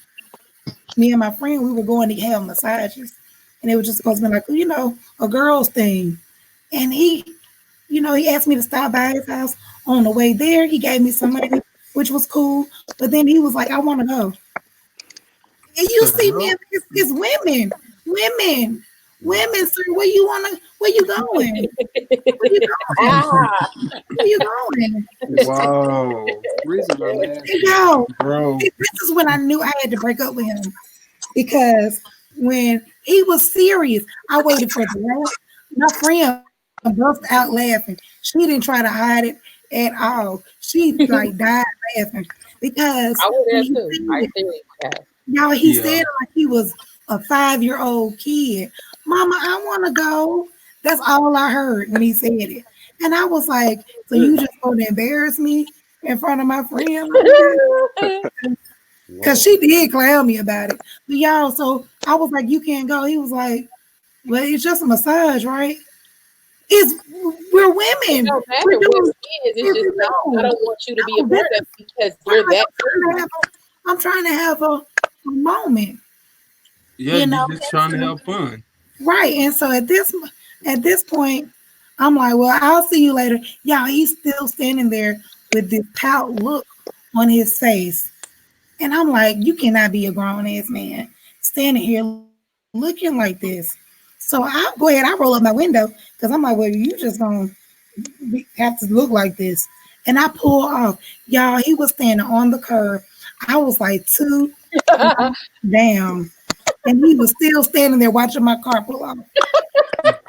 A: me and my friend, we were going to have massages. And it was just supposed to be like, a girl's thing. And he asked me to stop by his house on the way there. He gave me some money, which was cool. But then he was like, I want to go. And you see, man, it's women, sir. Where you going? Where you going? Where you going?
G: Wow. Reason I'm asking,
A: Bro, this is when I knew I had to break up with him because when he was serious, I waited for the laugh. My friend burst out laughing. She didn't try to hide it at all. She like died laughing because
C: I would have too.
A: Y'all, he said like he was a 5-year-old kid. Mama, I want to go. That's all I heard when he said it. And I was like, so you just going to embarrass me in front of my friend? Because she did clown me about it. But y'all, so I was like, you can't go. He was like, well, it's just a massage, right? We're women.
C: It don't matter what it is. It's just I don't want you to be a part of it because you're that.
A: I'm trying to have a moment.
E: Yeah, you're just trying to have fun.
A: Right. And so at this point, I'm like, well, I'll see you later. Y'all, he's still standing there with this pout look on his face. And I'm like, you cannot be a grown ass man standing here looking like this. So I go ahead, I roll up my window because I'm like, well, you just gonna have to look like this. And I pull off. Y'all, he was standing on the curb. I was like 2 down. And he was still standing there watching my car pull off.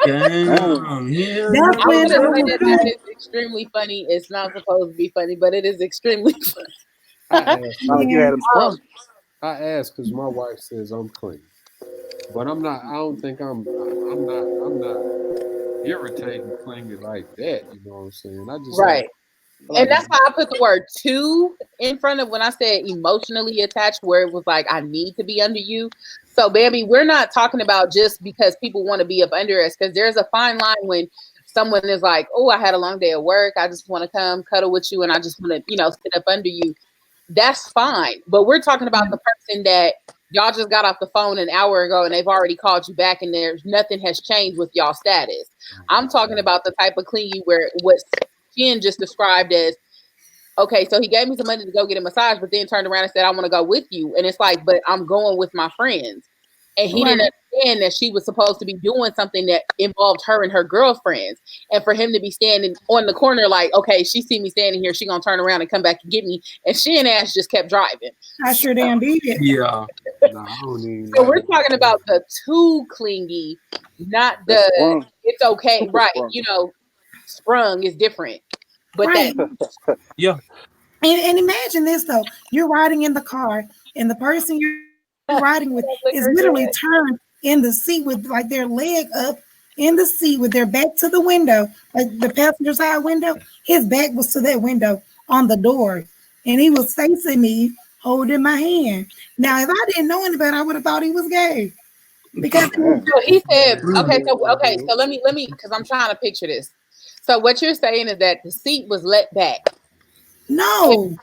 E: Damn, yeah.
A: That's when
C: that is extremely funny. It's not supposed to be funny, but it is extremely funny.
G: I asked because my wife says I'm clean, but I'm not. I don't think I'm not irritating clingy like that. You know what I'm saying? I just
C: right. And that's why I put the word "to" in front of when I said emotionally attached, where it was like, I need to be under you. So, baby, we're not talking about just because people want to be up under us, because there's a fine line when someone is like, oh, I had a long day at work. I just want to come cuddle with you and I just want to, sit up under you. That's fine. But we're talking about the person that y'all just got off the phone an hour ago and they've already called you back and there's nothing has changed with y'all status. I'm talking about the type of clingy where what Jen just described as, okay, so he gave me some money to go get a massage, but then turned around and said, I want to go with you. And it's like, but I'm going with my friends. And he didn't understand that she was supposed to be doing something that involved her and her girlfriends. And for him to be standing on the corner like, okay, she see me standing here, she gonna turn around and come back and get me. And she and Ash just kept driving.
A: I sure damn did.
E: Yeah.
G: No, I don't even
C: So
G: like
C: we're
G: that.
C: talking about the too clingy, not
H: That's
C: the
H: sprung.
C: it's okay,
H: Super
C: right?
H: sprung.
C: Sprung is different. But
A: Right.
E: Yeah.
A: And imagine this though. You're riding in the car and the person you're riding with is literally turned in the seat with like their leg up in the seat with their back to the window, like the passenger side window. His back was to that window on the door. And he was facing me, holding my hand. Now, if I didn't know any better, I would have thought he was gay. Because
H: Man.
C: so he said, okay,
G: Mm.
C: so let me because I'm trying to picture this. So what you're saying is that the seat was let back.
A: no,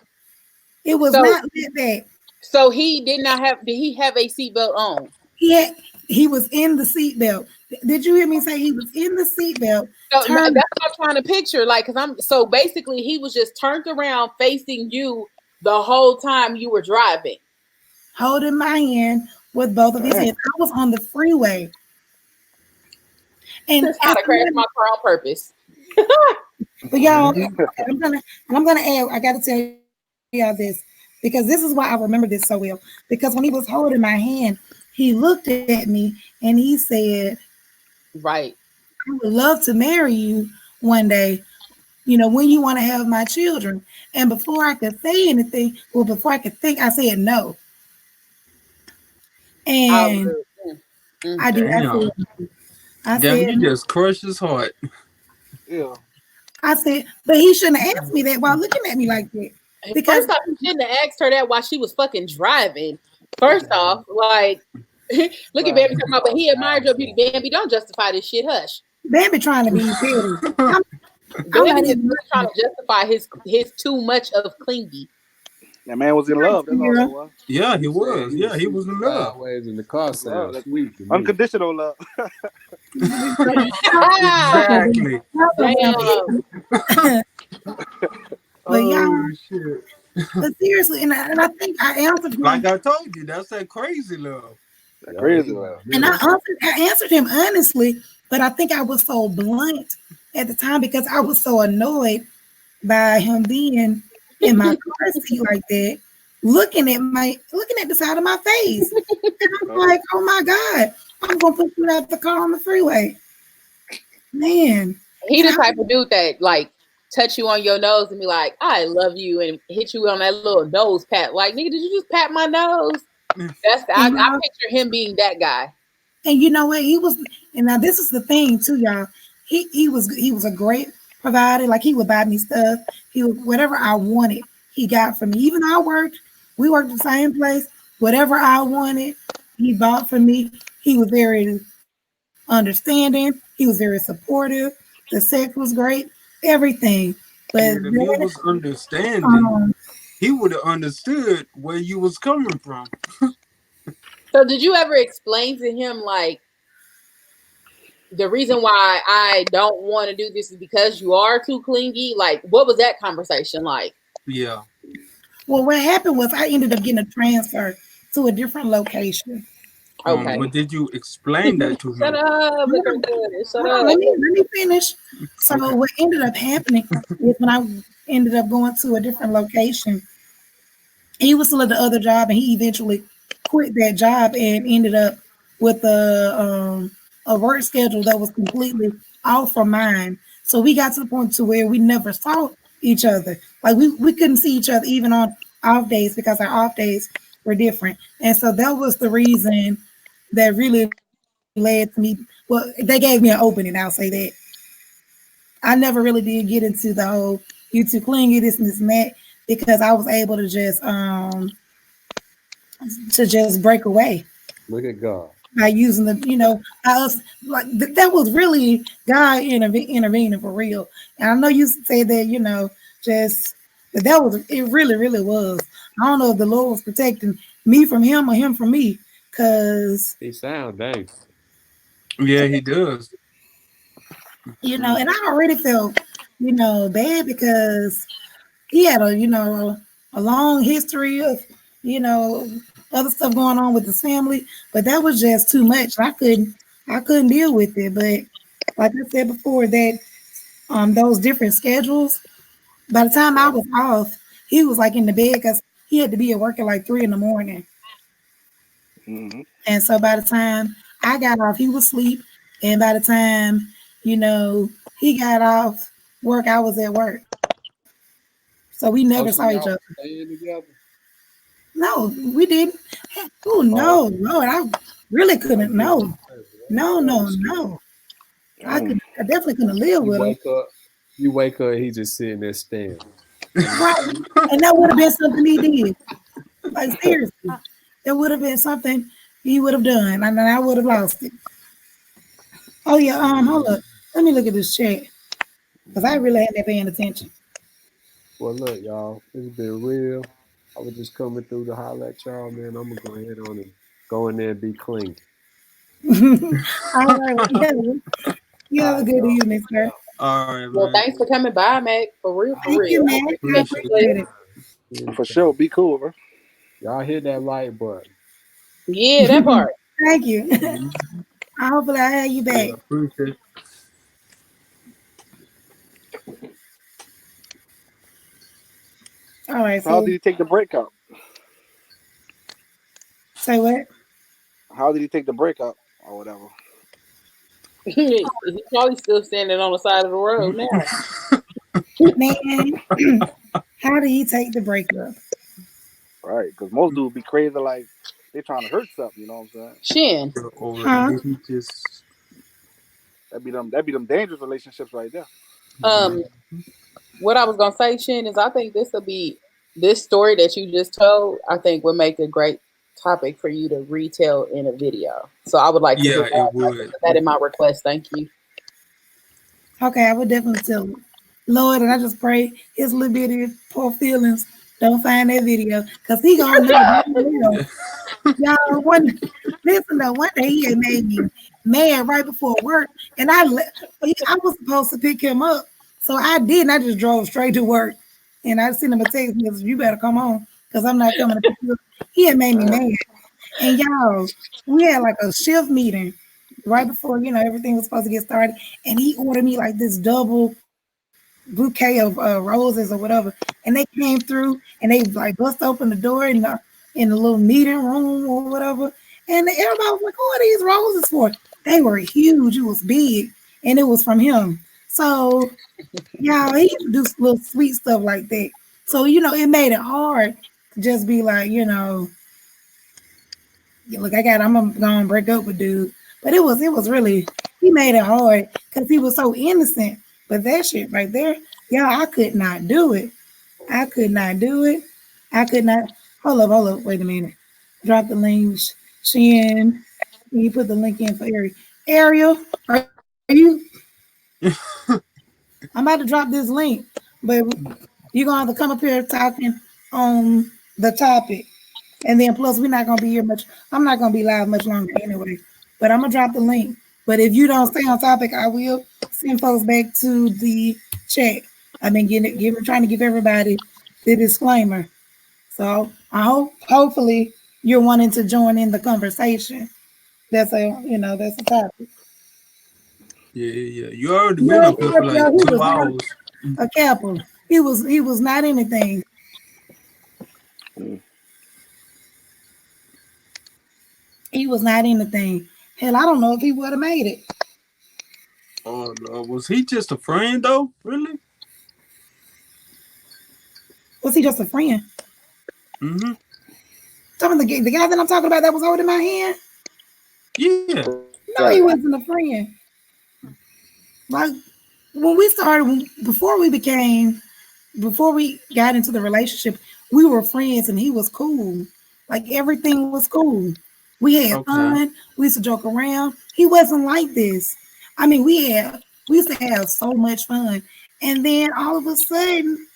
A: it was
C: So
A: not that bad.
C: so he did he have a seatbelt on?
A: He had, he was in the seatbelt. Did you hear me say he was in the seatbelt?
C: So that's
A: Turned,
C: what I'm trying to picture. Like, cause so basically he was just turned around facing you the whole time you were driving.
A: holding my hand with both of his
H: Damn.
A: hands. I was on the freeway. And
C: Just how to crash my car on purpose.
A: but y'all, I'm gonna add, I gotta tell y'all this because this is why I remember this so well. Because when he was holding my hand, he looked at me and he said,
C: Right.
A: I would love to marry you one day, when you want to have my children. And before I could say anything, well, before I could think, I said no.
C: I
A: And
C: would.
A: I did.
E: Damn.
A: I
E: Damn,
A: said,
E: you just crushed his heart.
H: Yeah.
A: I said, but he shouldn't have asked me that while looking at me like that. Because
C: First off, you shouldn't have asked her that while she was fucking driving. First off, like, look at Bambi talking about, but he admired your beauty. Bambi, don't justify this shit. Hush.
A: Bambi trying to be petty. I'm
C: Bambi
A: not
C: is
A: even
C: really trying to justify his too much of clingy.
H: That man was in love. That's all that was.
E: Yeah, he
G: He said
E: was.
G: he
E: Yeah,
G: was
E: he was in
G: sitting
E: love.
G: sideways in the car
H: Love.
G: sound sweet to me.
H: Unconditional love.
E: Exactly.
C: Damn.
A: But y'all,
E: Oh shit.
A: but seriously, and I think I answered
E: Like
A: him,
E: I told you, that's that crazy love.
H: That
G: Yeah,
H: crazy
G: he
H: love.
A: and I
G: really-
A: answered him honestly, but I think I was so blunt at the time because I was so annoyed by him being in my car seat like that, looking at the side of my face. And I'm like, oh my God, I'm gonna put you out the car on the freeway. Man.
C: He
A: And
C: the
A: I,
C: type of dude that like touch you on your nose and be like, I love you, and hit you on that little nose pat. Like, nigga, did you just pat my nose? I
A: and, y'all,
C: picture him being that guy.
A: and you know what? He was, and now this is the thing too, y'all. He was a great provider. Like he would buy me stuff. He would whatever I wanted, he got for me. Even though we worked the same place. Whatever I wanted, he bought for me. He was very understanding. He was very supportive. The sex was great. Everything. But
E: Shit, if he
A: then,
E: was understanding,
A: um,
E: he would have understood where you was coming from.
C: So did you ever explain to him like the reason why I don't want to do this is because you are too clingy? Like, what was that conversation like?
E: Yeah.
A: well, what happened was I ended up getting a transfer to a different location.
C: Okay.
E: But did you explain that to
C: Shut
E: him?
C: up, look at that. Shut
A: Hold on,
C: up.
A: let me finish. So
E: Okay.
A: what ended up happening is when I ended up going to a different location, he was still at the other job, and he eventually quit that job and ended up with a work schedule that was completely off from mine. So we got to the point to where we never saw each other. Like we couldn't see each other even on off days because our off days were different. And so that was the reason that really led to me. Well, they gave me an opening, I'll say that. I never really did get into the whole you too clingy, this and this and that, because I was able to just break away.
G: Look at God.
A: by using the, us, like that was really God intervening for real. And I know you said that, just that was it. Really, really was. I don't know if the Lord was protecting me from him or him from me, because
G: He sound dangerous.
E: Yeah, he does.
A: and I already felt bad because he had a long history of you know other stuff going on with his family, but that was just too much. I couldn't deal with it. But like I said before, that those different schedules. By the time I was off, he was like in the bed because he had to be at work at like 3 in the morning.
H: Mm-hmm.
A: And so by the time I got off, he was asleep. And by the time he got off work, I was at work. So we never
G: Oh,
A: saw
G: so
A: each other.
G: y'all was staying together?
A: No, we didn't. Oh
G: Oh,
A: no, Lord, I really
G: I
A: couldn't.
G: get what
A: No,
G: you're saying.
A: no,
G: That
A: no,
G: was stupid.
A: no.
H: Damn.
A: I definitely couldn't live
G: You
A: with him.
G: wake up, you wake up, he just sitting there staring. Are you
A: Right.
G: serious?
A: And that would have been something he did. Like seriously, that would have been something he would have done, and then I would have lost it. Oh yeah. Hold up. Let me look at this chat because I really ain't been paying attention.
G: Well, look, y'all, it's been real. I was just coming through to holler at y'all, man. I'm gonna go ahead on and go in there and be clean.
A: All right. Well, yeah. You
G: All
A: have a
G: right,
A: good
G: y'all.
A: evening, sir.
E: All right,
C: Well,
E: man.
C: thanks for coming by, Mac. For real, for
A: Thank you,
C: real. I
A: man. I
C: appreciate
E: Appreciate
C: you.
E: it.
A: appreciate it.
H: For
G: Anytime.
H: sure. Be cool, bro.
G: Y'all hit that like button.
C: Yeah, that part.
A: Thank you.
E: Mhm.
A: Hopefully I have you
E: Yeah,
A: back.
E: appreciate it.
A: All right.
H: So how
A: So
H: did he take the breakup?
A: say what?
H: How did he take the breakup or whatever?
C: He's probably still standing on the side of the road now.
A: Man, how did he take the breakup?
H: Right, because most dudes be crazy like they trying to hurt something. You know what I'm saying?
C: Shin.
E: Or
A: Huh?
E: did he just?
H: That be them dangerous relationships right there.
C: Um, what I was gonna say, Shin, is I think this story that you just told. I think would make a great topic for you to retell in a video. So I would like to hear
E: Yeah, it
C: that. I can
E: would.
C: put that in my request. Thank you.
A: Okay, I would definitely tell him. Lord, and I just pray his little bitty poor feelings don't find that video because he gonna know damn well. Y'all, listen though, one day he had made me mad right before work, and I was supposed to pick him up, so I didn't. I just drove straight to work, and I sent him a text message. You better come on because I'm not coming to pick you up. He had made me
H: Damn.
A: mad, and y'all, we had like a shift meeting right before everything was supposed to get started, and he ordered me like this double bouquet of roses or whatever, and they came through and they like bust open the door in the little meeting room or whatever, and everybody was like, "Who are these roses for?" They were huge. It was big, and it was from him. So yeah, he used to do little sweet stuff like that. So it made it hard to just be like, look, I'm gonna break up with dude. But it was really, he made it hard because he was so innocent. But that shit right there, yeah, I could not do it. I could not do it. I could not. Hold up, wait a minute. Drop the link, Shin. You put the link in for Ariel. Ariel, are you? I'm about to drop this link, but you're gonna have to come up here talking on the topic. And then plus we're not gonna be here much. I'm not gonna be live much longer anyway. But I'm gonna drop the link. But if you don't stay on topic, I will send folks back to the chat. I've been trying to give everybody the disclaimer. So I hopefully you're wanting to join in the conversation. That's a topic.
E: Yeah, yeah. You already been
A: No,
E: up here for like
A: Scorpio, he was
E: 2 hours.
A: not a Capricorn. He was not anything.
H: Mm.
A: He was not anything. Hell, I don't know if he would have made it.
E: Oh no, was he just a friend though? Really?
A: Was he just a friend?
E: Mm-hmm.
A: The guy that I'm talking about that was holding my hand.
E: Yeah.
A: No, he wasn't a friend. Like when we started, before we got into the relationship, we were friends and he was cool. Like everything was cool. We had
E: Okay.
A: fun. We used to joke around. He wasn't like this. I mean, we used to have so much fun. And then all of a sudden,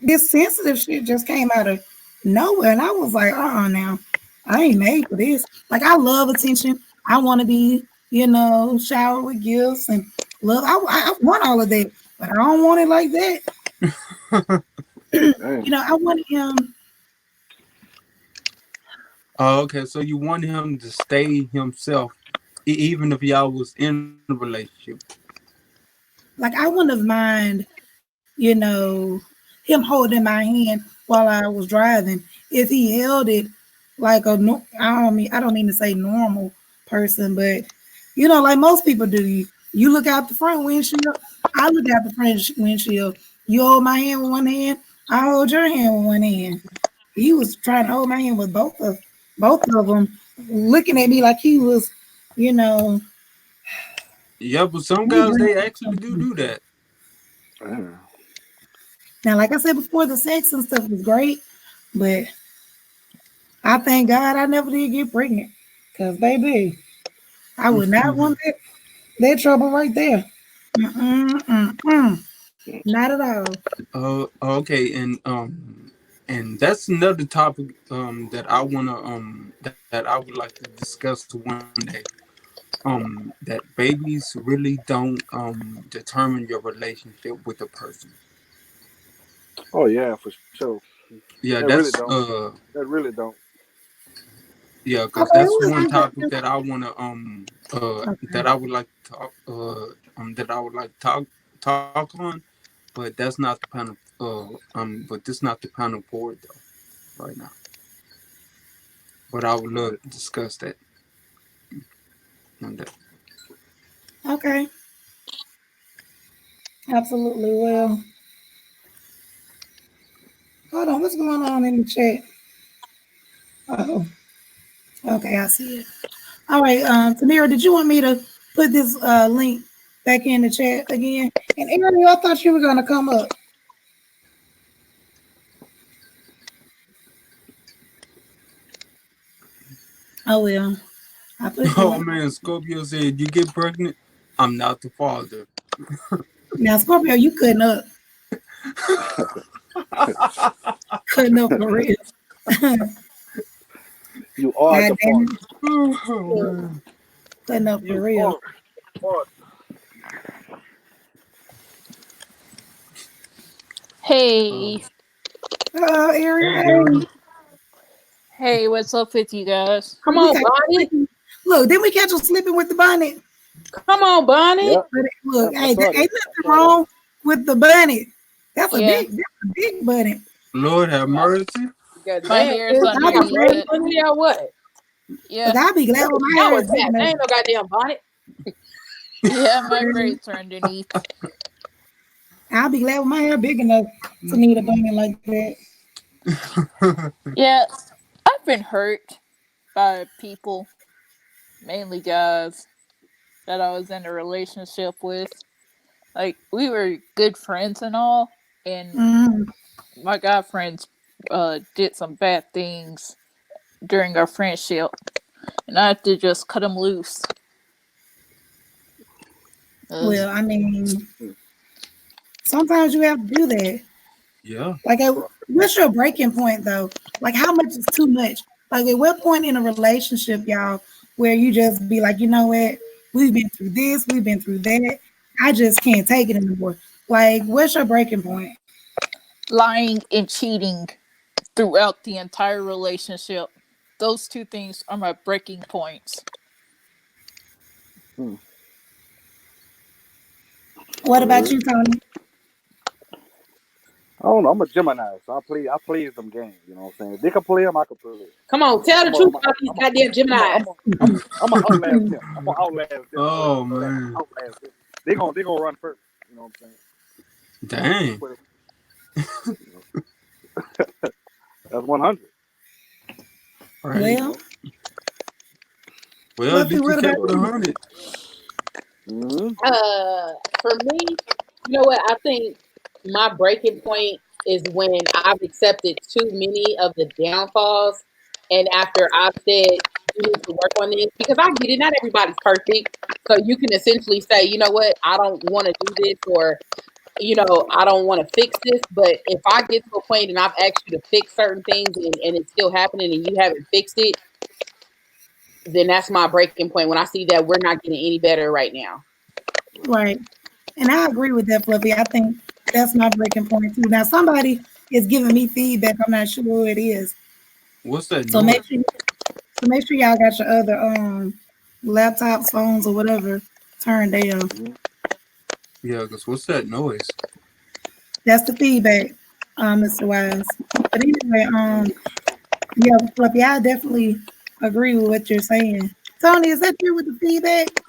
A: this sensitive shit just came out of nowhere. And I was like, now. I ain't made for this. Like, I love attention. I want to be, showered with gifts and love. I want all of that, but I don't want it like that.
H: Damn.
A: I wanted him,
E: Oh, okay. So you want him to stay himself, even if y'all was in a relationship.
A: like, I wouldn't have mind, him holding my hand while I was driving. If he held it like I don't mean to say normal person, but like most people do. You look out the front windshield. I look out the front windshield. You hold my hand with one hand. I hold your hand with one hand. He was trying to hold my hand with both of them, looking at me like he was, you know,
E: Yeah, but some guys they actually do that.
H: Damn.
A: now, like I said before, the sex and stuff was great, but I thank God I never did get pregnant. Cause baby, I would not want that trouble right there. Mm-mm-mm-mm. Not at all.
E: Okay, and that's another topic that I wanna that I would like to discuss one day. That babies really don't determine your relationship with a person.
H: Oh yeah, for sure. They
E: Yeah,
H: really
E: that's
H: don't. They really don't.
E: yeah, because
A: Okay,
E: that's
A: who is
E: one
A: he?
E: topic that I wanna that
A: Okay.
E: I would like to talk that I would like to talk on, but that's not the panel but this not the panel for it though right now. But I would love
H: Right.
E: to discuss that one day.
A: Okay. Absolutely. Well, hold on. What's going on in the chat? Oh, okay. I see it. All right. Tamira, did you want me to put this link back in the chat again? And Ariel, I thought you were gonna come up. Oh well. I put the
E: Oh
A: link.
E: man, Scorpio said, "You get pregnant, I'm not the father."
A: Now, Scorpio, you cutting up. Cutting up for real.
H: You are
A: God
H: the
A: damn
H: father.
A: it.
E: Oh man.
A: Cutting up for
H: You
A: real.
H: are the father.
E: Oh,
I: Hey,
A: Ariel,
E: hey
A: hey.
E: girl.
I: hey, what's up with you guys?
C: Come
A: We
C: on,
A: got you
C: Bonnie.
A: slipping. Look, didn't we catch you slipping with the bonnet?
C: Come on, Bonnie.
H: Yep.
A: Look,
H: Yep. I
A: hey, there
H: saw that.
A: ain't
H: I
A: nothing
H: saw that.
A: wrong with the bonnet.
I: Yeah,
A: That's a big bonnet.
E: Lord have mercy.
C: God
I: my
C: damn,
I: hair's
C: sis,
A: Look,
C: you
A: I'll be
C: got
I: underneath
A: glad.
C: braids
I: it.
C: under there or what?
A: Look,
I: Yeah,
A: I'll be glad
C: What
A: when
C: the
A: my
C: hell
A: hair
C: was
A: is big
C: that? That
A: enough.
C: ain't no goddamn bonnet.
I: yeah, my braids are underneath.
A: I'll be glad when my hair big enough to need a bonnet like that.
I: Yeah, I've been hurt by people, mainly guys, that I was in a relationship with. Like, we were good friends and all, and
A: Mm,
I: my guy friends did some bad things during our friendship, and I had to just cut them loose.
A: well,
I: 'Cause
A: I mean, sometimes you have to do that.
E: Yeah.
A: Like, what's your breaking point though? Like, how much is too much? Like, at what point in a relationship, y'all, where you just be like, you know what? We've been through this, we've been through that. I just can't take it anymore. Like, what's your breaking point?
I: lying and cheating throughout the entire relationship. Those two things are my breaking points.
H: Hmm.
A: What about
H: Word.
A: you, Tony?
H: I don't know. I'm a Gemini, so I play them games. You know what I'm saying? If they can play them, I can play them.
C: Come on, tell the truth about these goddamn Geminis.
H: I'm gonna outlast them. I'm gonna outlast them. I'm gonna
E: Oh
H: let them
E: man.
H: outlast them. They gonna run first. You know what I'm saying?
E: Dang.
H: But you know, that's 100.
E: Right.
A: Well,
H: You
E: Well, at
A: Fluffy,
E: least you
A: what about
E: kept it
A: you?
E: 100.
H: know. Hmm.
C: For me, you know what? I think my breaking point is when I've accepted too many of the downfalls And after I've said you need to work on this, because I get it, not everybody's perfect. So you can essentially say, you know what, I don't want to do this, or I don't want to fix this. But if I get to a point and I've asked you to fix certain things and it's still happening and you haven't fixed it, then that's my breaking point when I see that we're not getting any better right now.
A: Right. And I agree with that, Fluffy. I think that's my breaking point too. Now somebody is giving me feedback. I'm not sure who it is.
E: What's that
A: So
E: noise?
A: make sure y'all got your other laptops, phones, or whatever turned down.
E: Yeah, cause what's that noise?
A: That's the feedback, Mr. Wise. But anyway, yeah, Fluffy, I definitely agree with what you're saying. Tony, is that you with the feedback?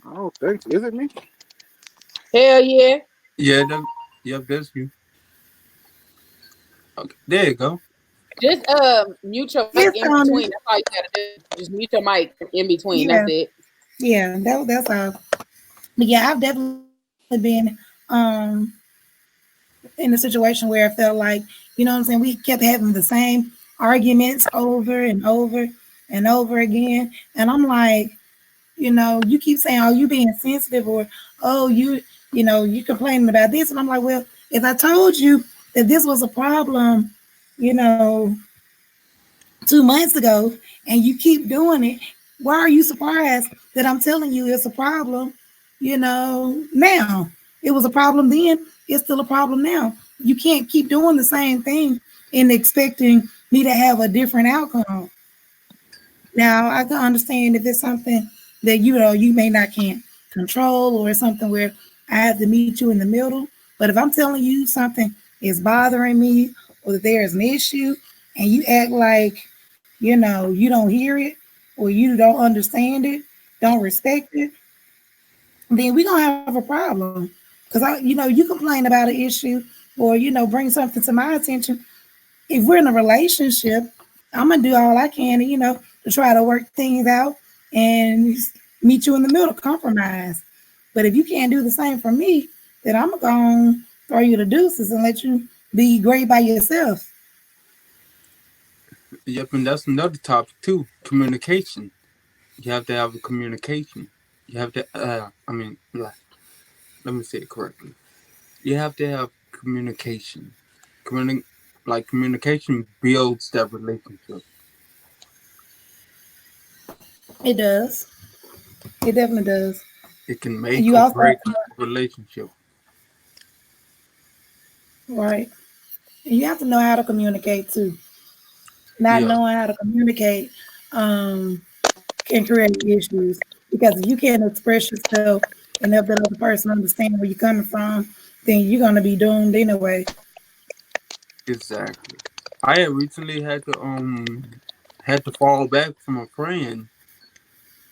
H: I don't think so. Is it me?
C: Hell yeah.
E: Yeah, that, yep, that's you. Okay, there you go.
C: Just mute your mic
A: Yes,
C: in
A: Tony.
C: between. That's all you gotta do. Just mute your mic in between. That's
A: Yeah,
C: it.
A: yeah, that's all. But yeah, I've definitely been in a situation where I felt like, what I'm saying, we kept having the same arguments over and over and over again. And I'm like, you keep saying, oh, you being sensitive, or oh, you complaining about this. And I'm like, well, if I told you that this was a problem, you know, 2 months ago, and you keep doing it, why are you surprised that I'm telling you it's a problem, now? It was a problem then, it's still a problem now. You can't keep doing the same thing and expecting me to have a different outcome. Now, I can understand if it's something that you may not can't control, or something where I have to meet you in the middle. But if I'm telling you something is bothering me, or that there is an issue, and you act like you don't hear it, or you don't understand it, don't respect it, then we're gonna have a problem. Because you complain about an issue, or bring something to my attention. If we're in a relationship, I'm gonna do all I can, to try to work things out and meet you in the middle, compromise. But if you can't do the same for me, then I'm gonna throw you the deuces and let you be great by yourself.
E: Yep, and that's another topic too. Communication. You have to have a communication. You have to. Let me say it correctly. You have to have communication. Communi- communication builds that relationship.
A: It does. It definitely does.
E: It can
A: And
E: make
A: you
E: or
A: also
E: break a relationship.
A: right. And you have to know how to communicate too. Not
E: Yeah,
A: knowing how to communicate um, can create issues, because if you can't express yourself and if that other person understand where you're coming from, then you're gonna be doomed anyway.
E: exactly. I had recently had to fall back from a friend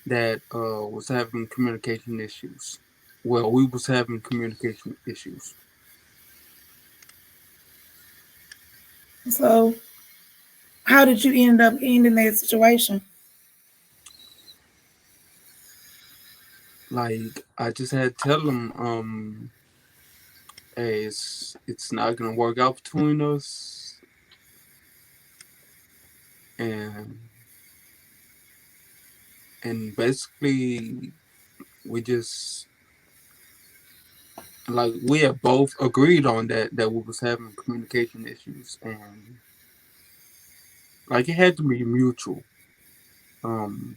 E: that was having communication issues. Well, we was having communication issues.
A: So, how did you end up ending that situation?
E: Like I just had to tell him, hey, it's not gonna work out between us, and basically we just we have both agreed on that we was having communication issues, and it had to be mutual. Um,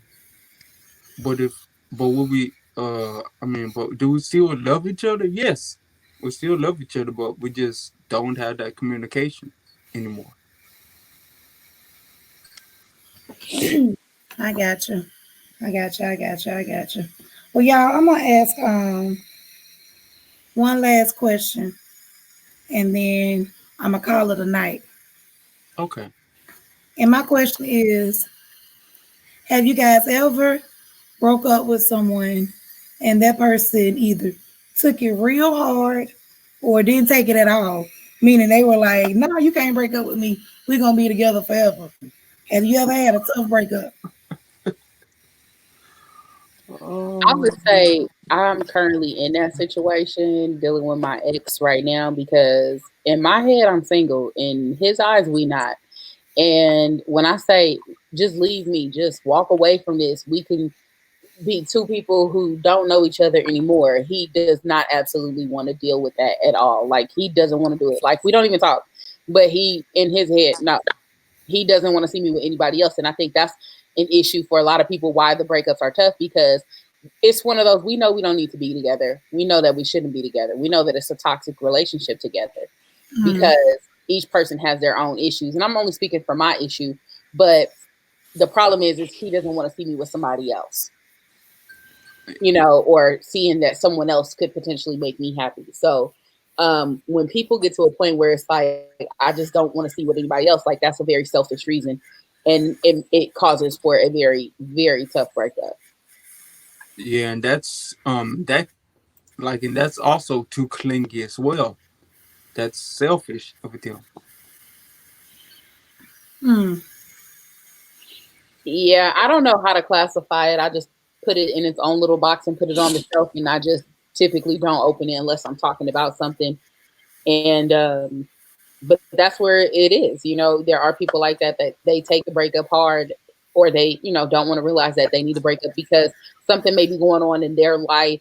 E: but will we? But do we still love each other? Yes, we still love each other, but we just don't have that communication anymore.
A: I got you. I got you. I got you. I got you. Well, y'all, I'm gonna ask one last question, and then I'm gonna call it a night.
E: Okay.
A: And my question is: have you guys ever broke up with someone, and that person either took it real hard or didn't take it at all? Meaning they were like, "No, you can't break up with me. We're gonna be together forever." Have you ever had a tough breakup?
C: I
E: Oh,
C: would say I'm currently in that situation dealing with my ex right now because in my head I'm single. In his eyes, we not. And when I say just leave me, just walk away from this, we can be two people who don't know each other anymore. He does not absolutely want to deal with that at all. Like, he doesn't want to do it. Like, we don't even talk. But he, in his head, no, he doesn't want to see me with anybody else. And I think that's an issue for a lot of people why the breakups are tough, because it's one of those, we know we don't need to be together. We know that we shouldn't be together. We know that it's a toxic relationship together
A: Mm.
C: because each person has their own issues. And I'm only speaking for my issue, but the problem is he doesn't want to see me with somebody else, or seeing that someone else could potentially make me happy. So when people get to a point where it's like, I just don't want to see with anybody else, like, that's a very selfish reason. And it causes for a very, very tough breakup.
E: Yeah, and that and that's also too clingy as well. That's selfish of them.
A: Mm.
C: Yeah, I don't know how to classify it. I just put it in its own little box and put it on the shelf, and I just typically don't open it unless I'm talking about something. And but that's where it is. There are people like that they take the breakup hard, or they don't want to realize that they need to break up because something may be going on in their life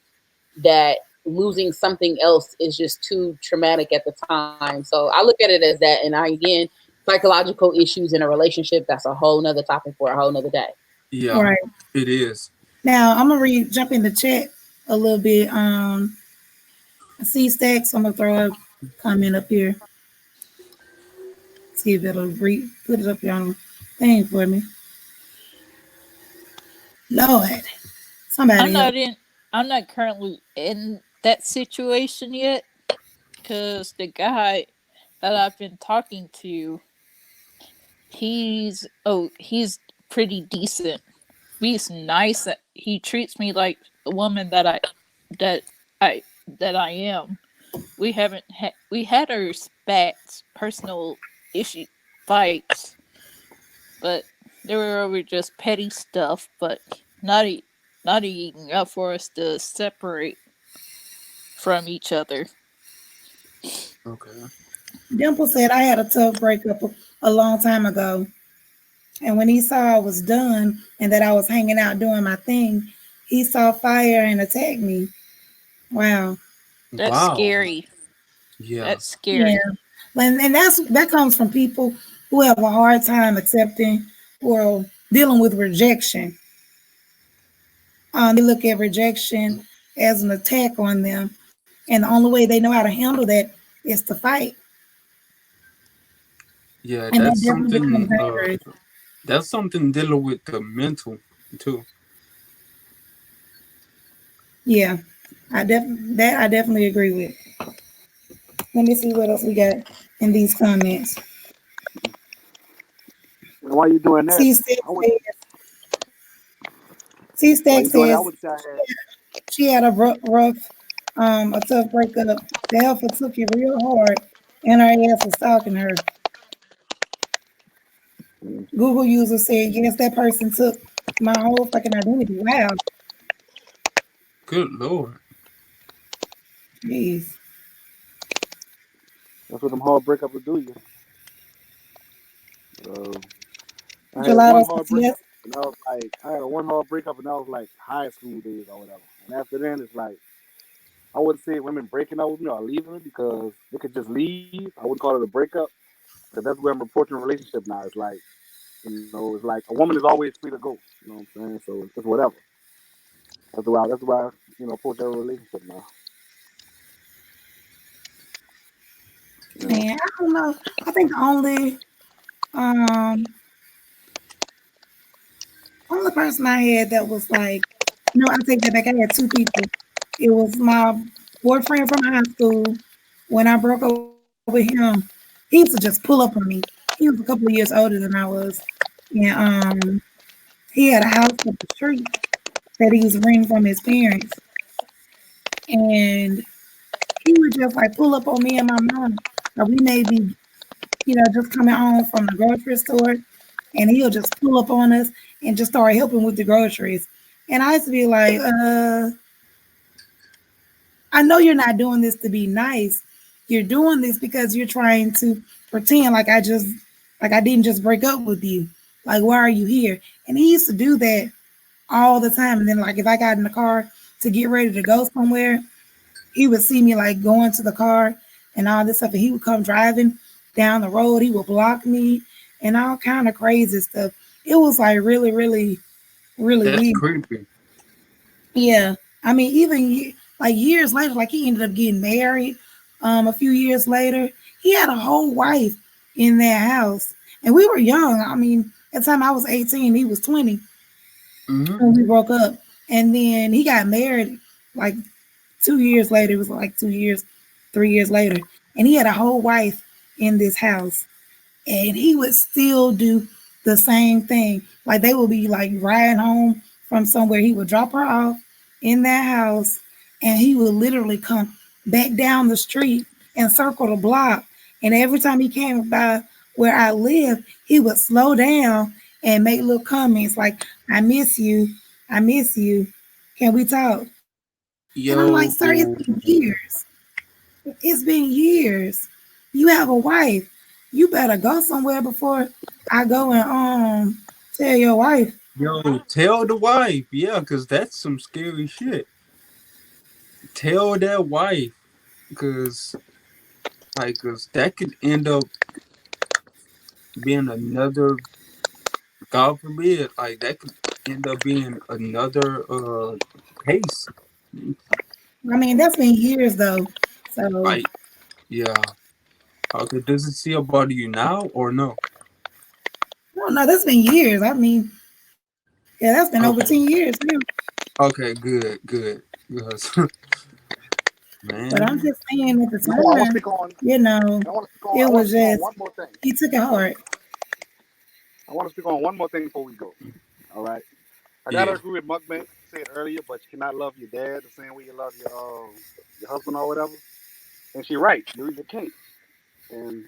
C: that losing something else is just too traumatic at the time. So I look at it as that. And again, psychological issues in a relationship, that's a whole nother topic for a whole nother day.
E: Yeah,
A: Right.
E: it is.
A: Now I'm gonna jump in the chat a little bit. I see Stacks. I'm gonna throw a comment up here. See if it'll put it up here on the thing for me. Lord,
I: I'm
A: somebody help.
I: not in. I'm not currently in that situation yet, because the guy that I've been talking to, he's pretty decent. He's nice. He treats me like the woman that I that I am. We had our spats, personal issue fights, but they were over just petty stuff, but not enough for us to separate from each other.
E: Okay.
A: Dimple said I had a tough breakup a long time ago, and when he saw I was done and that I was hanging out doing my thing, he saw fire and attacked me. Wow.
I: That's
E: Wow.
I: scary.
E: Yeah.
I: That's
A: Yeah.
I: scary.
A: And that comes from people who have a hard time accepting or dealing with rejection. They look at rejection as an attack on them, and the only way they know how to handle that is to fight,
E: Yeah,
A: and that definitely becomes dangerous.
E: that's something dealing with the mental too.
A: Yeah, I definitely agree with. Let me see what else we got in these comments.
H: And while you're doing that,
A: C Stack
H: I would
A: says, C
H: while
A: Stack
H: you're doing that, I
A: says
H: would say I had.
A: she had a rough, a tough breakup. The helper took it real hard, and her ass was stalking her. Google user said, yes, that person took my whole fucking identity. Wow,
E: Good lord.
A: jeez.
H: That's what them hard breakups will do you. Uh, I had
A: Gelato
H: one
A: says,
H: hard breakup,
A: yes.
H: and I was like, I had a one hard breakup, and that was like high school days or whatever. And after then, it's like I wouldn't say women breaking up with me or leaving me because they could just leave. I wouldn't call it a breakup because that's where I'm approaching a relationship now. It's like it's like a woman is always free to go. You know what I'm saying? So it's whatever. That's the way I approach every relationship now. You know.
A: Man, I don't know. I think um only person I had that was like, no, I take that back. I had two people. It was my boyfriend from high school. When I broke up with him, he used to just pull up on me. He was a couple of years older than I was. And he had a house up the street that he was renting from his parents. And he would just like pull up on me and my mom. Or we may be, just coming home from the grocery store, and he'll just pull up on us and just start helping with the groceries. And I used to be like, I know you're not doing this to be nice. You're doing this because you're trying to pretend like I just Like I didn't just break up with you. Like why are you here? And he used to do that all the time. And then like if I got in the car to get ready to go somewhere, he would see me like going to the car and all this stuff, and he would come driving down the road. He would block me and all kind of crazy stuff. It was like really, really, really
E: That's
A: weird.
E: creepy.
A: Yeah, I mean, even like years later, like he ended up getting married. A few years later, he had a whole wife in that house, and we were young. I mean, at the time I was 18, he was 20
E: Hmm.
A: when we broke up, and then he got married like 2 years later. It was like 2 years, 3 years later, and he had a whole wife in this house, and he would still do the same thing. Like they would be like riding home from somewhere. He would drop her off in that house, and he would literally come back down the street and circle the block. And every time he came by where I lived, he would slow down and make little comments like, "I miss you, I miss you. Can we talk?" And I'm like, "Sir, it's
E: Yo,
A: been years. It's been years. You have a wife. You better go somewhere before I go and tell your wife."
E: tell the wife, yeah, because that's some scary shit. Tell that wife, because cause that could end up being another, God forbid, like that could end up being another case.
A: I mean, that's been years though. So,
E: Like, yeah. Okay, does it still bother you now or no?
A: well, no, that's been years. I mean, yeah, that's been over 10
E: Okay.
A: years now.
E: Okay, good, good. Because
A: But I'm
E: man,
A: just saying at the
H: No, I want to
A: time,
H: speak on.
A: you know,
H: I want to speak on. I
A: it
H: want to
A: was
H: speak on
A: just,
H: one more thing.
A: he took it hard.
H: I want to speak on one more thing before we go. All right. I gotta
E: yeah.
H: agree with Mukbang said earlier, but you cannot love your dad the same way you love your husband or whatever. And she's right. You can't. And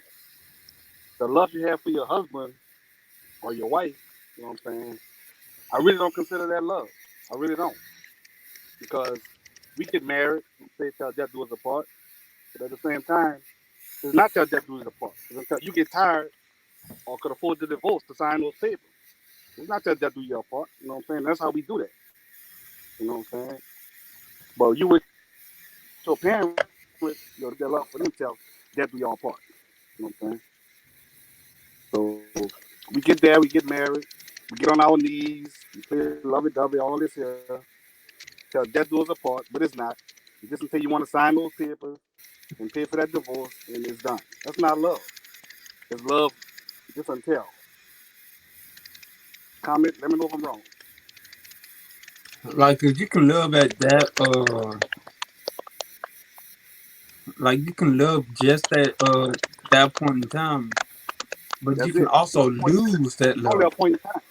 H: the love you have for your husband or your wife, you know what I'm saying? I really don't consider that love. I really don't. Because we get married and say till death do us apart, but at the same time, it's not till death do us apart. It's until you get tired or could afford the divorce to sign those papers. It's not till death do you apart. You know what I'm saying? That's how we do that. You know what I'm saying? But you with your parents, their love for themselves, death do y'all apart. You know what I'm saying? So we get there, we get married, we get on our knees, we play lovey dovey, all this here, till death do us apart, but it's not. It's just until you want to sign those papers and pay for that divorce, and it's done. That's not love. It's love just until. Comment, let me know if I'm wrong.
E: Like, cause you can love at that, like you can love just at that point in time, but you
H: That's
E: can
H: it.
E: also
H: It's a point.
E: lose that
H: It's only
E: love.
H: a point in time.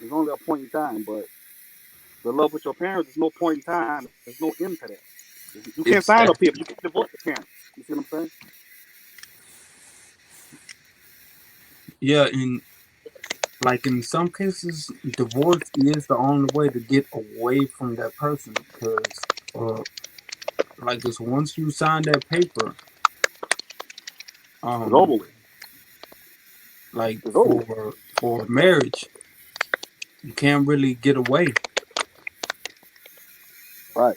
H: It's only a point in time, but the love with your parents, there's no point in time. There's no end to that. You can't sign no paper. You
E: Exactly.
H: can't divorce your parents. You see what I'm saying?
E: Yeah, and like in some cases, divorce is the only way to get away from that person. Because, like, it's once you sign that paper,
H: It's over
E: um,
H: with.
E: like
H: It's over with.
E: for marriage, you can't really get away.
H: Right.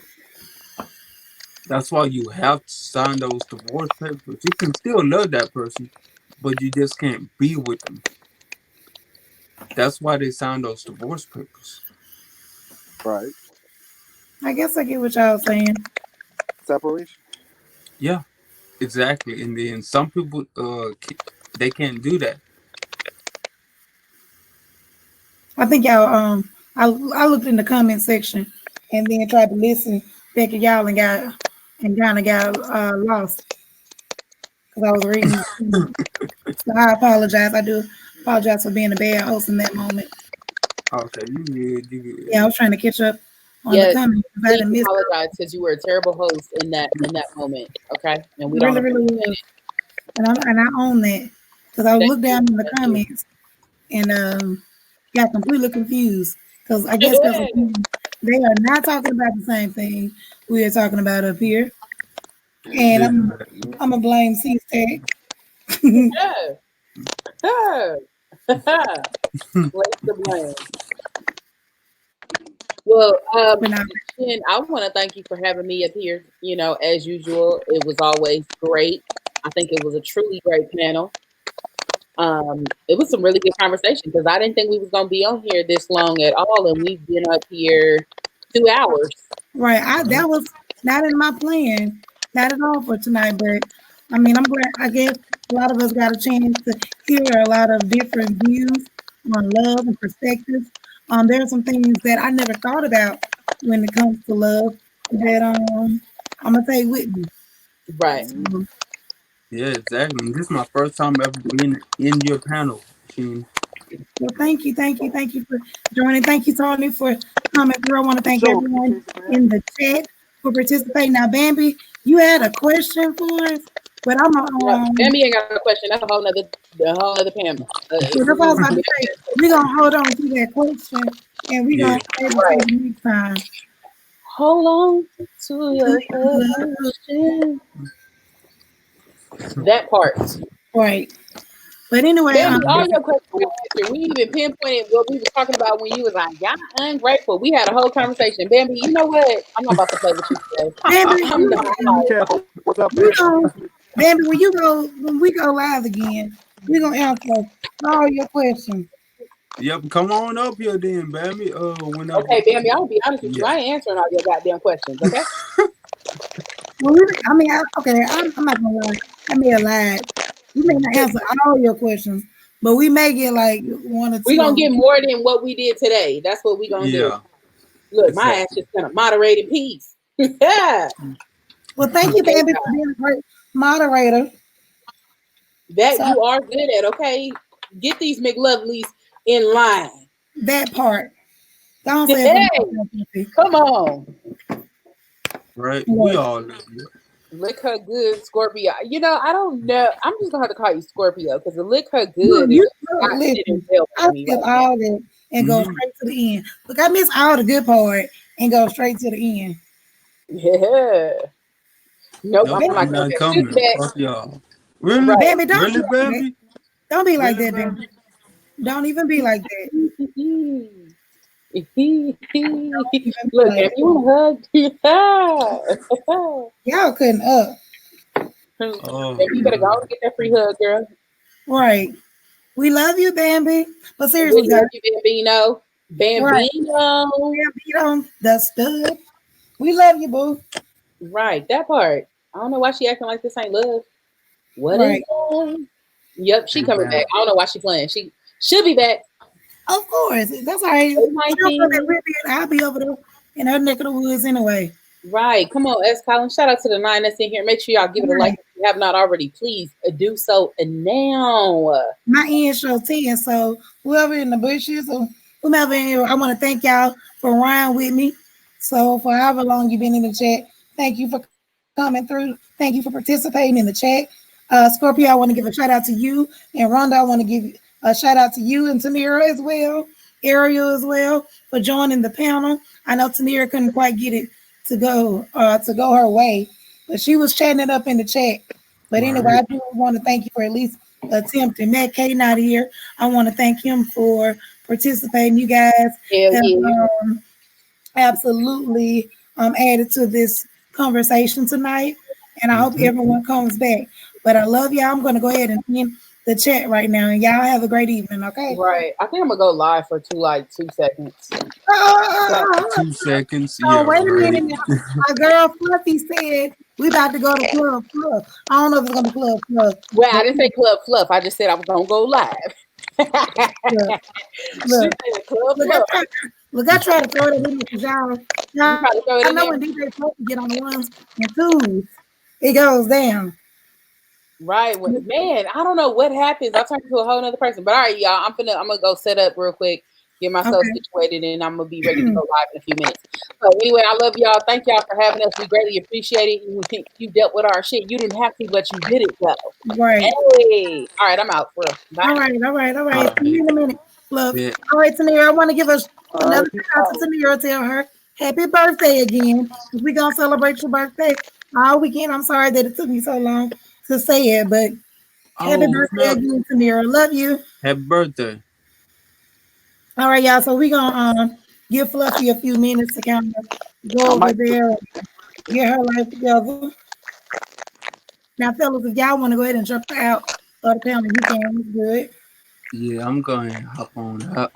E: That's why you have to sign those divorce papers. You can still love that person, but you just can't be with them. That's why they sign those divorce papers.
H: Right.
A: I guess I get what y'all saying.
H: Separation.
E: Yeah, exactly. And then some people, they can't do that.
A: I think y'all, I looked in the comment section and then tried to listen back at y'all and kind of got lost because I was reading. So I apologize. I do apologize for being a bad host in that moment.
E: Okay, you good, you good.
A: Yeah, I was trying to catch up on the
C: Yes,
A: comments. I
C: please
A: didn't miss it.
C: apologize because you were a terrible host in that moment. Okay, and we don't
A: Really, really
C: appreciate
A: was.
C: it.
A: And I own that because I
C: Thank
A: looked
C: you.
A: down in the
C: Thank you.
A: comments and got completely confused because I guess because they are not talking about the same thing we are talking about up here. And
E: Yeah,
A: I'm gonna blame C Stack.
C: Yeah. Place the blame. Well,
A: But now,
C: Shin, I want to thank you for having me up here. You know, as usual, it was always great. I think it was a truly great panel. It was some really good conversation because I didn't think we was gonna be on here this long at all, and we've been up here 2 hours.
A: right,
E: Right.
A: that was not in my plan, not at all for tonight. But I mean, I'm glad. I guess a lot of us got a chance to hear a lot of different views on love and perspectives. There are some things that I never thought about when it comes to love that I'm gonna take with me.
C: Right.
A: So,
E: Yeah, exactly. And this is my first time ever being in your panel, Sheen.
A: well, thank you for joining. Thank you, Tony, for coming through. I want to thank
F: Sure.
A: everyone in the chat for participating. Now, Bambi, you had a question for us, but I'm
C: No, Bambi ain't got a question. That's a whole nother panel.
A: well, that's what I was about to say. We're gonna hold on to that question, and we're
E: Yeah.
A: gonna save it for
C: Right.
A: the next time.
C: Hold on to your question. That part.
A: Right. But anyway,
C: Bambi, all your questions got answered. We even pinpointed what we was talking about when you was like, y'all ungrateful. We had a whole conversation. Bambi, you know what? I'm not about to play with you today.
A: Bambi,
C: I'm not.
F: What's up,
A: we
F: man?
A: gonna Bambi, when we go live again, we're gonna answer all your questions.
E: Yep. Come on up here then, baby. Whenever.
C: Okay, Bambi, I'll be honest with you.
E: Yeah.
C: I ain't answering all your goddamn questions, okay?
A: Well, I mean, okay, I'm not gonna lie. I may have lied. We may not answer all your questions, but we may get like one or
C: We're
A: two
C: gonna
A: of
C: get
A: them.
C: more than what we did today. That's what we're gonna do.
E: Yeah.
C: Look, my ass
E: Exactly.
C: just gonna moderate in peace. Yeah.
A: Well, thank you,
C: Okay,
A: baby, for being a great moderator.
C: that
A: So
C: you are good at, okay? Get these McLovelies in line.
A: that part, don't say it for
C: Hey,
A: myself.
C: come on.
E: Right. We
A: Look,
E: all love you.
C: Lick her good, Scorpio. You know, I don't know. I'm just gonna have to call you Scorpio because the lick her
A: look,
C: good is not sitting
A: listen.
C: well
A: I
C: with me
A: skip
C: right now.
A: all that and go
E: Mm-hmm.
A: straight to the end. Look, I miss all the good part and go straight to the end.
C: Yeah. Nope,
E: Nope.
C: I'm not
E: I'm
A: Baby,
C: gonna
E: not
C: do that. Shoot
E: coming.
C: back.
E: Fuck y'all. Really?
C: Right.
A: baby, don't be
E: Really,
A: like that.
E: baby?
A: Don't be like
E: Really,
A: that,
E: baby?
A: baby. Don't even be like that. Don't even be
C: Look,
A: like
C: man,
A: that.
C: you want a hug?
A: Y'all couldn't up.
E: Oh
C: Baby, you better go
E: no.
C: and get that free hug, girl.
A: Right. We love you, Bambi. But
C: We
A: seriously, guys,
C: love you, Bambino.
A: right.
C: Bambino.
A: Bambi on the stud. We love you, boo.
C: Right, that part. I don't know why she acting like this ain't love. What is
A: Right.
C: love? Yep, she coming back.
E: Exactly.
C: I don't know why she playing. She should be back.
A: Of course. That's all right.
C: Hey,
A: She don't come at
C: Mikey.
A: Whitby and I'll be over there in her neck of the woods anyway.
C: Right. Come on, S. Colin. Shout out to the nine that's in here. Make sure y'all give it a like
A: Right.
C: if you have not already. Please do so now.
A: My end show 10. So whoever in the bushes or whomever in here, I want to thank y'all for riding with me. So for however long you've been in the chat, thank you for coming through. Thank you for participating in the chat. Scorpio, I want to give a shout out to you. And Rhonda, I want to give a shout out to you and Tamira as well. Ariel as well for joining the panel. I know Tamira couldn't quite get it to go her way, but she was chatting it up in the chat. But anyway,
E: Right.
A: I do want to thank you for at least attempting. Matt K not here. I want to thank him for participating. You guys
C: Hell
A: have
C: yeah.
A: absolutely added to this conversation tonight, and I hope
E: Mm-hmm.
A: everyone comes back. But I love y'all. I'm going to go ahead and end the chat right now, and y'all have a great evening. Okay.
C: Right. I think I'm gonna go live for 2 seconds.
A: Oh,
E: 2 seconds. Yeah.
A: wait a
E: Right.
A: minute. Now. My girl Fluffy said we about to go to Club Fluff. I don't know if it's gonna be Club Fluff,
C: Well, I
A: but
C: didn't say Club Fluff. I just said I was gonna go live. She
A: look,
C: said
A: look,
C: Club
A: look,
C: Fluff.
A: I try to throw that in because
C: You
A: y'all
C: probably throw it
A: know
C: in
A: when
C: there.
A: DJ supposed to get on the ones and twos, it goes down.
C: Right. Man, I don't know what happens. I turned into a whole nother person. But all right, y'all. I'm gonna go set up real quick, get myself
A: Okay.
C: situated, and I'm gonna be ready to go live in a few minutes. So anyway, I love y'all. Thank y'all for having us. We greatly appreciate it. You dealt with our shit. You didn't have to, but you did it though.
A: Right.
C: Hey. All right, I'm out for real. Bye.
A: All
E: All
A: right. See
E: right.
A: you in a minute, Fluff.
E: Yeah.
A: All right, Tanira, I want to give us
F: All
A: another
F: right.
A: shout out to Tanira. Tell her happy birthday again. We gonna celebrate your birthday all weekend. I'm sorry that it took me so long to say it, but Happy
E: Oh
A: birthday
E: snap!
A: again, Tamira. Love you.
E: Happy birthday.
A: All right, y'all. So we're gonna give Fluffy a few minutes to kind of go
H: I
A: over
H: might.
A: there and get her life together. Now, fellas, if y'all want to go ahead and jump out of the panel, you can. It's good.
E: Yeah, I'm going to hop on that.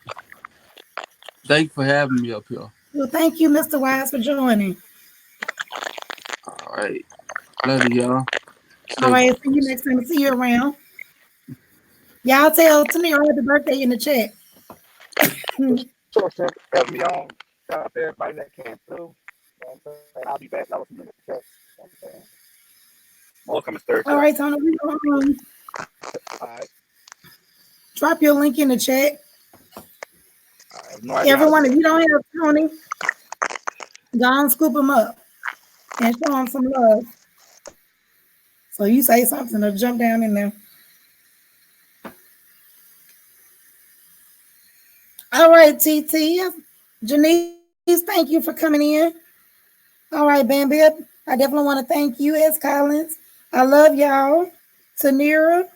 E: Thank you for having me up here.
A: Well, thank you, Mr. Wise, for joining.
E: All right. Later, y'all.
A: All
E: Stay
A: right, see you
E: blessed.
A: next time. See you around. Y'all tell Tamira happy birthday in the chat.
H: Sure, sure. Have me on. Shout out to everybody that came through. You know what I'm saying? I'll be back. I was in the chat. You know what I'm saying? More coming
A: All
H: Thursday.
A: right, Tony, we gonna
H: All right.
A: drop your link in the chat.
H: I have no idea how to
A: Everyone,
H: do
A: if
H: that.
A: you don't have Tony, go and scoop him up and show him some love. So you say something or jump down in there. All right, TT. Janice, thank you for coming in. All right, Bam Bam. I definitely want to thank you, S. Collins. I love y'all. Tanira.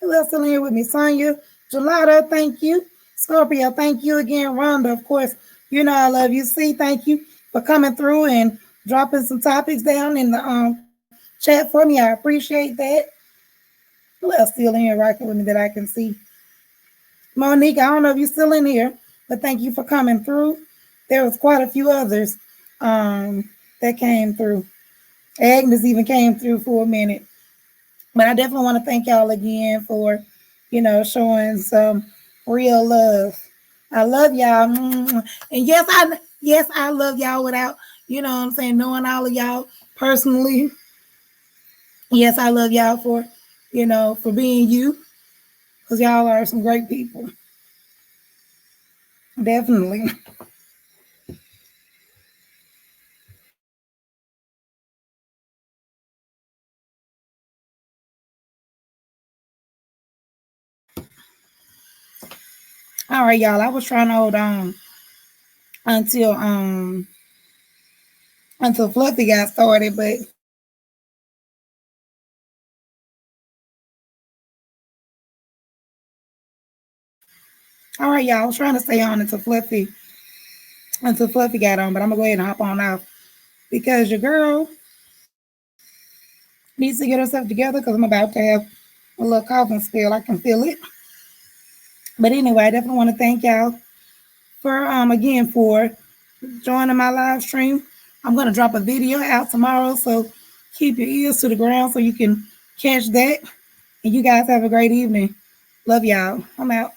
A: Who else still in here with me? Sonia. Gelato, thank you. Scorpio, thank you again. Rhonda, of course. You know I love you. See, thank you for coming through and dropping some topics down in the chat for me. I appreciate that. Who else still in here rocking with me that I can see? Monique, I don't know if you're still in here, but thank you for coming through. There was quite a few others that came through. Agnes even came through for a minute. But I definitely want to thank y'all again for, showing some real love. I love y'all. And yes, I love y'all without, what I'm saying, knowing all of y'all personally. Yes, I love y'all for being you, because y'all are some great people. Definitely. All right, y'all. I was trying to hold on until um until Fluffy got started, but all right, y'all. I was trying to stay on until Fluffy got on, but I'm gonna go ahead and hop on out because your girl needs to get herself together because I'm about to have a little coughing spell. I can feel it. But anyway, I definitely want to thank y'all for again for joining my live stream. I'm gonna drop a video out tomorrow, so keep your ears to the ground so you can catch that. And you guys have a great evening. Love y'all. I'm out.